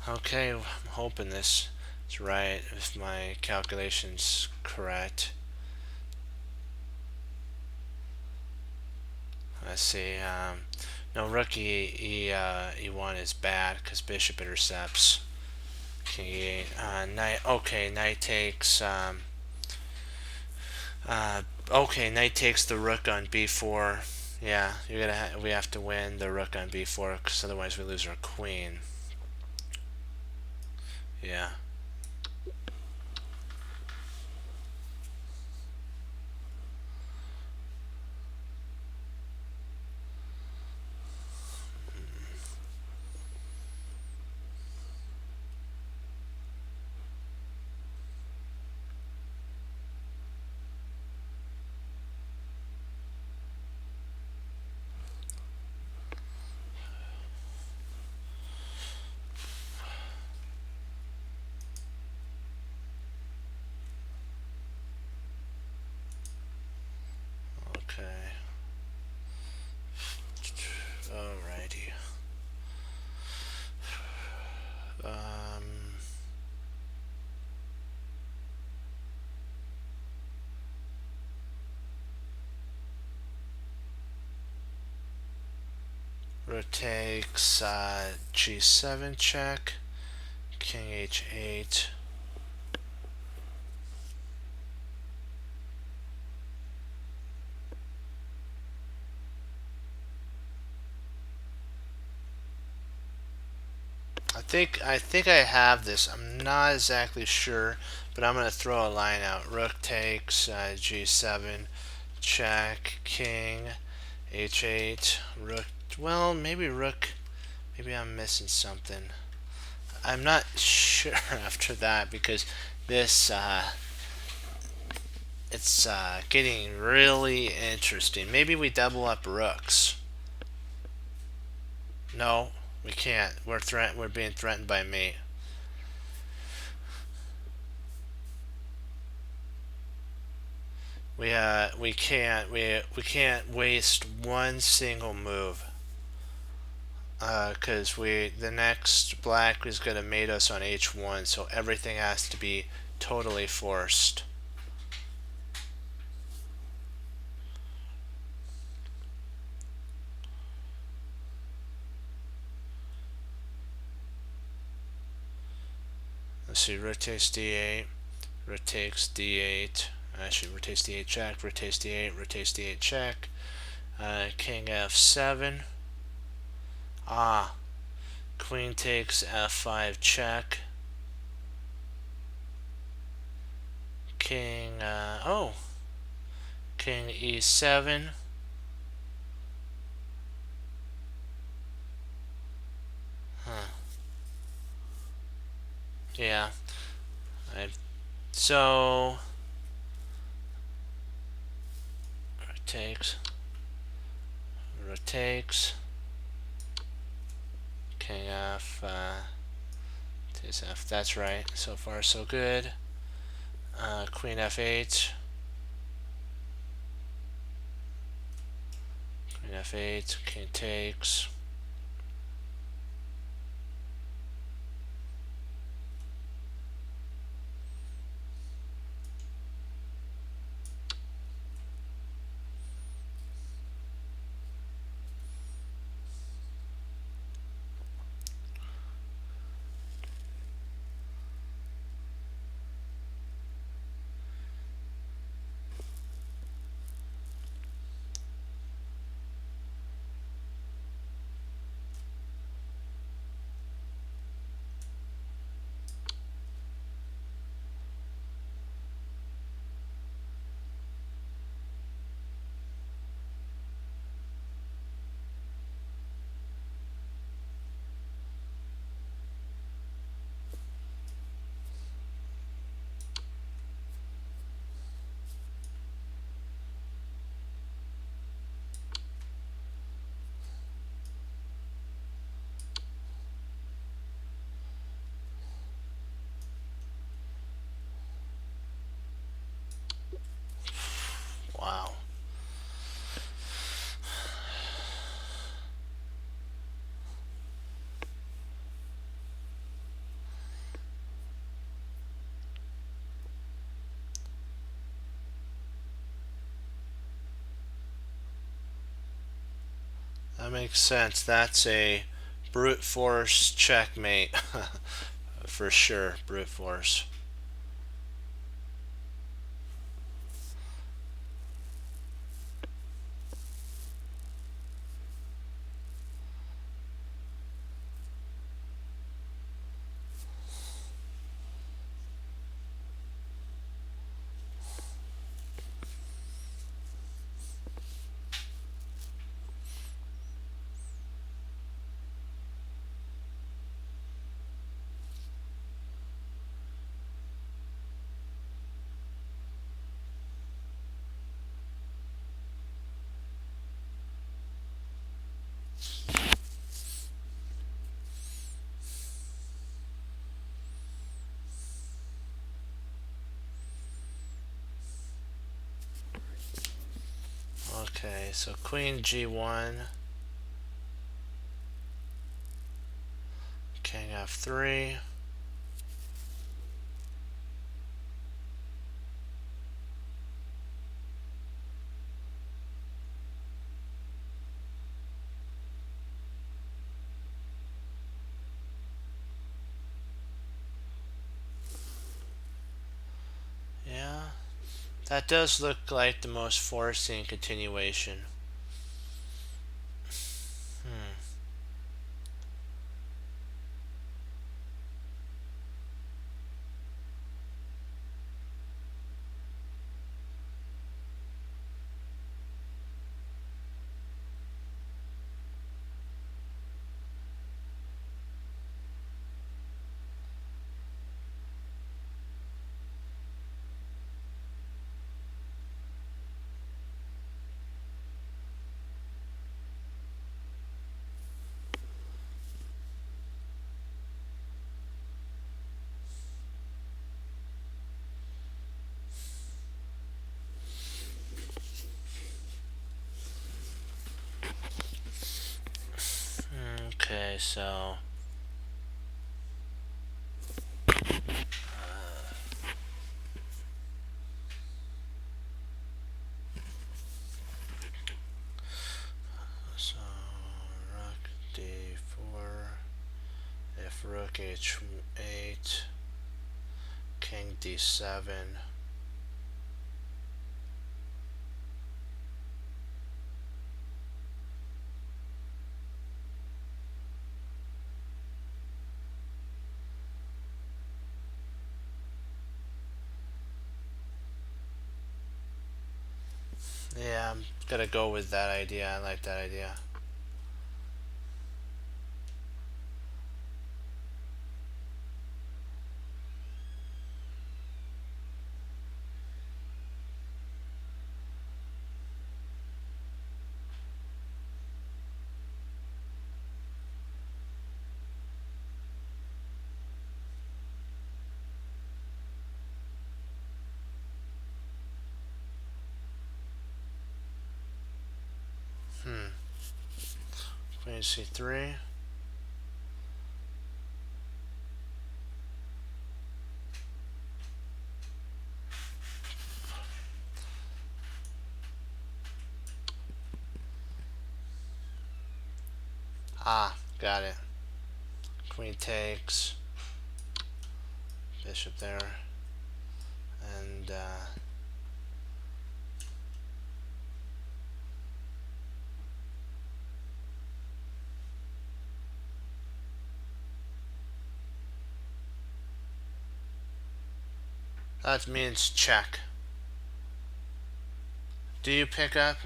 Okay, I'm hoping this is right, if my calculation's correct. Let's see. No, Rook E1 is bad because Bishop intercepts. King E8. Knight. Okay, Knight takes. Okay, Knight takes the Rook on B4. Yeah, we have to win the Rook on B4 because otherwise we lose our Queen. Yeah. Okay. Alrighty. Rook takes G7 check. King H8. I think I have this. I'm not exactly sure, but I'm gonna throw a line out. Rook takes G7 check. King H8. Rook. Well, maybe Rook. Maybe I'm missing something. I'm not sure after that because this it's getting really interesting. Maybe we double up rooks. No, we can't. We're being threatened by mate. We can't waste one single move. Because the next black is gonna mate us on H1, so everything has to be totally forced. Let's see, rotates D8, rotates D8. Actually, rotates D8 check, rotates D8, rotates D8 check. King F7. Queen takes F5 check. King, King E7. Huh. Yeah. So rotates. King F, takes F. That's right. So far, so good. Queen F8. Queen F8. King takes. Wow. That makes sense. That's a brute force checkmate. For sure, brute force. Okay, so queen g1, king f3. Yeah, that does look like the most forcing continuation. Hmm. Okay, so so rook d4, if rook h8, king d7. Yeah, I'm gonna go with that idea. I like that idea. Hmm. Queen c3. Ah, got it. Queen takes. Bishop there. And that means check. Do you pick up?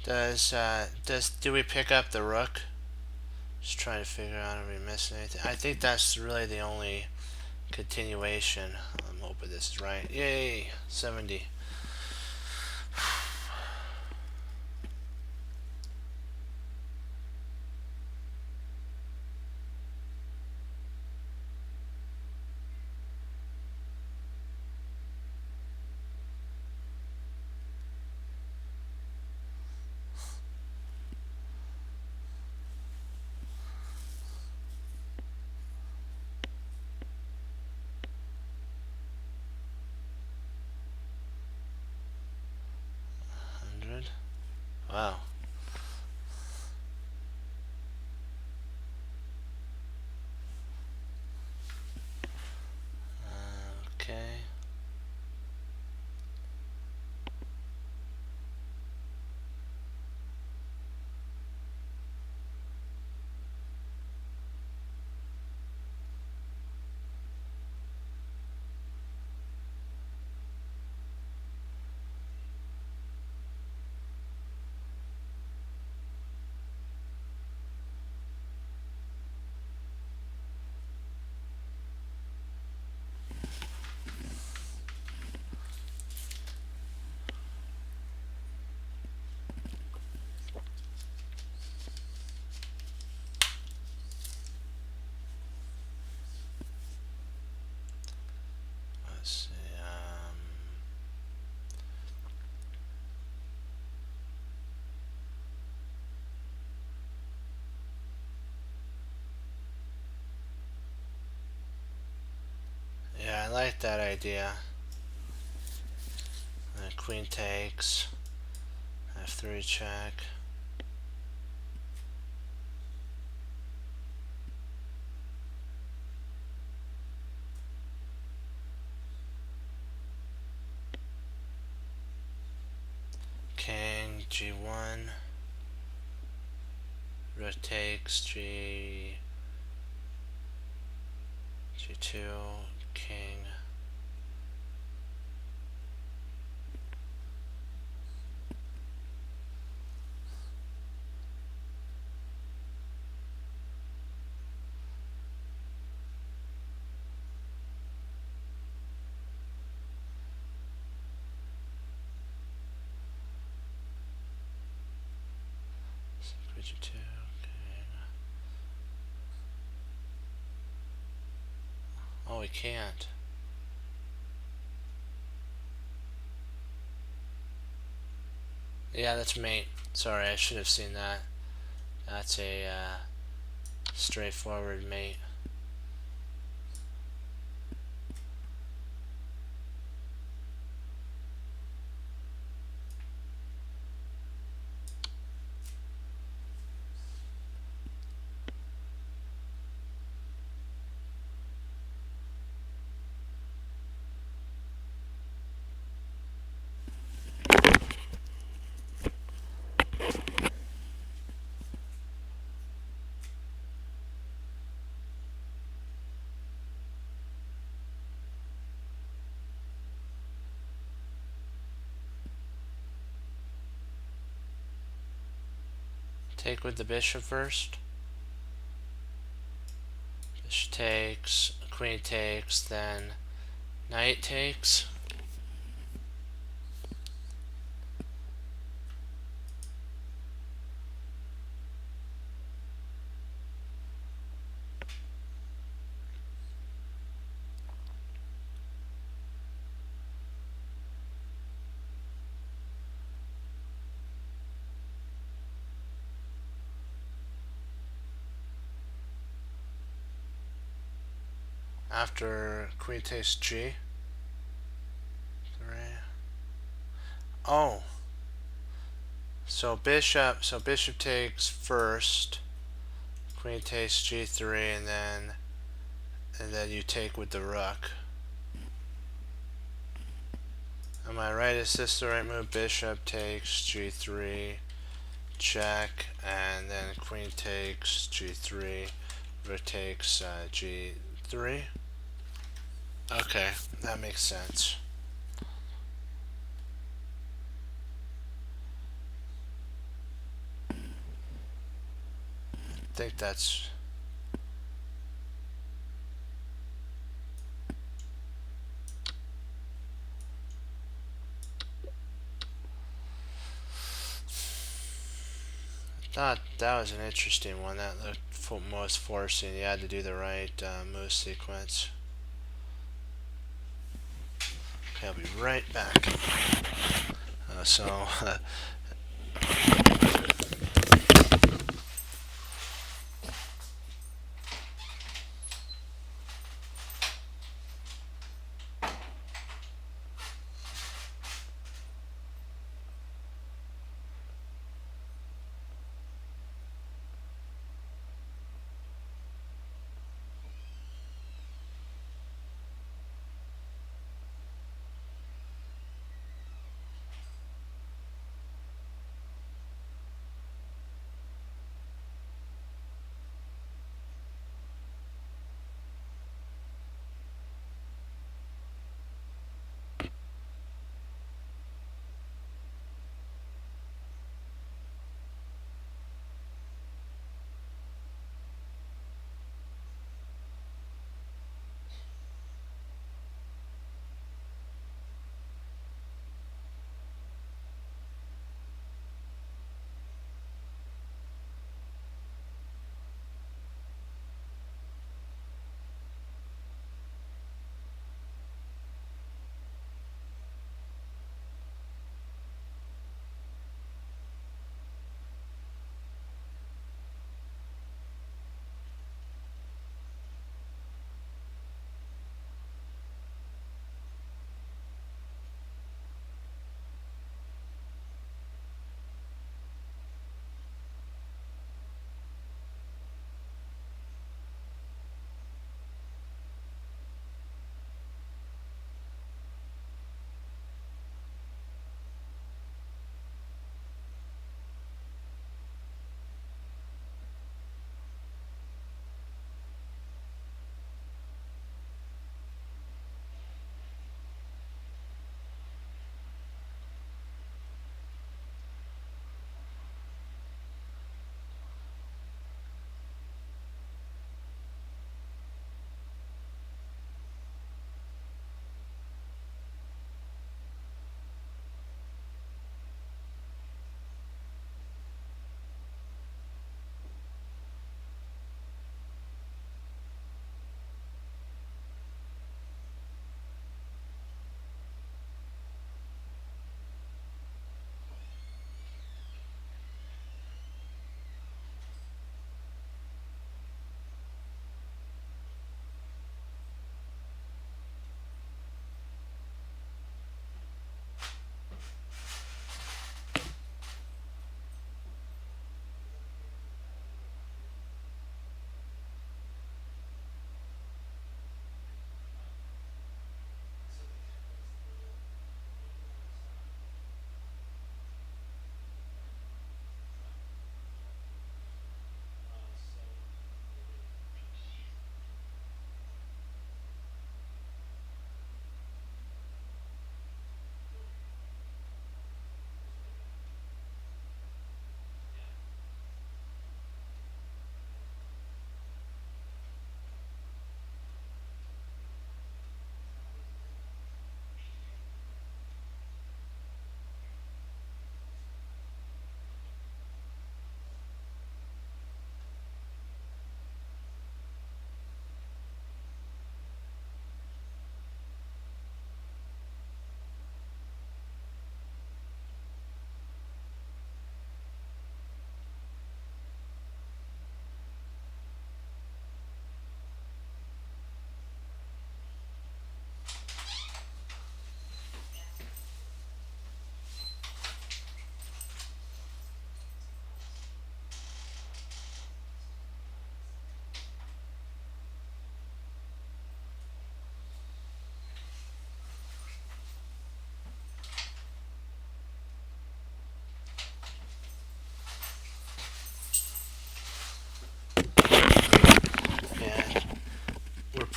Do we pick up the rook? Just trying to figure out if we missed anything. I think that's really the only continuation. I'm hoping this is right. Yay, 70. Wow. Okay. Let's see. Yeah, I like that idea. Queen takes. F3 check. King G1. Rook takes G2. King. G2. King. Oh, we can't. Yeah, that's mate. Sorry, I should have seen that. That's a straightforward mate. Take with the bishop first. Bishop takes, queen takes, then knight takes. After queen takes G3. Oh. So bishop takes first. Queen takes G3 and then you take with the rook. Am I right? Is this the right move? Bishop takes G3, check, and then queen takes G3, rook takes G3. Okay, that makes sense. I think that's... thought that was an interesting one. That looked most forcing. You had to do the right move sequence. Okay, I'll be right back.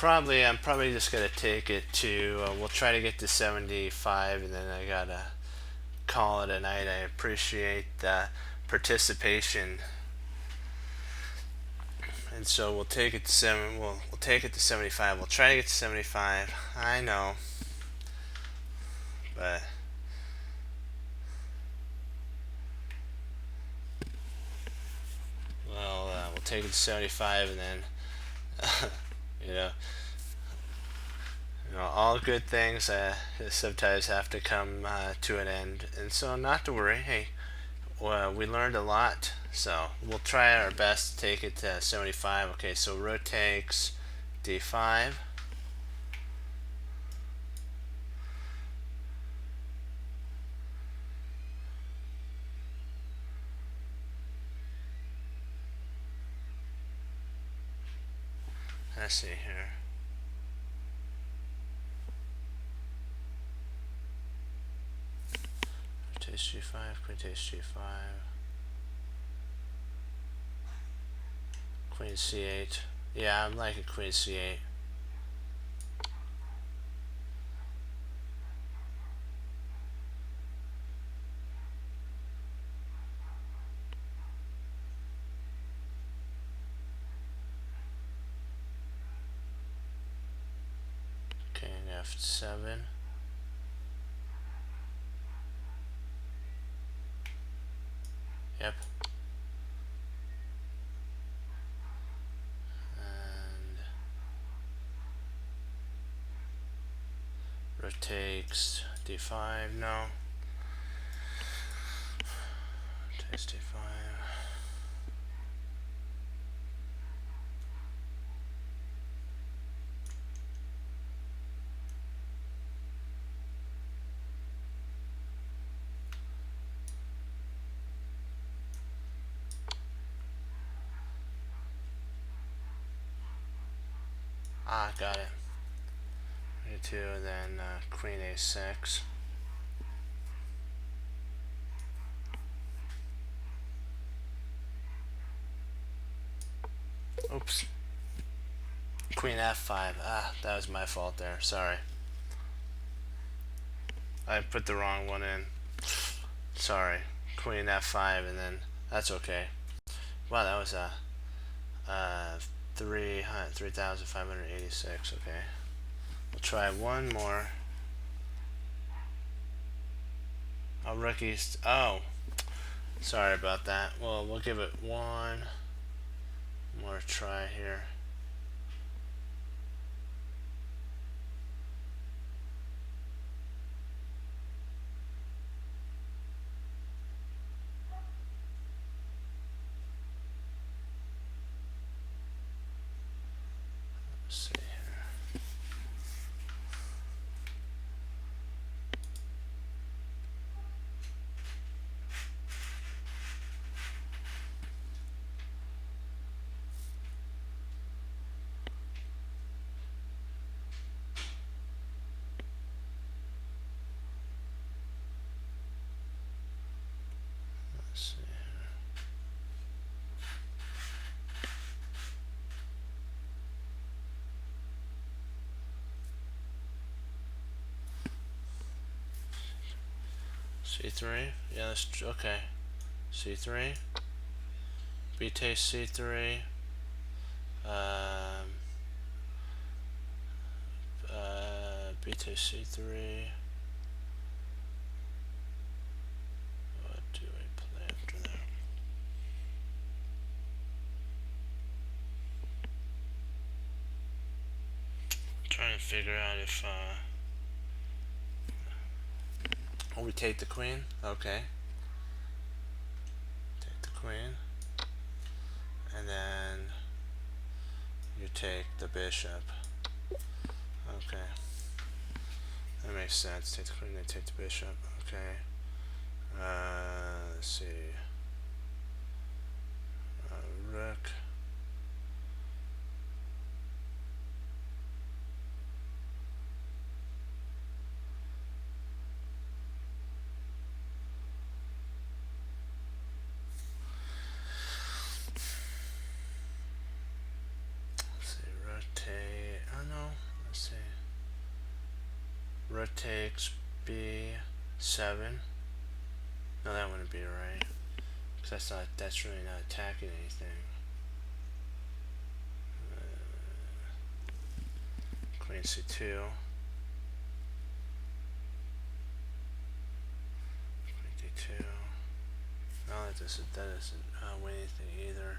I'm probably just gonna take it to. We'll try to get to 75, and then I gotta call it a night. I appreciate the participation, and so we'll take it to seven. We'll take it to 75. We'll try to get to 75. I know, but we'll take it to 75, and then you know. All good things sometimes have to come to an end, and so not to worry. Hey, we learned a lot, so we'll try our best to take it to 75. Okay, so rook takes d5. Let's see here. Takes g5, queen takes g5, queen c8. Yeah, I'm liking queen c8. King f7. Yep. And rook takes d5. No. Takes d5. Ah, got it. A2, then queen a6. Oops. Queen f5. Ah, that was my fault there. Sorry. I put the wrong one in. Sorry. Queen f5, and then that's okay. Wow, that was a 3,586. Okay. We'll try one more. Oh, rookies. Oh, sorry about that. Well, we'll give it one more try here. Let's see here. Let's see here. C3. Yeah, that's okay. C3. B takes C3. B takes C3. What do I play after that? I'm trying to figure out if oh, we take the queen. Okay. Take the queen, and then you take the bishop. Okay. That makes sense. Take the queen, then take the bishop. Okay. Let's see. Rook. Let's see. Rotate. Oh no. takes b7. No, that wouldn't be right, because that's really not attacking anything. Queen c2. Queen d2. No, that doesn't win anything either.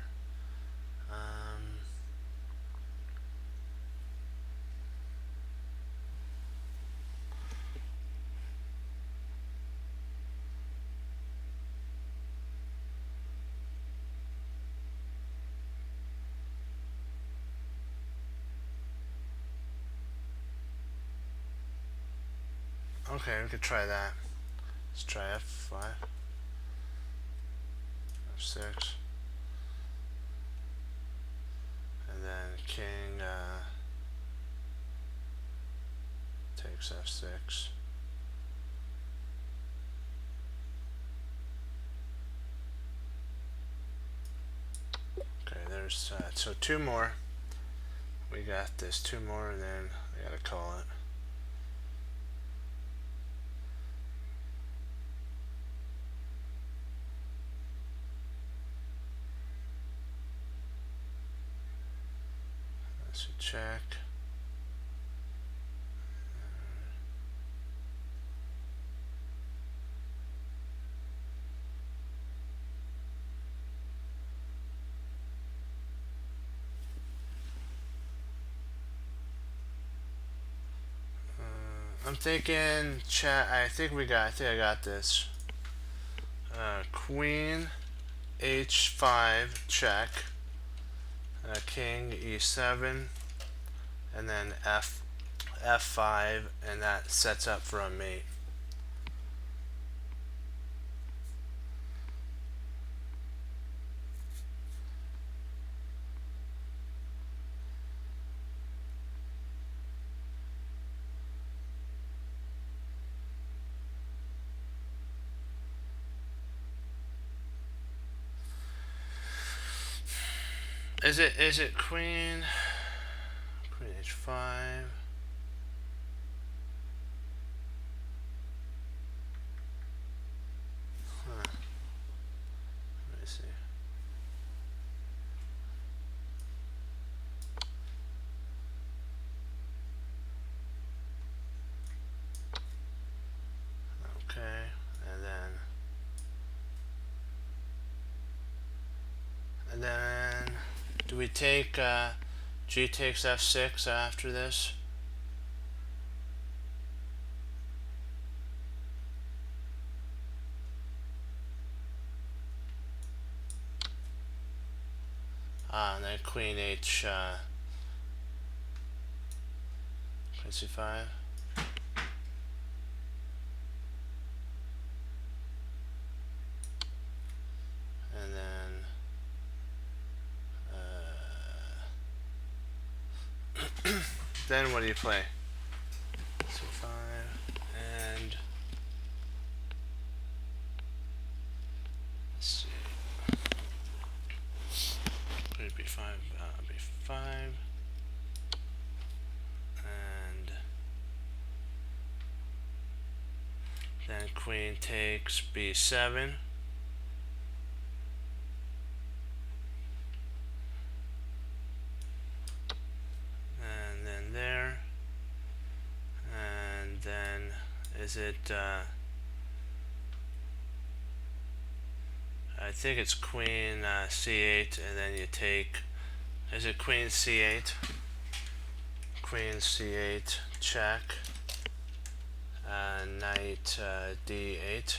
Okay, we could try that. Let's try f5, f6, and then king takes f6. Okay, there's so two more. We got this, two more, and then I gotta call it. That's a check. I'm thinking chat. I think I got this. Queen h5 check. King e7, and then f5, and that sets up for a mate. Is it queen h5? Huh. Let me see. Okay, and then do we take g takes f6 after this? And then queen queen c5. And then then what do you play? c5 and let's see. Queen b5, b5, and then queen takes b7. And then there. And then is it I think it's queen c8, and then you take, is it queen c8? Queen c8 check, knight d8.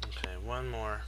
Okay, one more.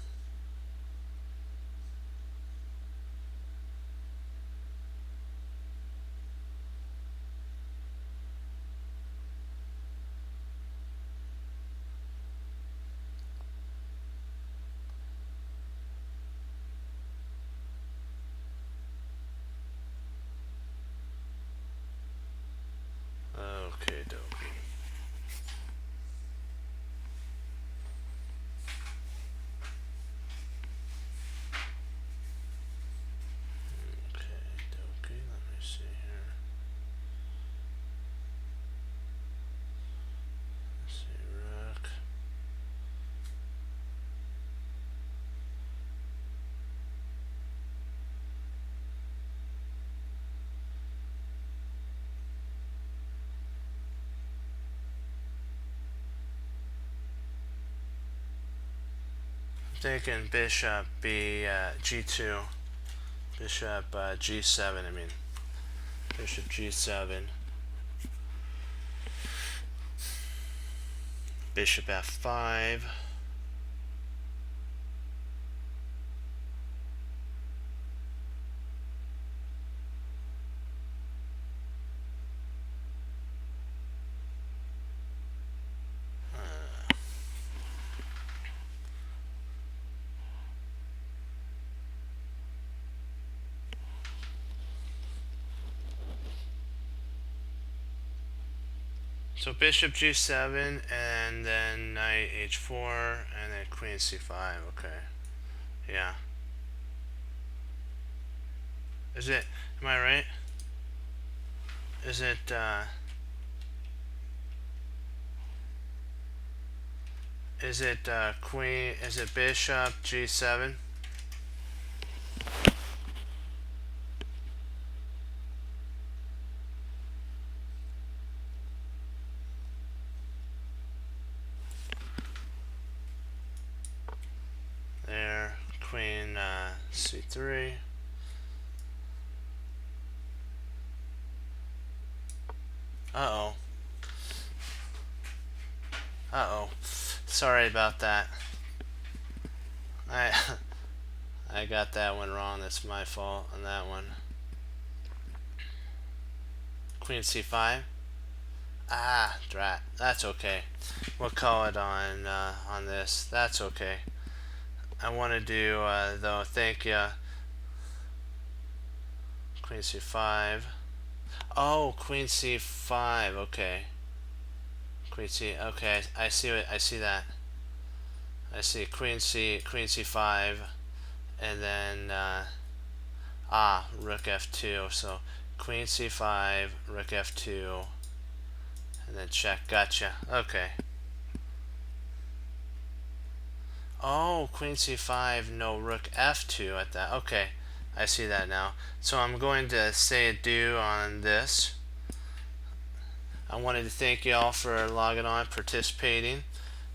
thinking bishop g2, bishop g7. I mean, bishop g7, bishop f5. So bishop g7 and then knight h4 and then queen c5. Okay. Yeah. Is it, am I right? Is it queen, is it bishop g7? There, queen c3. Uh-oh. Uh-oh. Sorry about that. I I got that one wrong. That's my fault on that one. Queen c5. Ah, drat. That's okay. We'll call it on this. That's okay. I want to do though. Thank you. Queen c5. Oh, queen c5. Okay. Queen c. Okay, I see it. I see that. I see queen c5, and then rook f2. So queen c5, rook f2, and then check. Gotcha. Okay. Oh, queen c5, no, rook f2 at that. Okay, I see that now. So I'm going to say adieu on this. I wanted to thank you all for logging on, participating.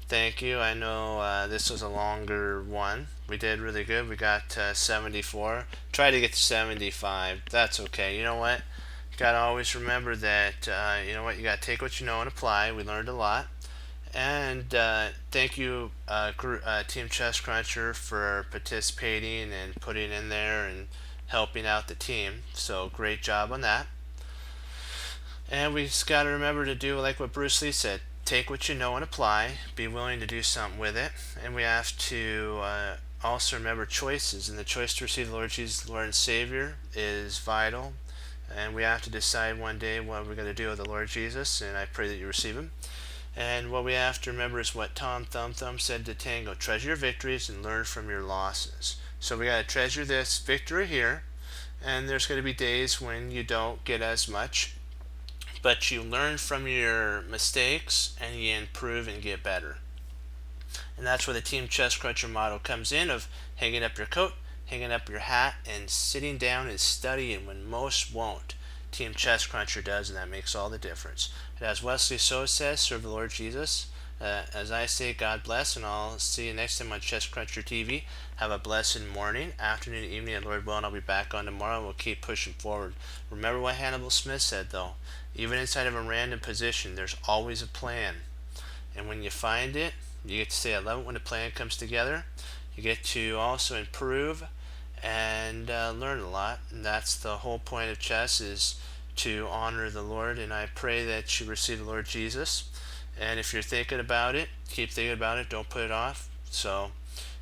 Thank you. I know this was a longer one. We did really good. We got 74. Try to get to 75. That's okay. You know what? You got to always remember that, you know what? You got to take what you know and apply. We learned a lot. And thank you, Team Chess Cruncher, for participating and putting in there and helping out the team. So great job on that. And we just got to remember to do like what Bruce Lee said. Take what you know and apply. Be willing to do something with it. And we have to also remember choices. And the choice to receive the Lord Jesus, Lord and Savior, is vital. And we have to decide one day what we're going to do with the Lord Jesus. And I pray that you receive him. And what we have to remember is what Tom Thumb said to Tango. Treasure your victories and learn from your losses. So we got to treasure this victory here. And there's going to be days when you don't get as much. But you learn from your mistakes and you improve and get better. And that's where the Team Chess Cruncher model comes in, of hanging up your coat, hanging up your hat, and sitting down and studying when most won't. Team Chess Cruncher does, and that makes all the difference. And as Wesley So says, serve the Lord Jesus. As I say, God bless, and I'll see you next time on Chess Cruncher TV. Have a blessed morning, afternoon, evening, and Lord willing, I'll be back on tomorrow, and we'll keep pushing forward. Remember what Hannibal Smith said, though. Even inside of a random position, there's always a plan. And when you find it, you get to say, I love it when the plan comes together. You get to also improve and learn a lot. And that's the whole point of chess, is to honor the Lord. And I pray that you receive the Lord Jesus. And if you're thinking about it, keep thinking about it. Don't put it off. So,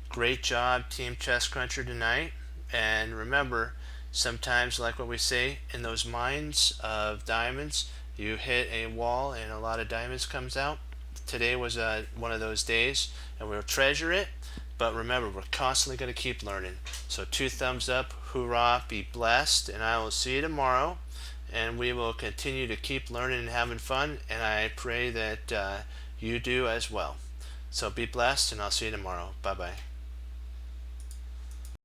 great job, Team Chess Cruncher, tonight. And remember, sometimes, like what we say, in those mines of diamonds, you hit a wall and a lot of diamonds comes out. Today was one of those days, and we'll treasure it. But remember, we're constantly going to keep learning. So 2 thumbs up, hoorah, be blessed, and I will see you tomorrow. And we will continue to keep learning and having fun, and I pray that you do as well. So be blessed, and I'll see you tomorrow. Bye-bye.